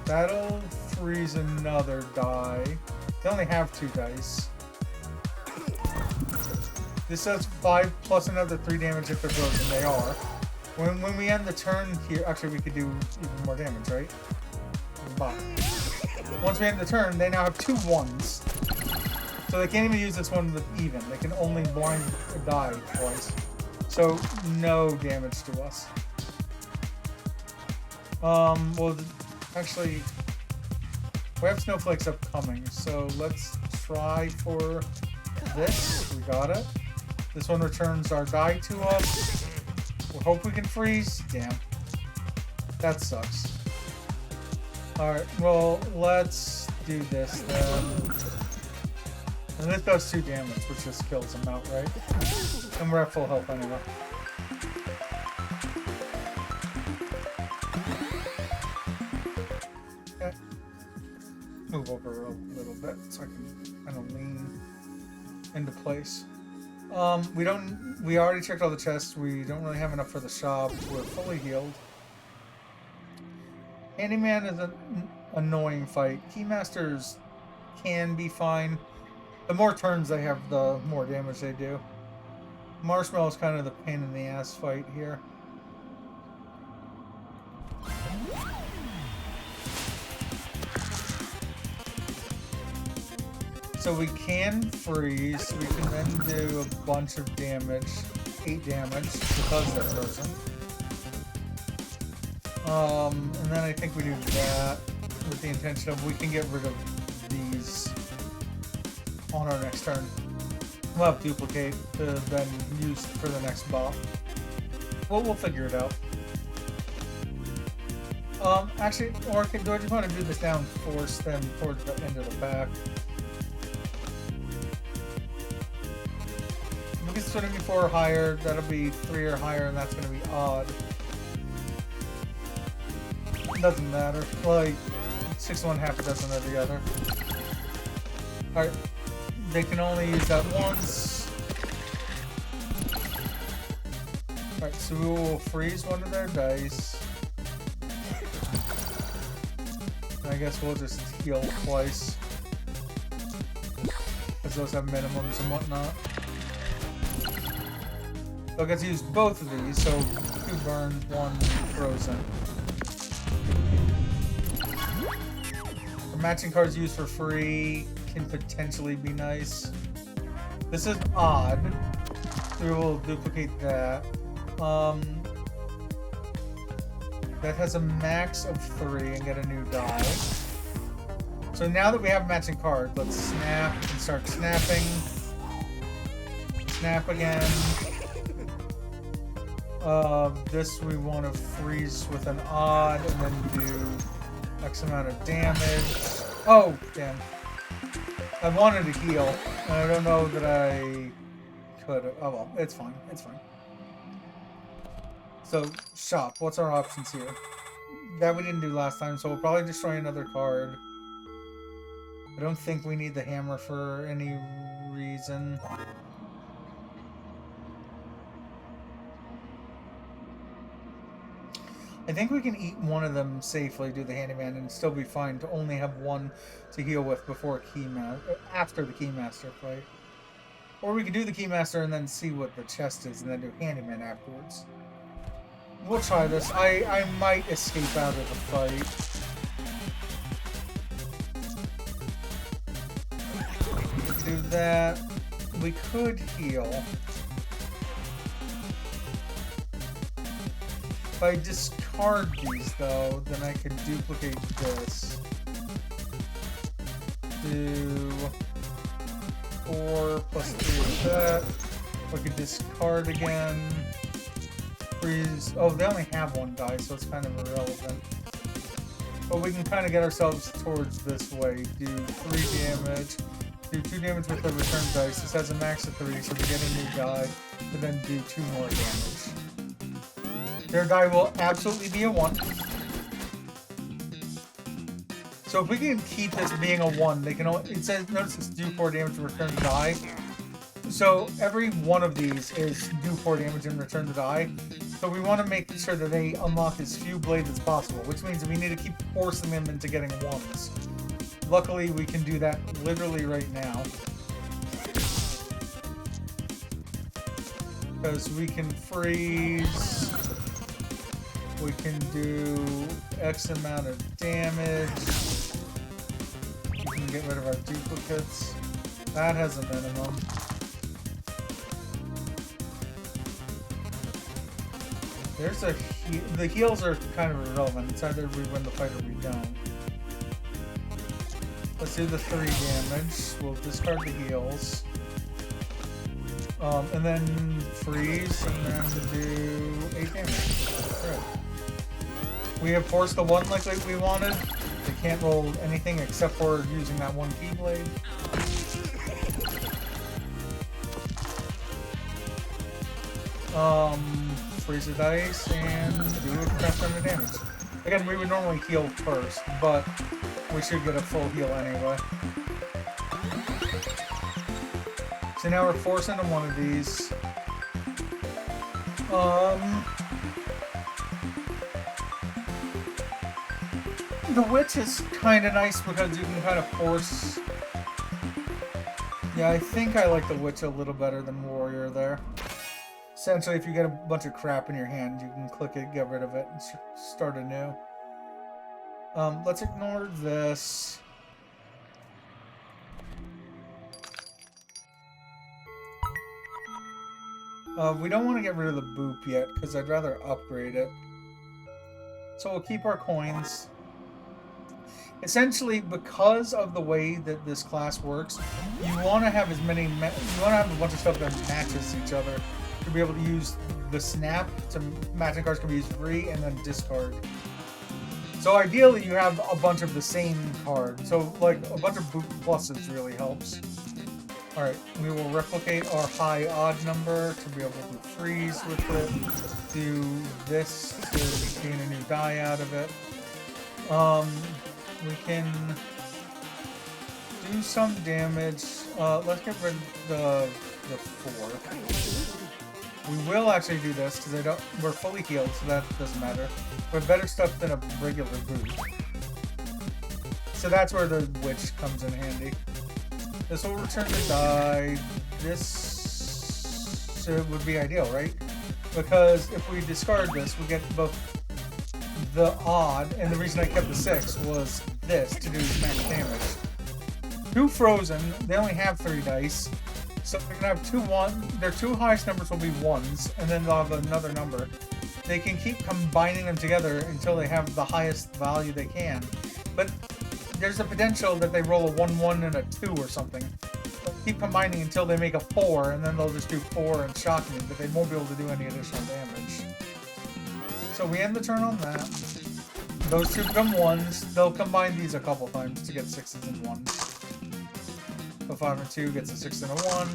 That'll freeze another die. They only have 2 dice. This does 5 plus another 3 damage if they're frozen. They are. When we end the turn here, actually we could do even more damage, right? But once we end the turn, they now have 2 1s. So they can't even use this one with even. They can only blind a die twice. So no damage to us. Well, actually, we have snowflakes upcoming, so let's try for this. We got it. This one returns our die to us. We hope we can freeze. Damn. That sucks. Alright, well, let's do this then. And this does 2 damage, which just kills them outright. And we're at full health anyway. Okay. Move over a little bit so I can kind of lean into place. We already checked all the chests. We don't really have enough for the shop. We're fully healed. Handyman is an annoying fight. Keymasters can be fine. The more turns they have, the more damage they do. Marshmallow is kind of the pain in the ass fight here. So we can freeze. We can then do a bunch of damage. 8 damage because they're frozen. And then I think we do that with the intention of we can get rid of these on our next turn. We'll have duplicate to then use for the next buff. Well, we'll figure it out. Actually, or do I just want to do this down force then towards the end of the back? Because it's going to be 4 or higher, that'll be 3 or higher, and that's going to be odd. Doesn't matter. Like 6 1, half a dozen of the other. Alright. They can only use that once. Alright, so we will freeze one of their dice. And I guess we'll just heal twice. Because those have minimums and whatnot. So I get to use both of these, so 2 burned, 1 frozen. Matching cards used for free can potentially be nice. This is odd. So we will duplicate that. That has a max of 3 and get a new die. So now that we have matching cards, let's snap and start snapping. Snap again. This we want to freeze with an odd and then do X amount of damage. Oh, damn. I wanted to heal, and I don't know that I could. Oh well, it's fine. It's fine. So, shop. What's our options here? That we didn't do last time, so we'll probably destroy another card. I don't think we need the hammer for any reason. I think we can eat one of them safely, do the handyman, and still be fine to only have one to heal with before after the keymaster fight. Or we could do the keymaster and then see what the chest is and then do handyman afterwards. We'll try this. I might escape out of the fight. We could do that. We could heal. If I discard these, though, then I can duplicate this. Do 4 plus 3 of that. We can discard again. Freeze. Oh, they only have 1 die, so it's kind of irrelevant. But we can kind of get ourselves towards this way. Do 3 damage. Do 2 damage with the return dice. This has a max of 3, so we get a new die to then do 2 more damage. Their die will absolutely be a 1. So if we can keep this being a 1, they can only, it says, notice it's do 4 damage and return the die. So every one of these is do 4 damage and return the die. So we want to make sure that they unlock as few blades as possible, which means we need to keep forcing them into getting 1s. Luckily, we can do that literally right now. Because we can freeze. We can do X amount of damage. We can get rid of our duplicates. That has a minimum. There's a the heals are kind of irrelevant. It's either we win the fight or we don't. Let's do the 3 damage. We'll discard the heals. And then freeze, and then do 8 damage. Right. We have forced the 1 like we wanted. They can't roll anything except for using that 1 keyblade. Freeze the dice and do a crap ton of damage. Again, we would normally heal first, but we should get a full heal anyway. So now we're forced into one of these. The witch is kind of nice because you can kind of force. Yeah, I think I like the witch a little better than warrior there. Essentially, if you get a bunch of crap in your hand, you can click it, get rid of it, and start anew. Let's ignore this. We don't want to get rid of the boop yet, because I'd rather upgrade it. So we'll keep our coins. Essentially, because of the way that this class works, you want to have as many, you want to have a bunch of stuff that matches each other. To be able to use the snap, to matching cards can be used free, and then discard. So ideally you have a bunch of the same card. So like a bunch of boot pluses really helps. Alright, we will replicate our high odd number to be able to freeze with it. Do this to gain a new die out of it. We can do some damage. Let's get rid of the 4. We will actually do this because we're fully healed, so that doesn't matter. We're better stuff than a regular boot. So that's where the witch comes in handy. This will return the die. This would be ideal, right? Because if we discard this, we get both the odd, and the reason I kept the 6 was this, to do max damage. 2 frozen, they only have 3 dice. So they're gonna have 2 1. Their 2 highest numbers will be 1s, and then they'll have another number. They can keep combining them together until they have the highest value they can. But there's a potential that they roll a 1-1 and a 2 or something. They'll keep combining until they make a 4, and then they'll just do 4 and shock me, but they won't be able to do any additional damage. So we end the turn on that. Those 2 become 1s. They'll combine these a couple times to get 6s and 1s. So 5 and 2 gets a 6 and a 1.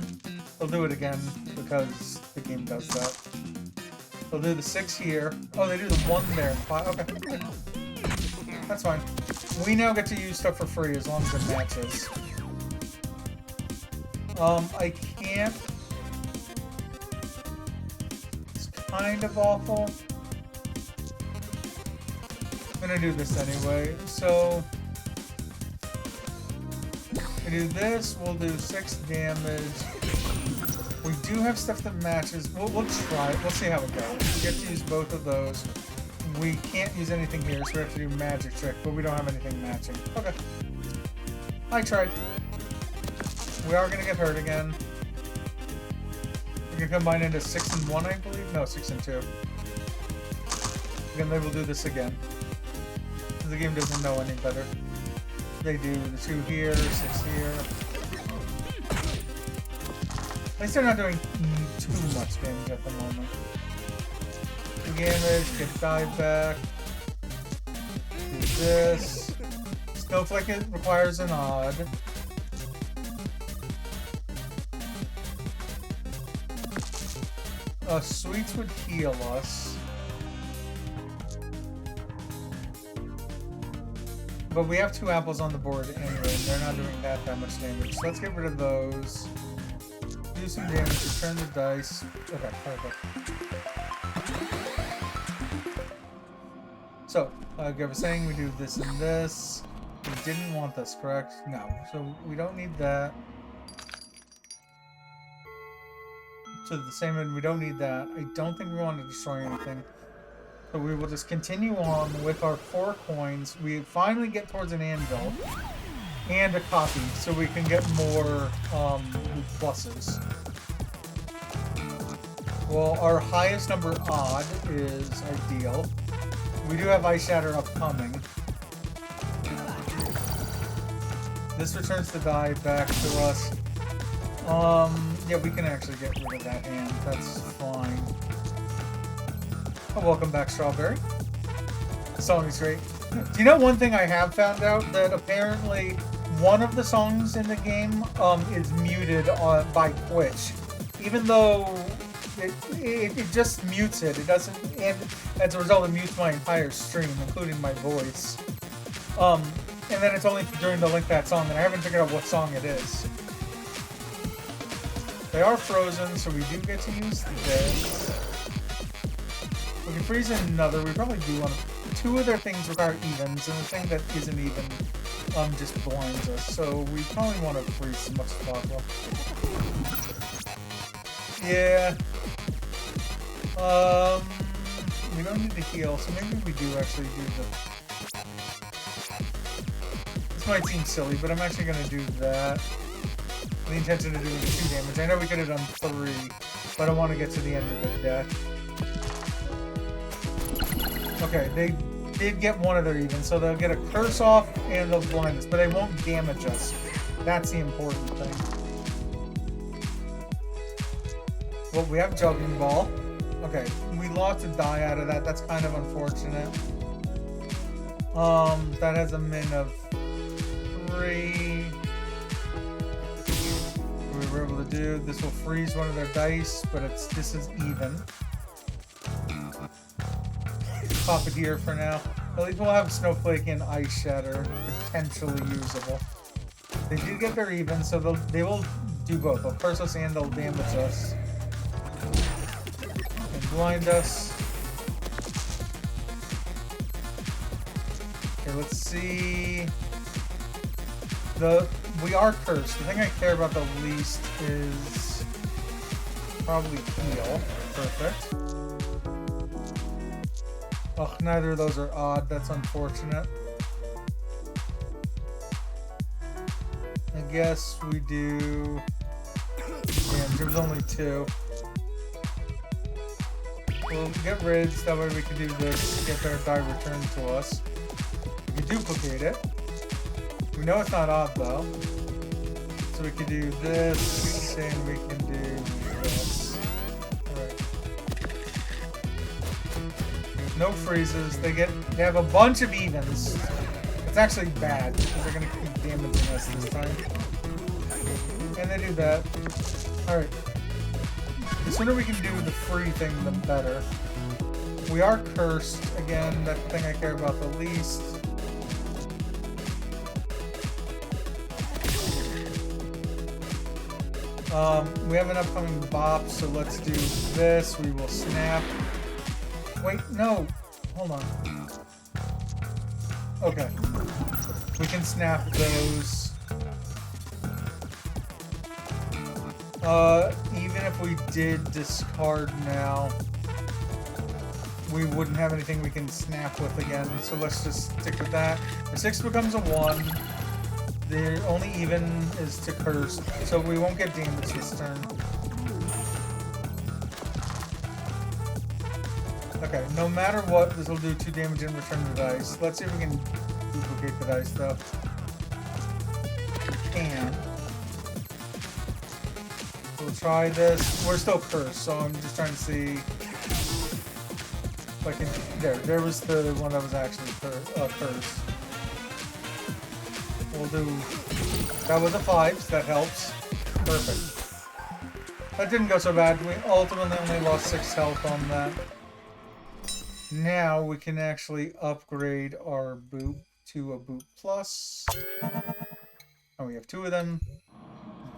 They'll do it again because the game does that. They'll do the 6 here. Oh, they do the 1 there and 5. Okay. That's fine. We now get to use stuff for free as long as it matches. I can't. It's kind of awful. I'm gonna do this anyway. So we do this, we'll do 6 damage. We do have stuff that matches. We'll try it. We'll see how it goes. We get to use both of those. We can't use anything here, so we have to do magic trick, but we don't have anything matching. Okay. I tried. We are gonna get hurt again. We can combine into 6 and 1, I believe? No, 6 and 2. Again, they will do this again. The game doesn't know any better. They do the 2 here, 6 here. At least they're not doing too much damage at the moment. 2 damage, get die back. Do this. Snowflake requires an odd. Sweets would heal us. But we have 2 apples on the board anyway, and they're not doing that much damage. So let's get rid of those. Do some damage, return the dice. Okay, perfect. So, like I was saying, we do this and this. We didn't want this, correct? No. So we don't need that. To the same end, we don't need that. I don't think we want to destroy anything. So we will just continue on with our 4 coins. We finally get towards an anvil and a copy, so we can get more pluses. Well, our highest number odd is ideal. We do have Ice Shatter upcoming. This returns the die back to us. Yeah, we can actually get rid of that hand. That's fine. Oh, welcome back, Strawberry. The song is great. Do you know one thing I have found out? That apparently one of the songs in the game is muted by Twitch. Even though it just mutes it. It doesn't, and as a result it mutes my entire stream, including my voice. And then it's only during the link that song, and I haven't figured out what song it is. They are frozen, so we do get to use this. We can freeze another. We probably do want to. 2 of their things require evens, and the thing that isn't even just blinds us. So we probably want to freeze as much as possible. Yeah. We don't need to heal, so maybe we do actually do the. This might seem silly, but I'm actually going to do that. The intention of doing 2 damage. I know we could have done 3, but I want to get to the end of the deck. Okay, they did get one of their evens, so they'll get a curse off and they'll blind us, but they won't damage us. That's the important thing. Well, we have Juggling Ball. Okay, we lost a die out of that. That's kind of unfortunate. That has a min of 3. We were able to do this. Will freeze one of their dice, but this is even. Pop it here for now. At least we'll have Snowflake and Ice Shatter potentially usable. They do get their even, so they will do both. They'll curse us and they'll damage us. And blind us. Okay, let's see. We are cursed. The thing I care about the least is probably heal. Perfect. Oh, neither of those are odd. That's unfortunate. I guess we do. Damn, there's only 2. We'll get rids. That way we can do this. Get their die returned to us. We can duplicate it. We know it's not odd though. So we can do this, and we can do this. Alright. No freezes. They have a bunch of evens. It's actually bad, because they're gonna keep damaging us this time. And they do that. Alright. The sooner we can do the free thing, the better. We are cursed. Again, that's the thing I care about the least. We have an upcoming bop, so let's do this. We will snap. Wait, no. Hold on. Okay. We can snap those. Even if we did discard now, we wouldn't have anything we can snap with again, so let's just stick with that. The 6 becomes a 1. The only even is to curse, so we won't get damage this turn. Okay, no matter what, this will do 2 damage and return the dice. Let's see if we can duplicate the dice, though. We can. We'll try this. We're still cursed, so I'm just trying to see if I can... There was the one that was actually cursed. We'll do... That was a 5, so that helps. Perfect. That didn't go so bad. We ultimately only lost 6 health on that. Now we can actually upgrade our boot to a boot plus. And we have 2 of them.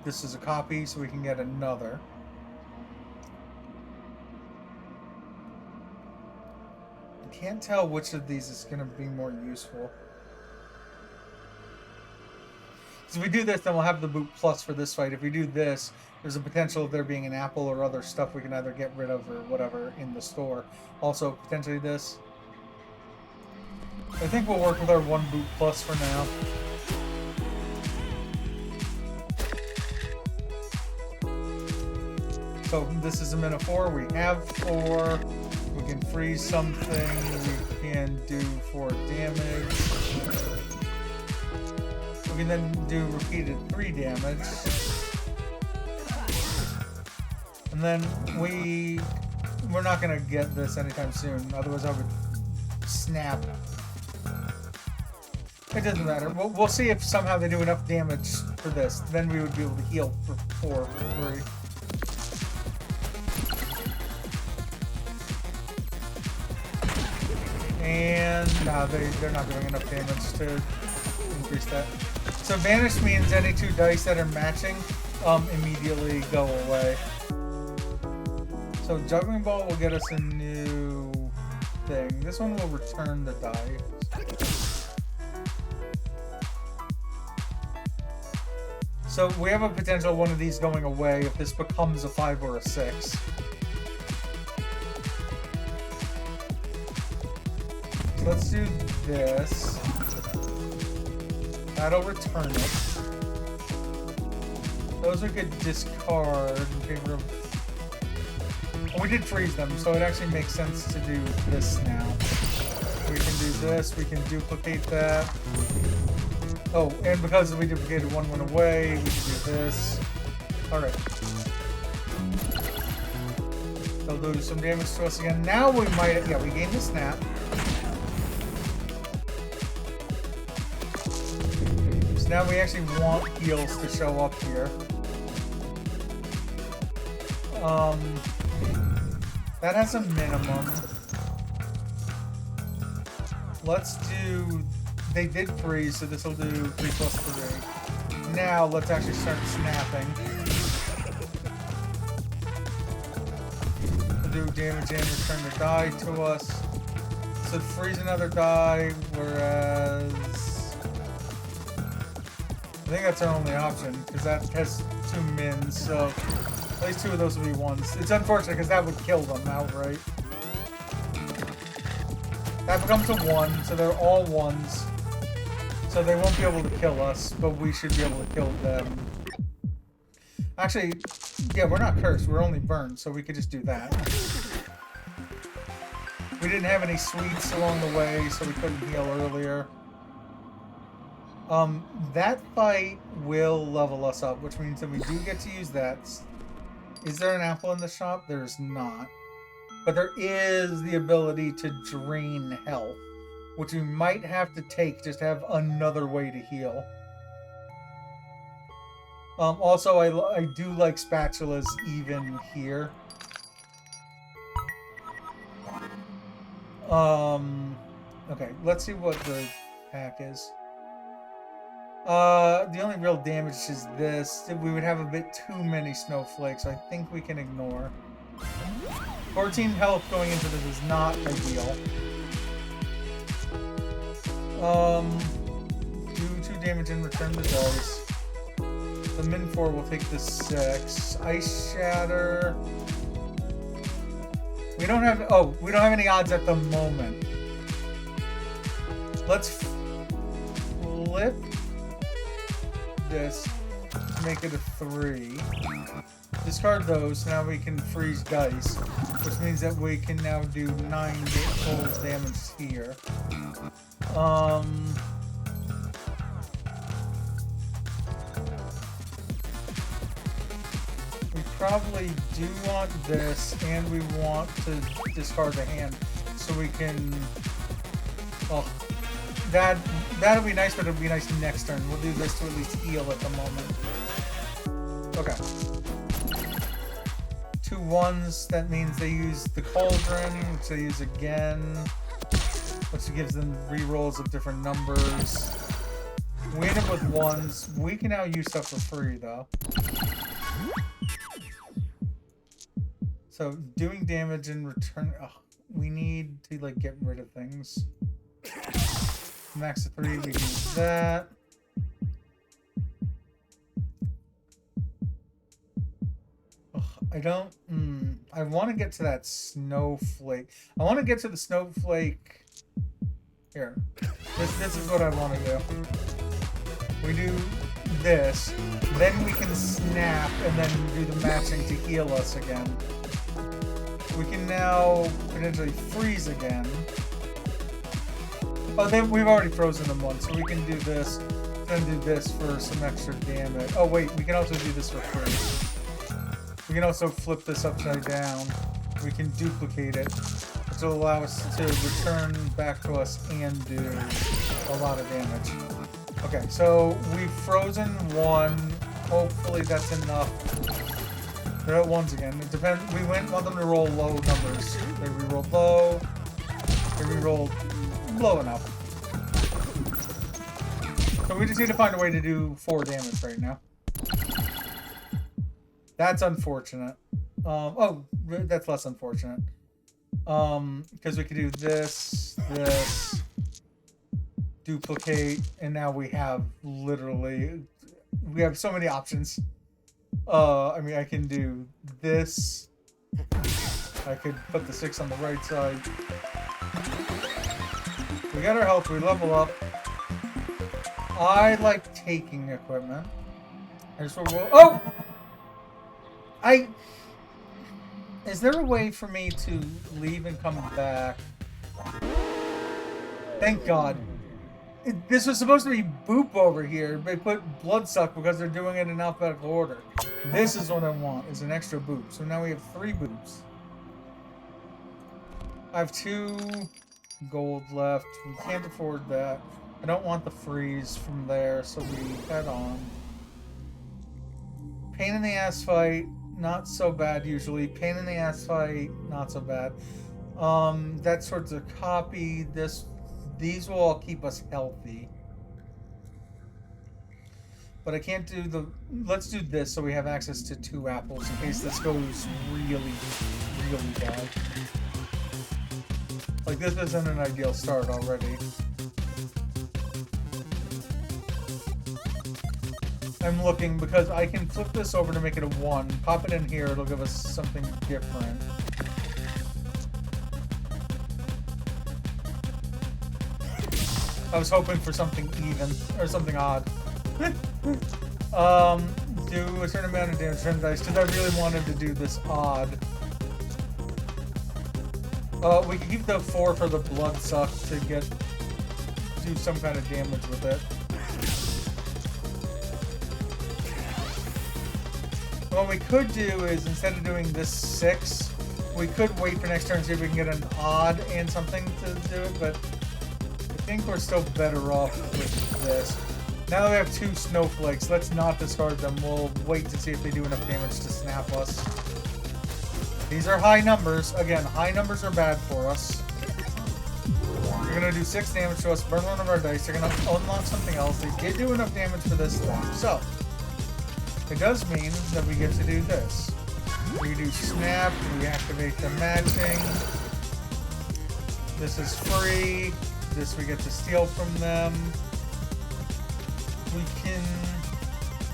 This is a copy, so we can get another. I can't tell which of these is going to be more useful. So if we do this, then we'll have the boot plus for this fight. If we do this, there's a potential of there being an apple or other stuff we can either get rid of or whatever in the store. Also, potentially this. I think we'll work with our 1 boot plus for now. So this is a min of 4. We have 4. We can freeze something. We can do 4 damage. We can then do repeated 3 damage. And then we're not gonna get this anytime soon. Otherwise I would snap. It doesn't matter. We'll see if somehow they do enough damage for this. Then we would be able to heal for 4 for 3. And no, they're not doing enough damage to increase that. So vanish means any 2 dice that are matching immediately go away. So juggling ball will get us a new thing. This one will return the die. So we have a potential one of these going away if this becomes a 5 or a 6. Let's do this. That'll return it. Those we could discard in favor of... Oh, we did freeze them, so it actually makes sense to do this now. We can do this, we can duplicate that. Oh, and because we duplicated 1 went away, we can do this. Alright. They'll do some damage to us again. Now we might... Yeah, we gained the snap. Now we actually want heals to show up here. That has a minimum. Let's do... They did freeze, so this will do 3 plus 3. Now let's actually start snapping. We'll do damage and return the die to us. So freeze another die, whereas... I think that's our only option, because that has 2 mins, so at least 2 of those will be 1s. It's unfortunate, because that would kill them outright. That becomes a 1, so they're all 1s. So they won't be able to kill us, but we should be able to kill them. Actually, yeah, we're not cursed, we're only burned, so we could just do that. We didn't have any sweets along the way, so we couldn't heal earlier. That fight will level us up, which means that we do get to use that. Is there an apple in the shop? There is not. But there is the ability to drain health, which we might have to take just to have another way to heal. Also, I do like spatulas even here. Okay, let's see what the pack is. The only real damage is this. We would have a bit too many snowflakes, so I think we can ignore. 14 health going into this is not ideal. Do 2 damage and return the dice. The min 4 will take the 6. Ice Shatter. We don't have any odds at the moment. Let's flip this to make it a 3. Discard those, so now we can freeze dice, which means that we can now do 9 full damage here. We probably do want this, and we want to discard the hand, so we can... Oh, that'll be nice, but it'll be nice next turn. We'll do this to at least heal at the moment. Okay. ones, that means they use the cauldron, which they use again, which gives them rerolls of different numbers. We end up with ones. We can now use stuff for free, though. So, doing damage in return... Oh, we need to, like, get rid of things. Max of 3, we do that. Ugh, I don't... I want to get to that snowflake. I want to get to the snowflake... Here. This is what I want to do. We do this, then we can snap and then do the matching to heal us again. We can now potentially freeze again. Oh, we've already frozen them once, so we can do this, then do this for some extra damage. Oh wait, we can also do this for free. We can also flip this upside down. We can duplicate it, which will allow us to return back to us and do a lot of damage. Okay, so we've frozen one. Hopefully that's enough. They're at ones again. It depends. We want them to roll low numbers. They rerolled low. They rerolled low enough. So we just need to find a way to do 4 damage right now. That's unfortunate. Oh, that's less unfortunate. Because we could do this, this, duplicate, and now we have literally, we have so many options. I mean, I can do this. I could put the 6 on the right side. We got our health, we level up. I like taking equipment. Here's what we'll, oh! Is there a way for me to leave and come back? Thank God. This was supposed to be Boop over here. They put Bloodsuck because they're doing it in alphabetical order. This is what I want, is an extra Boop. So now we have 3 Boops. I have 2 gold left. We can't afford that. I don't want the freeze from there, so we head on. Pain in the ass fight, not so bad usually. Pain in the ass fight, not so bad. That sort's a copy. These will all keep us healthy. But I can't do the... Let's do this so we have access to 2 apples in case this goes really, really bad. Like, this isn't an ideal start already. I'm looking because I can flip this over to make it a 1. Pop it in here, it'll give us something different. I was hoping for something even, or something odd. Do a certain amount of damage turn dice, because I really wanted to do this odd. We can keep the 4 for the Bloodsuck to do some kind of damage with it. What we could do is, instead of doing this 6, we could wait for next turn and see if we can get an odd and something to do it, but I think we're still better off with this. Now that we have 2 snowflakes, let's not discard them. We'll wait to see if they do enough damage to snap us. These are high numbers. Again, high numbers are bad for us. They're going to do 6 damage to us, burn one of our dice. They're going to unlock something else. They did do enough damage for this thing. So, it does mean that we get to do this. We do snap, we activate the matching. This is free. This we get to steal from them.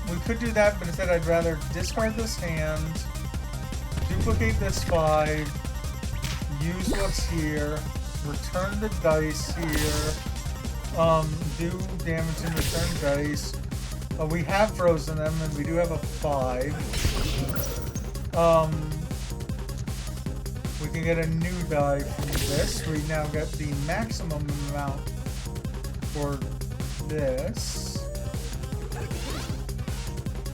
We could do that, but instead I'd rather discard this hand, duplicate this 5, use what's here, return the dice here, do damage and return dice. We have frozen them, and we do have a 5. We can get a new die from this. We now get the maximum amount for this.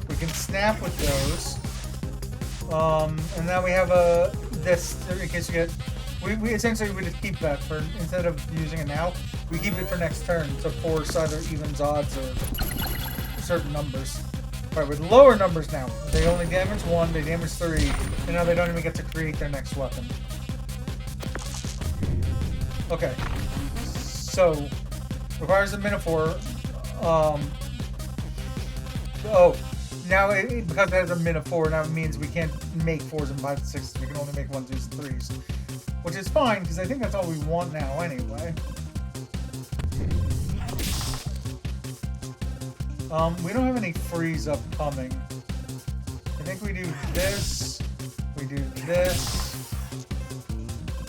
We can snap with those. And now we have this, in case you get... We essentially we just keep that for, instead of using it now, we keep it for next turn to force either evens, odds, or certain numbers. Alright, with lower numbers now. They only damage 1, they damage 3, and now they don't even get to create their next weapon. Okay. So, requires a Minotaur. Oh, now because it has a Minotaur, now it means we can't make 4s and 5s and 6s. We can only make 1s, 2s, and 3s. Which is fine, because I think that's all we want now anyway. We don't have any freeze upcoming. I think we do this. We do this.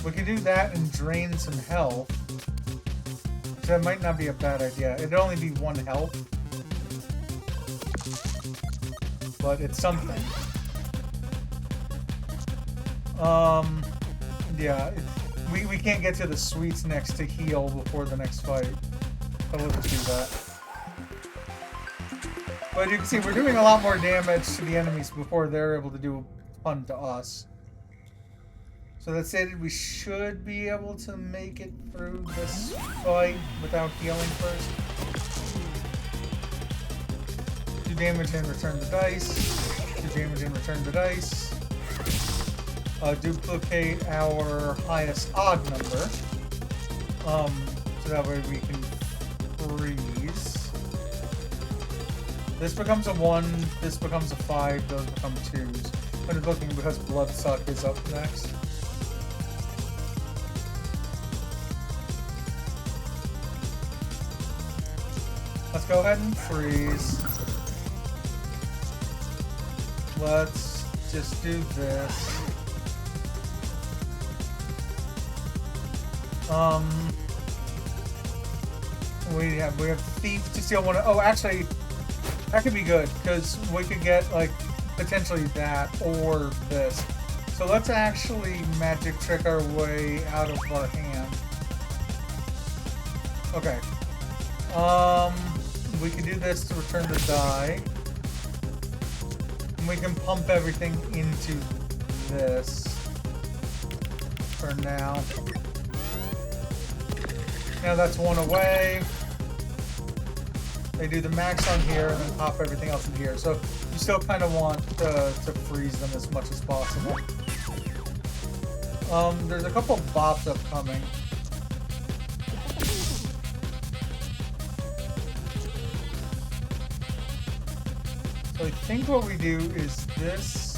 We can do that and drain some health. So that might not be a bad idea. It'd only be 1 health. But it's something. Yeah. We can't get to the sweets next to heal before the next fight. But let's do that. But you can see we're doing a lot more damage to the enemies before they're able to do a ton to us. So that stated, we should be able to make it through this fight without healing first. Do damage and return the dice. Do damage and return the dice. Duplicate our highest odd number. So that way we can freeze. This becomes a 1, this becomes a 5, those become 2s. I'm just looking because Bloodsuck is up next. Let's go ahead and freeze. Let's just do this. We have Thief to steal 1. Oh, actually, that could be good because we could get like potentially that or this. So let's actually magic trick our way out of our hand. Okay. We can do this to return the die. And we can pump everything into this for now. Now that's 1 away. They do the max on here and then pop everything else in here. So you still kind of want to freeze them as much as possible. There's a couple bops upcoming. So I think what we do is this.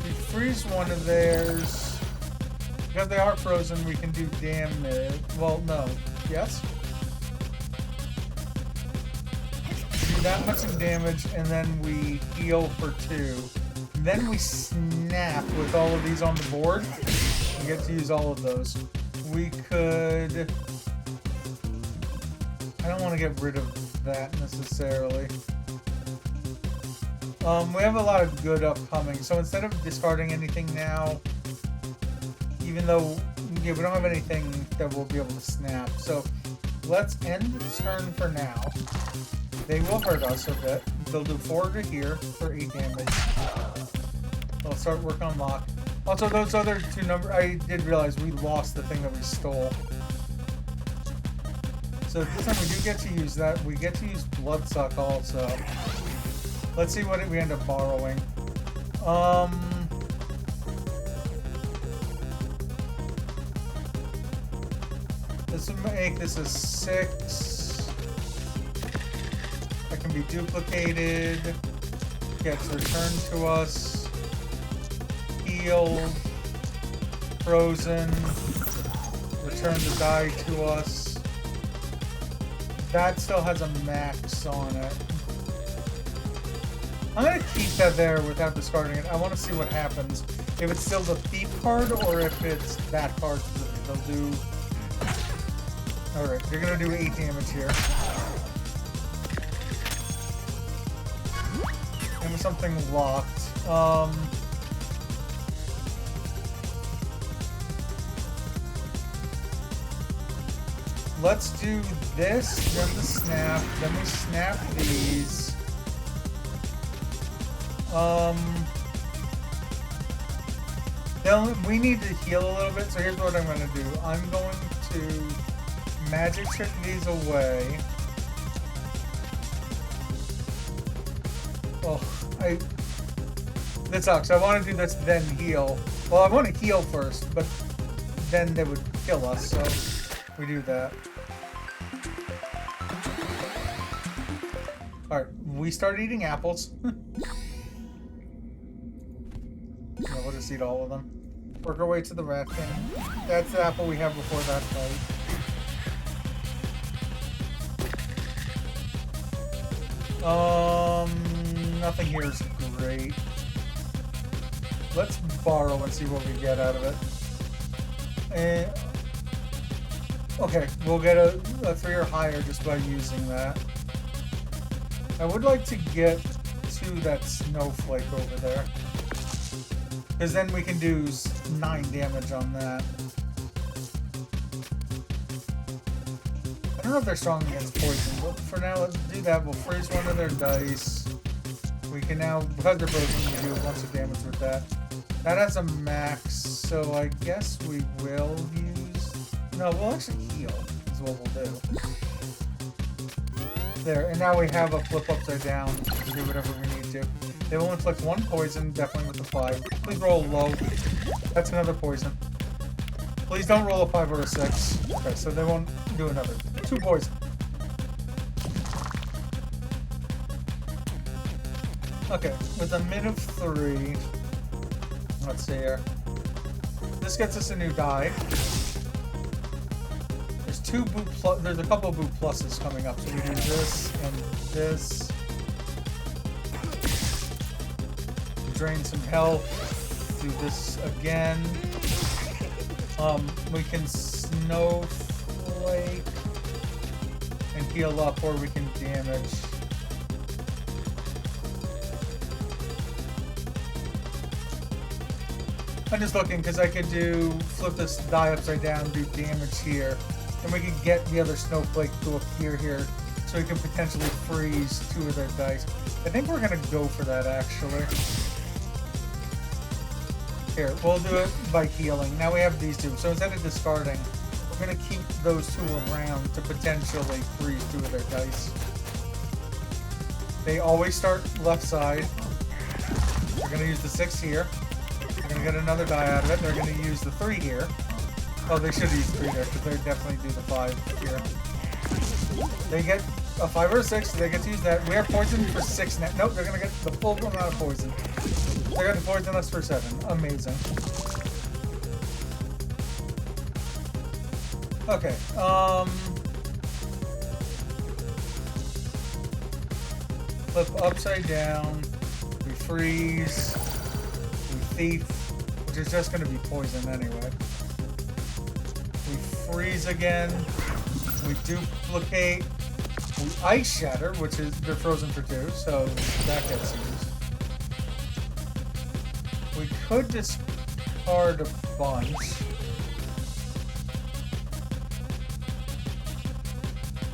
We freeze one of theirs. Because they are frozen, we can do damage. Well, no. Yes? Do that much in damage, and then we heal for 2. Then we snap with all of these on the board. We get to use all of those. We could... I don't want to get rid of that necessarily. We have a lot of good upcoming, so instead of discarding anything now, even though we don't have anything that we'll be able to snap, so let's end the turn for now. They will hurt us a bit. They'll do 4 to here for 8 damage. I'll start working on lock. Also, those other 2 numbers, I did realize we lost the thing that we stole. So this time we do get to use that. We get to use Bloodsuck also. Let's see what we end up borrowing. This would make this a 6. That can be duplicated. Gets returned to us. Healed. Frozen. Return the die to us. That still has a max on it. I'm going to keep that there without discarding it. I want to see what happens. If it's still the Thief card or if it's that card. They'll do... Alright, you're going to do 8 damage here. And with something locked. Let's do this, then the snap, then we snap these. Then we need to heal a little bit, so here's what I'm going to do. I'm going to magic trick these away. Oh, that sucks. I want to do this, then heal. Well, I want to heal first, but then they would kill us, so we do that. Alright, we start eating apples. Yeah, we'll just eat all of them. Work our way to the rat king. That's the apple we have before that fight. Nothing here is great. Let's borrow and see what we get out of it. Okay, we'll get a 3 or higher just by using that. I would like to get to that snowflake over there. Because then we can do 9 damage on that. I don't know if they're strong against poison, but for now, let's do that. We'll freeze one of their dice. We can now, because they're frozen, we do a bunch of damage with that. That has a max, so I guess we will use... No, we'll actually heal, is what we'll do. There, and now we have a flip upside down to do whatever we need to. They will inflict 1 poison, definitely with the 5. Please roll low. That's another poison. Please don't roll a 5 or a 6. Okay, so they won't do another. 2 poison. Okay, with a min of 3. Let's see here. This gets us a new die. There's a couple of boot pluses coming up, so we do this and this. Drain some health. Do this again. We can snowflake and heal up, or we can damage. I'm just looking because I could flip this die upside down, do damage here. And we could get the other snowflake to appear here, so we can potentially freeze 2 of their dice. I think we're gonna go for that, actually. Here, we'll do it by healing. Now we have these 2, so instead of discarding, we're gonna keep those 2 around to potentially freeze 2 of their dice. They always start left side. We're gonna use the 6 here. We're gonna get another die out of it. They're gonna use the 3 here. Oh, they should use 3 there, because they definitely do the 5 here. They get a 5 or a 6, so they get to use that. We are poisoned for 6 now. Nope, they're going to get the full amount of poison. They're going to poison us for 7. Amazing. Okay, flip upside down. We freeze. We thief, which is just going to be poison anyway. We freeze again. We duplicate. We ice shatter, which is they're frozen for 2, so that gets used. We could discard a bunch.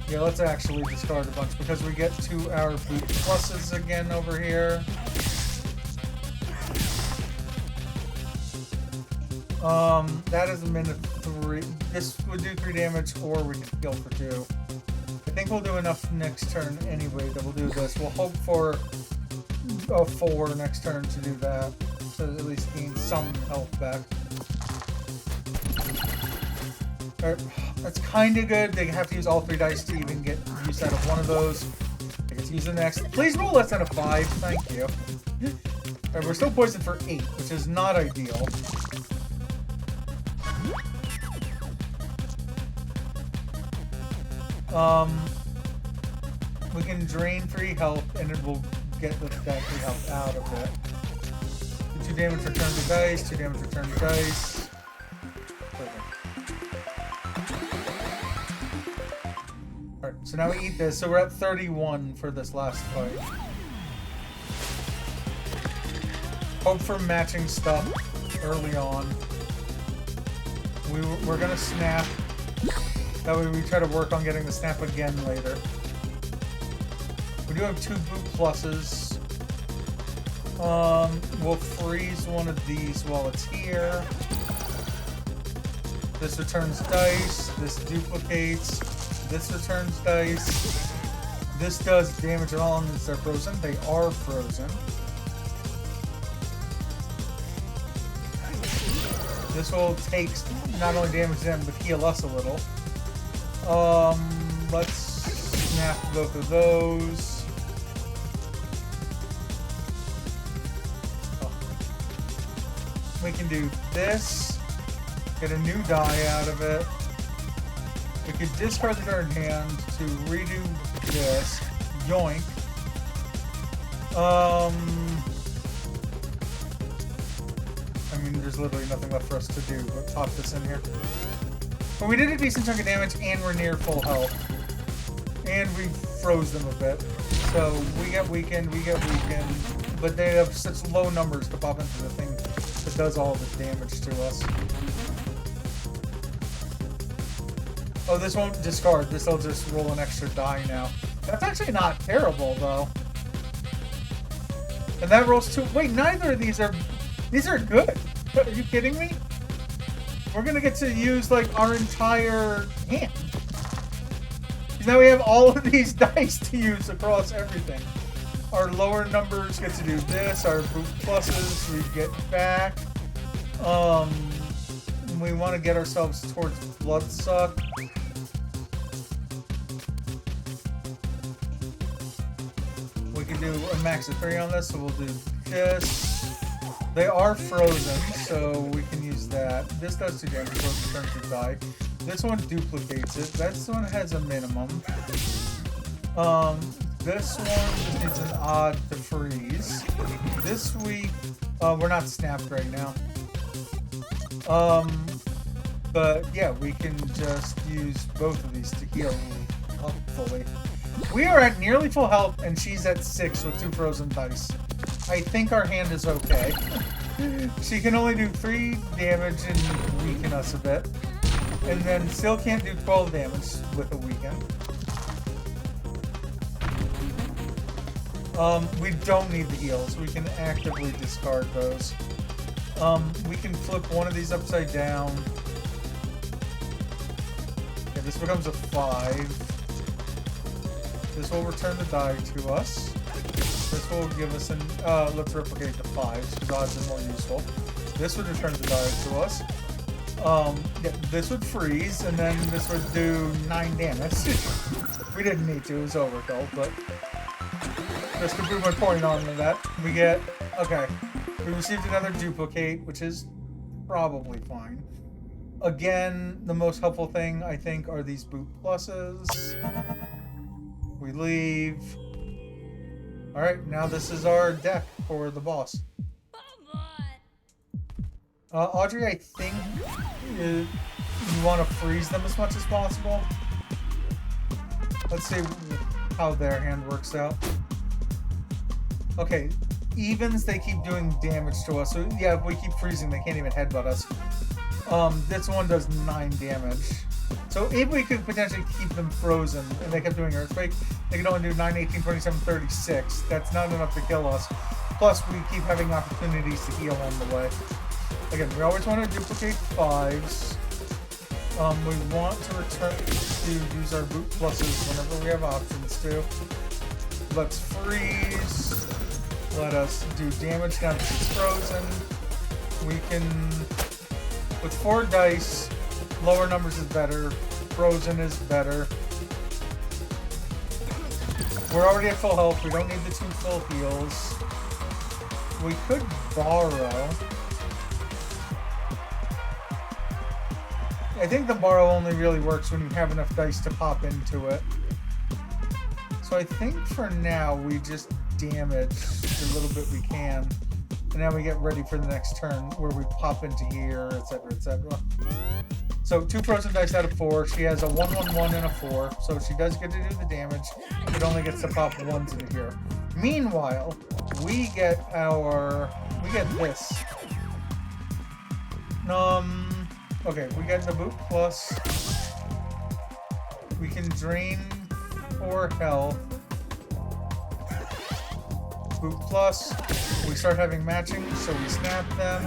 Yeah, let's actually discard a bunch because we get to our boot pluses again over here. That is a minute 3. This would do 3 damage, or we can heal for 2. I think we'll do enough next turn anyway that we'll do this. We'll hope for a 4 next turn to do that, so at least gain some health back. Alright, that's kind of good. They have to use all 3 dice to even get use out of one of those. They get to use the next. Please roll less than a 5. Thank you. Alright, we're still poisoned for 8, which is not ideal. We can drain 3 health, and it will get that 3 health out of it. 2 damage return to dice, 2 damage return to dice. Perfect. Alright, so now we eat this. So we're at 31 for this last fight. Hope for matching stuff early on. We're gonna snap. That way we try to work on getting the snap again later. We do have 2 boot pluses. We'll freeze one of these while it's here. This returns dice. This duplicates. This returns dice. This does damage at all unless they're frozen. They are frozen. This will take not only damage them, but heal us a little. Let's snap both of those. We can do this. Get a new die out of it. We could discard the card in hand to redo this. Yoink. I mean, there's literally nothing left for us to do but pop this in here. But we did a decent chunk of damage, and we're near full health. And we froze them a bit. So we get weakened, but they have such low numbers to pop into the thing that does all the damage to us. Oh, this won't discard. This will just roll an extra die now. That's actually not terrible, though. And that rolls 2. Wait, neither of these are... These are good. Are you kidding me? We're gonna get to use, like, our entire hand. Because now we have all of these dice to use across everything. Our lower numbers get to do this. Our boot pluses we get back. We want to get ourselves towards Bloodsuck. We can do a max of 3 on this, so we'll do this. They are frozen, so we can use that. This does 2 damage, so it turns to die. This one duplicates it. This one has a minimum. This one just needs an odd to freeze. This week, we're not snapped right now. But yeah, we can just use both of these to heal, hopefully. We are at nearly full health, and she's at 6 with 2 frozen dice. I think our hand is okay. She can only do 3 damage and weaken us a bit. And then still can't do 12 damage with a weaken. We don't need the heals. We can actively discard those. We can flip one of these upside down. Okay, this becomes a 5. This will return the die to us. This will give us an, let's replicate the 5s, because odds are more useful. This would return the die to us. Yeah, this would freeze, and then this would do 9 damage. We didn't need to, it was overkill, but just to prove my point on that, we get, okay, we received another duplicate, which is probably fine. Again, the most helpful thing, I think, are these boot pluses. We leave. Alright, now this is our deck for the boss. Audrey, I think you want to freeze them as much as possible. Let's see how their hand works out. Okay, evens, they keep doing damage to us. So yeah, if we keep freezing, they can't even headbutt us. This one does 9 damage. So if we could potentially keep them frozen and they kept doing Earthquake, they could only do 9, 18, 27, 36. That's not enough to kill us. Plus, we keep having opportunities to heal on the way. Again, we always want to duplicate 5s. We want to return to use our boot pluses whenever we have options to. Let's freeze. Let us do damage now that it's frozen. We can, with 4 dice, lower numbers is better. Frozen is better. We're already at full health. We don't need the 2 full heals. We could borrow. I think the borrow only really works when you have enough dice to pop into it. So I think for now we just damage the little bit we can. And now we get ready for the next turn where we pop into here, etc., etc. So 2 frozen dice out of 4. She has a 1, 1, 1, and a 4. So she does get to do the damage. It only gets to pop 1s into here. Meanwhile, we get this. Okay, we got the boot plus. We can drain 4 health. Boot plus. We start having matching, so we snap them.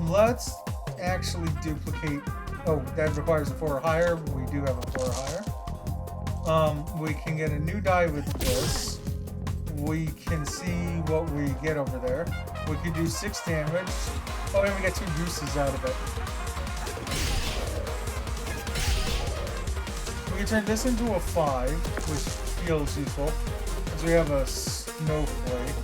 Let's actually duplicate. Oh, that requires a 4 or higher. We do have a 4 or higher. We can get a new die with this. We can see what we get over there. We could do 6 damage. Oh, and we get 2 gooses out of it. We can turn this into a 5, which feels useful, because we have a snowflake.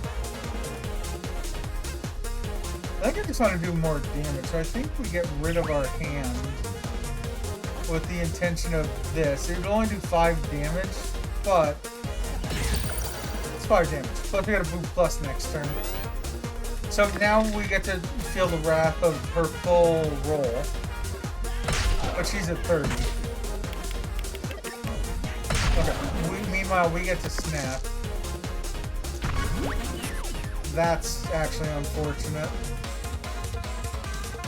I think I just want to do more damage, so I think we get rid of our hand with the intention of this. It will only do 5 damage, but it's 5 damage. Plus we got a Boot Plus next turn. So now we get to feel the wrath of her full roll. But she's at 30. Okay. Meanwhile, we get to snap. That's actually unfortunate.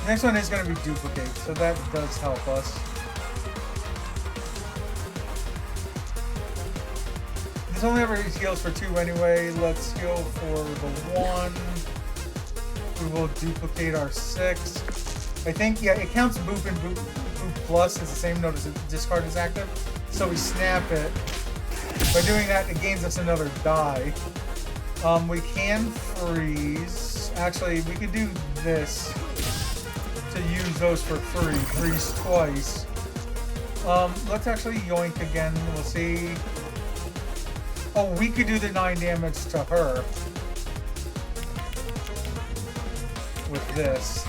Next one is going to be duplicate, so that does help us. This only ever heals for 2 anyway. Let's heal for the 1. We will duplicate our 6. I think, yeah, it counts Boop and Boop Plus as the same note as the discard is active. So we snap it. By doing that, it gains us another die. We can freeze. Actually, we could do this to use those for free. Freeze twice. Let's actually yoink again. We'll see. Oh, we could do the 9 damage to her with this.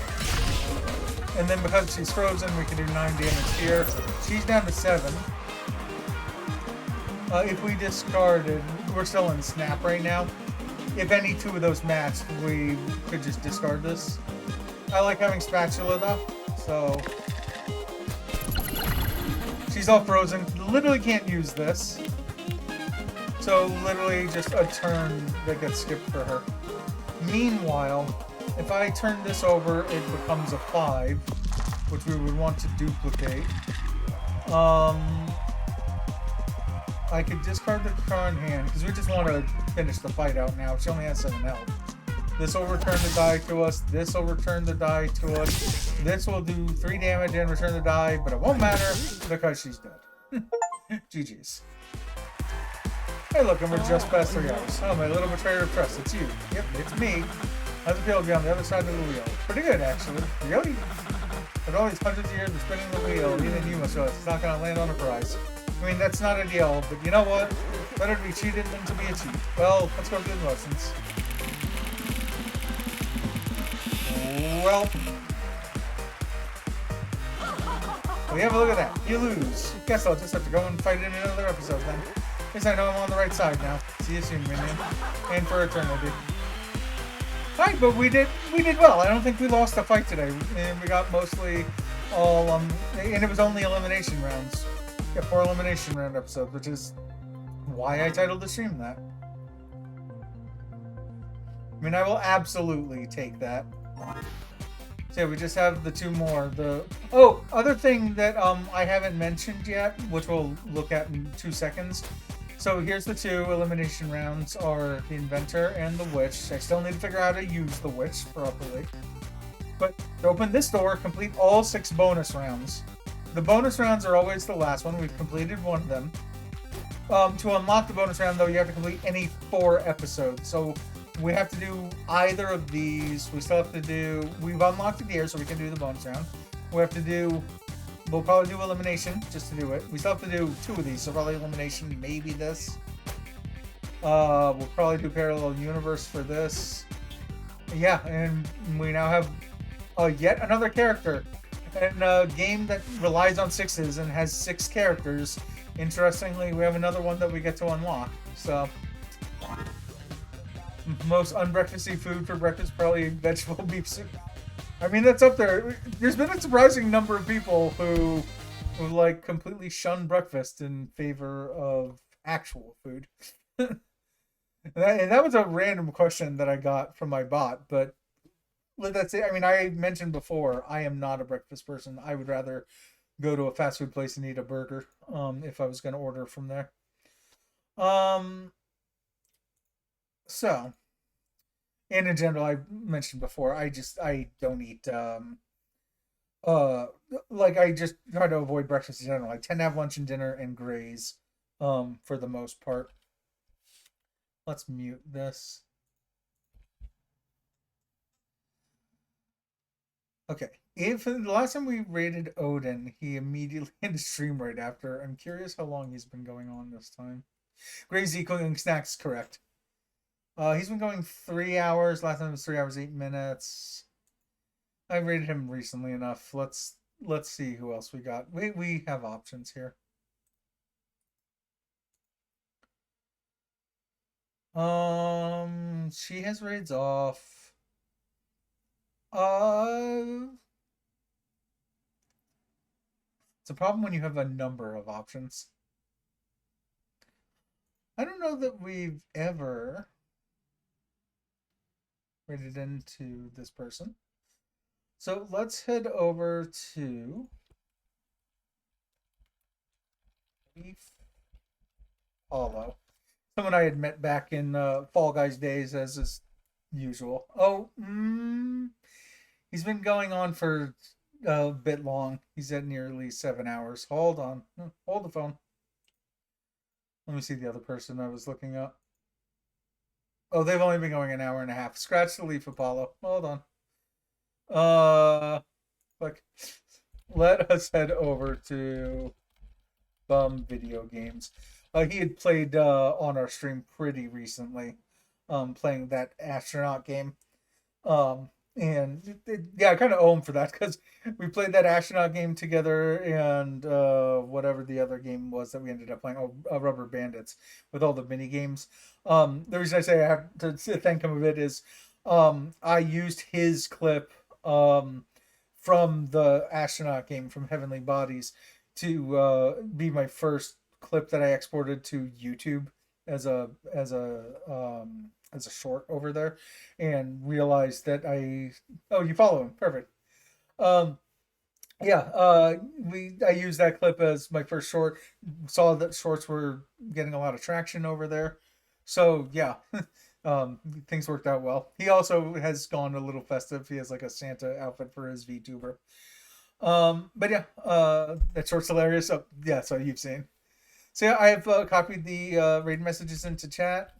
And then because she's frozen, we can do 9 damage here. She's down to 7. If we discarded, we're still in snap right now. If any 2 of those matched, we could just discard this. I like having spatula though, so she's all frozen. Literally can't use this. So literally just a turn that gets skipped for her. Meanwhile, if I turn this over, it becomes a 5, which we would want to duplicate. I could discard the current hand, because we just want to finish the fight out now. She only has 7 health. This will return the die to us. This will return the die to us. This will do 3 damage and return the die, but it won't matter because she's dead. GG's. Hey look, and we're just past 3 hours. Oh, my little betrayer of trust. It's you. Yep, it's me. How's it feel to be on the other side of the wheel? Pretty good, actually. Really? But all these hundreds of years of spinning the wheel, even you must realize it's not going to land on a prize. I mean, that's not ideal, but you know what? Better to be cheated than to be a cheat. Well, let's go through the lessons. Well, yeah, but look at that. You lose. Guess I'll just have to go and fight in another episode then. At least I know I'm on the right side now. See you soon, minion. And for eternity. Alright, but we did well. I don't think we lost a fight today. And we got mostly all, and it was only elimination rounds. Yeah, 4 elimination round episodes, which is why I titled the stream that. I mean, I will absolutely take that. So yeah, we just have the 2 more. Other thing that I haven't mentioned yet, which we'll look at in 2 seconds. So here's the 2 elimination rounds are the Inventor and the Witch. I still need to figure out how to use the Witch properly. But to open this door, complete all 6 bonus rounds. The bonus rounds are always the last one. We've completed 1 of them. To unlock the bonus round, though, you have to complete any 4 episodes. So we have to do either of these. We still have to do... We've unlocked it here, so we can do the bonus round. We have to do... We'll probably do elimination, just to do it. We still have to do 2 of these, so probably elimination, maybe this. We'll probably do parallel universe for this. Yeah, and we now have yet another character. And a game that relies on 6s and has 6 characters. Interestingly, we have another one that we get to unlock. So, most unbreakfasty food for breakfast, probably vegetable beef soup. I mean, that's up there. There's been a surprising number of people who like completely shun breakfast in favor of actual food. and that was a random question that I got from my bot, but that's it. I mean, I mentioned before, I am not a breakfast person. I would rather go to a fast food place and eat a burger if I was going to order from there. So, and in general, I mentioned before, I don't eat, I just try to avoid breakfast in general. I tend to have lunch and dinner and graze for the most part. Let's mute this. Okay. If the last time we raided Odin, he immediately ended stream right after. I'm curious how long he's been going on this time. Crazy cooking snacks, correct. He's been going 3 hours. Last time it was 3 hours 8 minutes. I rated him recently enough. Let's see who else we got. We have options here. She has raids off. It's a problem when you have a number of options. I don't know that we've ever raided into this person. So let's head over to Follow. Someone I had met back in Fall Guys days, as is usual. Oh, he's been going on for a bit long. He's at nearly 7 hours. Hold on. Hold the phone. Let me see the other person I was looking up. Oh, they've only been going an hour and a half. Scratch the leaf, Apollo. Hold on. Look. Let us head over to Bum Video Games. He had played on our stream pretty recently, playing that astronaut game. And yeah, I kind of owe him for that because we played that astronaut game together and whatever the other game was that we ended up playing, Rubber Bandits, with all the mini games. The reason I say I have to thank him a bit is I used his clip from the astronaut game from Heavenly Bodies to be my first clip that I exported to YouTube as a short over there, and realized that you follow him, perfect. Yeah, I used that clip as my first short. Saw that shorts were getting a lot of traction over there, so yeah. Things worked out well. He also has gone a little festive. He has like a Santa outfit for his VTuber. But yeah, that short's hilarious. So yeah, so you've seen. So yeah, I have copied the raid messages into chat.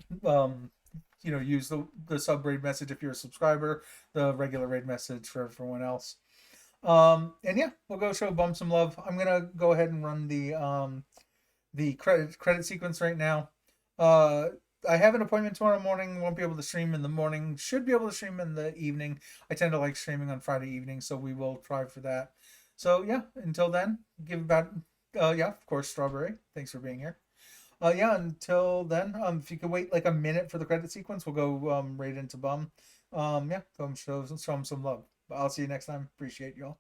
Use the sub raid message if you're a subscriber, the regular raid message for everyone else. And yeah, we'll go show Bum some love. I'm gonna go ahead and run the credit sequence right now. I have an appointment tomorrow morning. Won't be able to stream in the morning. Should be able to stream in the evening. I tend to like streaming on Friday evening, so we will try for that. So yeah, until then, give about yeah, of course, Strawberry. Thanks for being here. Yeah, until then, if you could wait like a minute for the credit sequence, we'll go right into Bum. Yeah, go show him some love. I'll see you next time. Appreciate y'all.